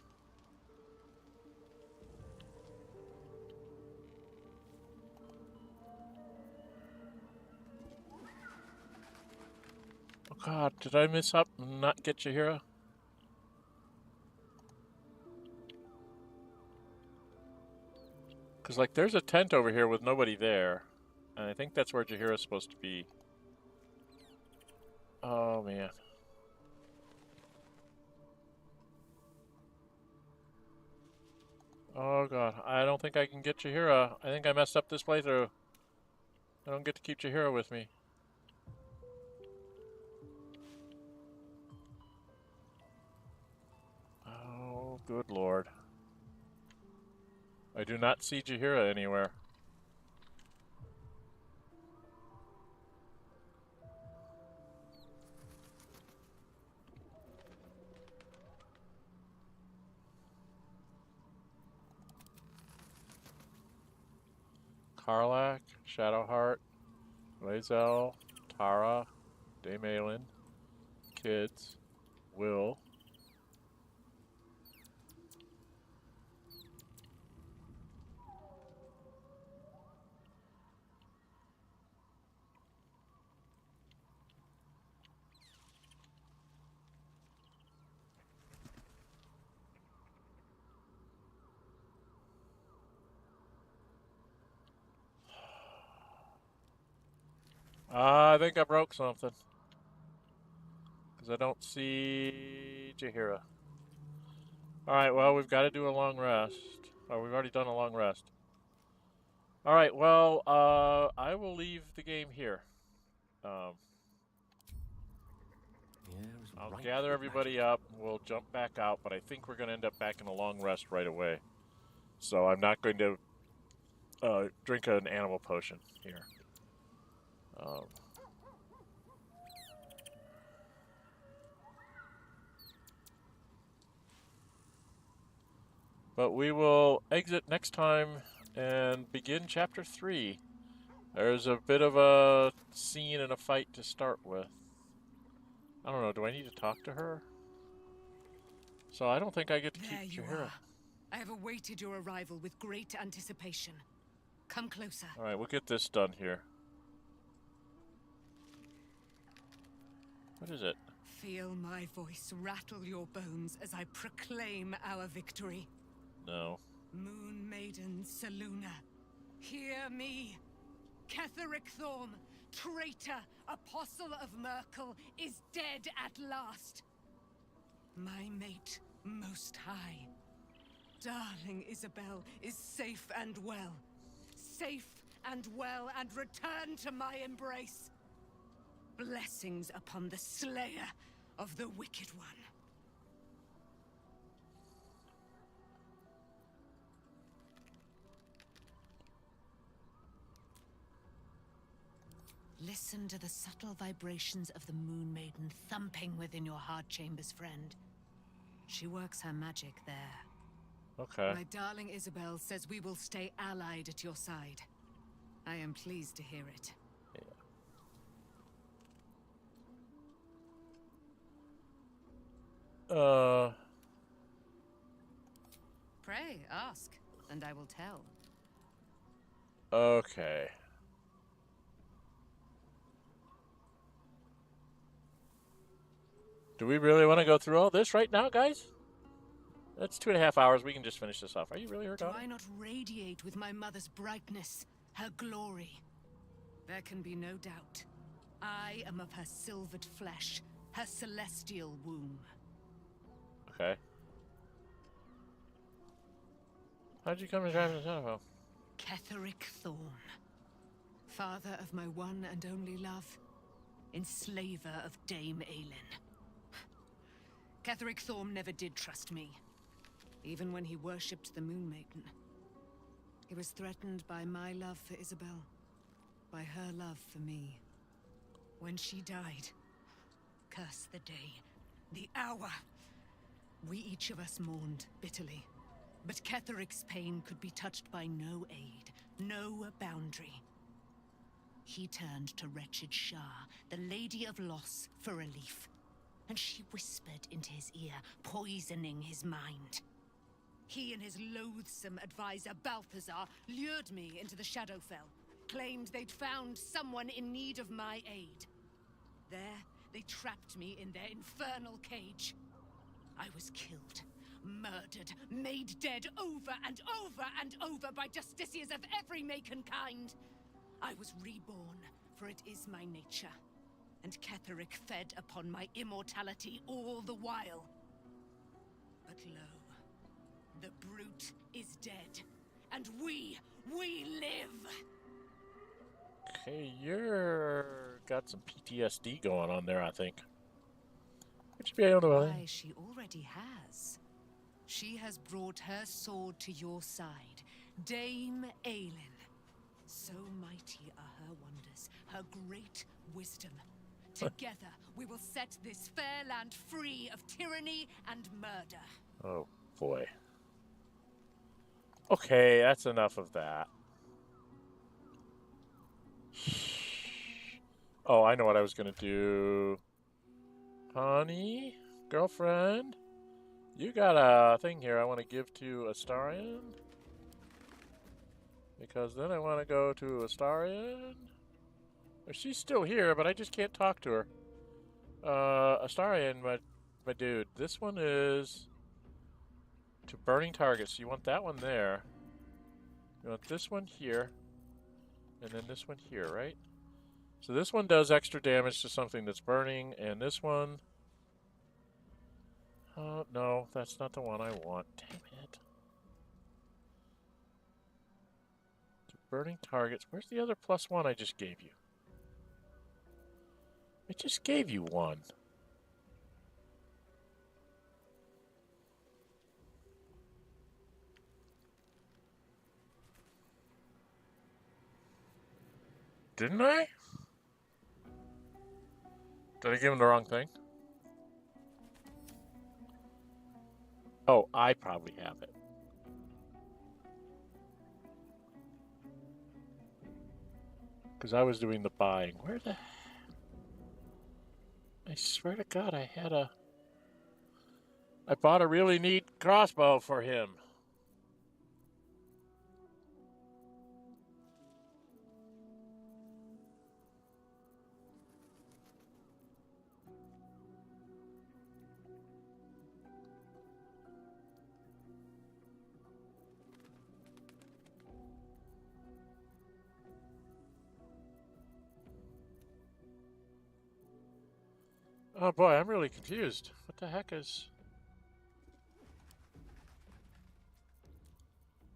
Oh God, did I miss up and not get Jaheira? Because, like, there's a tent over here with nobody there. And I think that's where Jaheira's supposed to be. Oh, man. Oh, God. I don't think I can get Jaheira. I think I messed up this playthrough. I don't get to keep Jaheira with me. Oh, good Lord. I do not see Jaheira anywhere. Karlach, Shadowheart, Lae'zel, Tara, Dame Aylin, Kids, Will. I think I broke something. Because I don't see Jaheira. Alright, well, we've got to do a long rest. Oh, we've already done a long rest. All right, well, I will leave the game here. I'll gather everybody up. We'll jump back out, but I think we're going to end up back in a long rest right away. So I'm not going to drink an animal potion here. But we will exit next time and begin Chapter 3. There's a bit of a scene and a fight to start with. I don't know, do I need to talk to her? So I don't think I get to There keep you Jaheira. are. I have awaited your arrival with great anticipation. Come closer. All right, we'll get this done here. What is it? Feel my voice rattle your bones as I proclaim our victory. No. Moon Maiden Selûne, hear me. Ketheric Thorm, traitor, apostle of Myrkul, is dead at last. My mate, Most High. Darling Isobel is safe and well. Safe and well, and return to my embrace. Blessings upon the slayer of the Wicked One. Listen to the subtle vibrations of the Moon Maiden thumping within your heart chambers, friend. She works her magic there. Okay. My darling Isobel says we will stay allied at your side. I am pleased to hear it. Pray, ask, and I will tell. Okay. Do we really want to go through all this right now, guys? That's 2.5 hours. We can just finish this off. Are you really her daughter? Do I not radiate with my mother's brightness, her glory? There can be no doubt. I am of her silvered flesh, her celestial womb. Okay. How'd you come to drive to Shadowheart? Ketheric Thorm. Father of my one and only love. Enslaver of Dame Aylin. Ketheric Thorm never did trust me. Even when he worshipped the Moon Maiden. He was threatened by my love for Isobel. By her love for me. When she died. Curse the day. The hour. We each of us mourned bitterly. But Ketheric's pain could be touched by no aid. No boundary. He turned to wretched Shah, the Lady of Loss, for relief. And she whispered into his ear, poisoning his mind. He and his loathsome advisor, Balthazar, lured me into the Shadowfell, claimed they'd found someone in need of my aid. There, they trapped me in their infernal cage. I was killed, murdered, made dead over and over and over by justiciars of every make and kind. I was reborn, for it is my nature. And Ketheric fed upon my immortality all the while. But lo, the brute is dead, and we live! Okay, you're got some PTSD going on there, I think. Would you be able to? Why, she already has. She has brought her sword to your side, Dame Aylin. So mighty are her wonders, her great wisdom. Together, we will set this fair land free of tyranny and murder. Oh, boy. Okay, that's enough of that. Oh, I know what I was going to do. Honey, girlfriend, you got a thing here I want to give to Astarion. Because then I want to go to Astarion. She's still here, but I just can't talk to her. Astarion, my dude, this one is to burning targets. You want that one there. You want this one here. And then this one here, right? So this one does extra damage to something that's burning, and this one... Oh, no, that's not the one I want. Damn it. To burning targets. Where's the other +1 I just gave you? I just gave you one. Didn't I? Did I give him the wrong thing? Oh, I probably have it. Because I was doing the buying. Where the... I swear to God, I had a... I bought a really neat crossbow for him. Oh boy, I'm really confused. What the heck is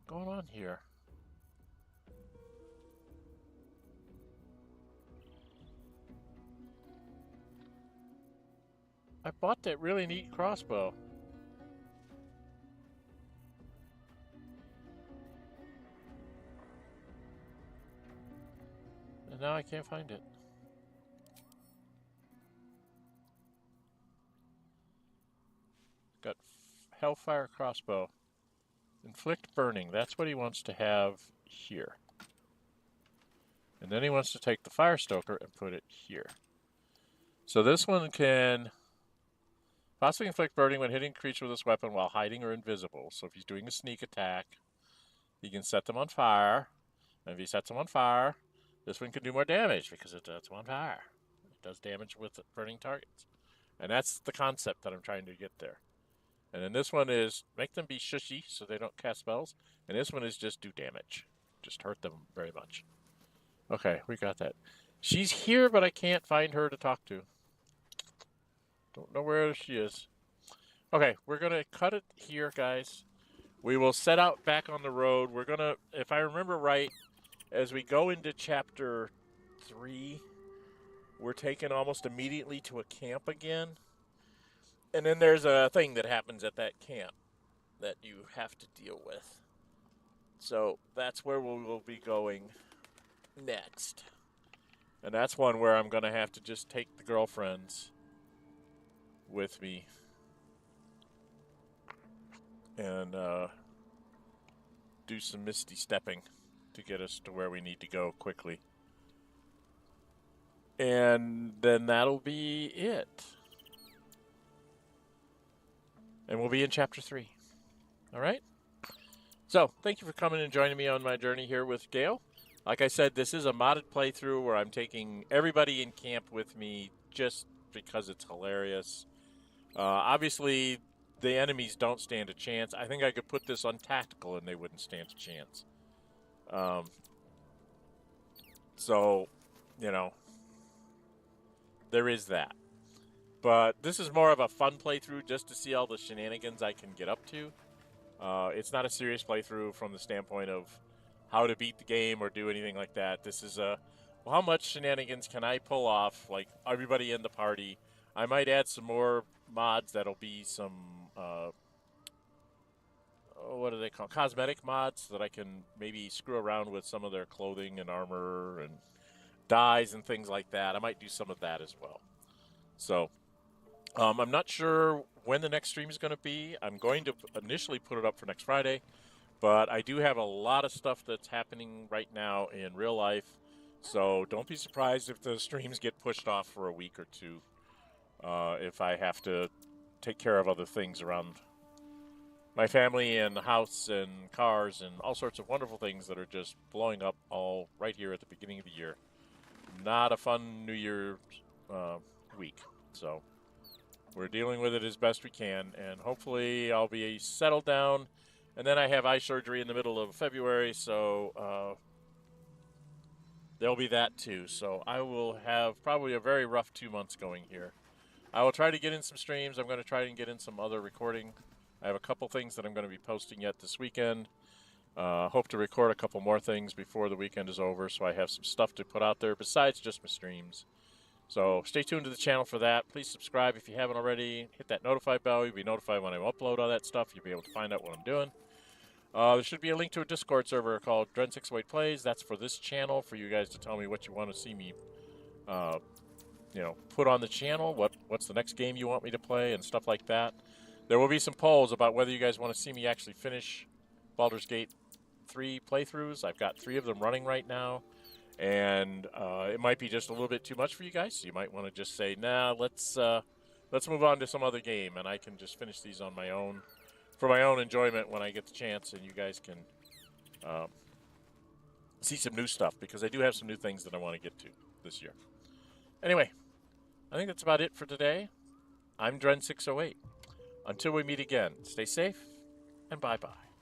going on here? I bought that really neat crossbow. And now I can't find it. Got Hellfire crossbow. Inflict burning. That's what he wants to have here. And then he wants to take the Fire Stoker and put it here. So this one can possibly inflict burning when hitting a creature with this weapon while hiding or invisible. So if he's doing a sneak attack, he can set them on fire. And if he sets them on fire, this one can do more damage because it's on fire. It does damage with burning targets. And that's the concept that I'm trying to get there. And then this one is make them be shushy so they don't cast spells. And this one is just do damage. Just hurt them very much. Okay, we got that. She's here, but I can't find her to talk to. Don't know where she is. Okay, we're going to cut it here, guys. We will set out back on the road. We're going to, if I remember right, as we go into chapter 3, we're taken almost immediately to a camp again. And then there's a thing that happens at that camp that you have to deal with. So that's where we will be going next. And that's one where I'm going to have to just take the girlfriends with me. And do some misty stepping to get us to where we need to go quickly. And then that'll be it. And we'll be in chapter 3. All right? So, thank you for coming and joining me on my journey here with Gale. Like I said, this is a modded playthrough where I'm taking everybody in camp with me just because it's hilarious. Obviously, the enemies don't stand a chance. I think I could put this on tactical and they wouldn't stand a chance. So, you know, there is that. But this is more of a fun playthrough just to see all the shenanigans I can get up to. It's not a serious playthrough from the standpoint of how to beat the game or do anything like that. This is well, how much shenanigans can I pull off, like everybody in the party? I might add some more mods that'll be some, what do they call, cosmetic mods, so that I can maybe screw around with some of their clothing and armor and dyes and things like that. I might do some of that as well. So, I'm not sure when the next stream is going to be. I'm going to initially put it up for next Friday, but I do have a lot of stuff that's happening right now in real life, so don't be surprised if the streams get pushed off for a week or two, if I have to take care of other things around my family and the house and cars and all sorts of wonderful things that are just blowing up all right here at the beginning of the year. Not a fun New Year week, so we're dealing with it as best we can, and hopefully I'll be settled down. And then I have eye surgery in the middle of February, so there'll be that too. So I will have probably a very rough 2 months going here. I will try to get in some streams. I'm going to try and get in some other recording. I have a couple things that I'm going to be posting yet this weekend. Hope to record a couple more things before the weekend is over, so I have some stuff to put out there besides just my streams. So stay tuned to the channel for that. Please subscribe if you haven't already. Hit that notify bell. You'll be notified when I upload all that stuff. You'll be able to find out what I'm doing. There should be a link to a Discord server called Dren608 Plays. That's for this channel, for you guys to tell me what you want to see me put on the channel, what's the next game you want me to play, and stuff like that. There will be some polls about whether you guys want to see me actually finish Baldur's Gate 3 playthroughs. I've got 3 of them running right now, and it might be just a little bit too much for you guys, so you might want to just say, nah, let's move on to some other game, and I can just finish these on my own, for my own enjoyment when I get the chance, and you guys can see some new stuff, because I do have some new things that I want to get to this year. Anyway, I think that's about it for today. I'm Dren608. Until we meet again, stay safe, and bye-bye.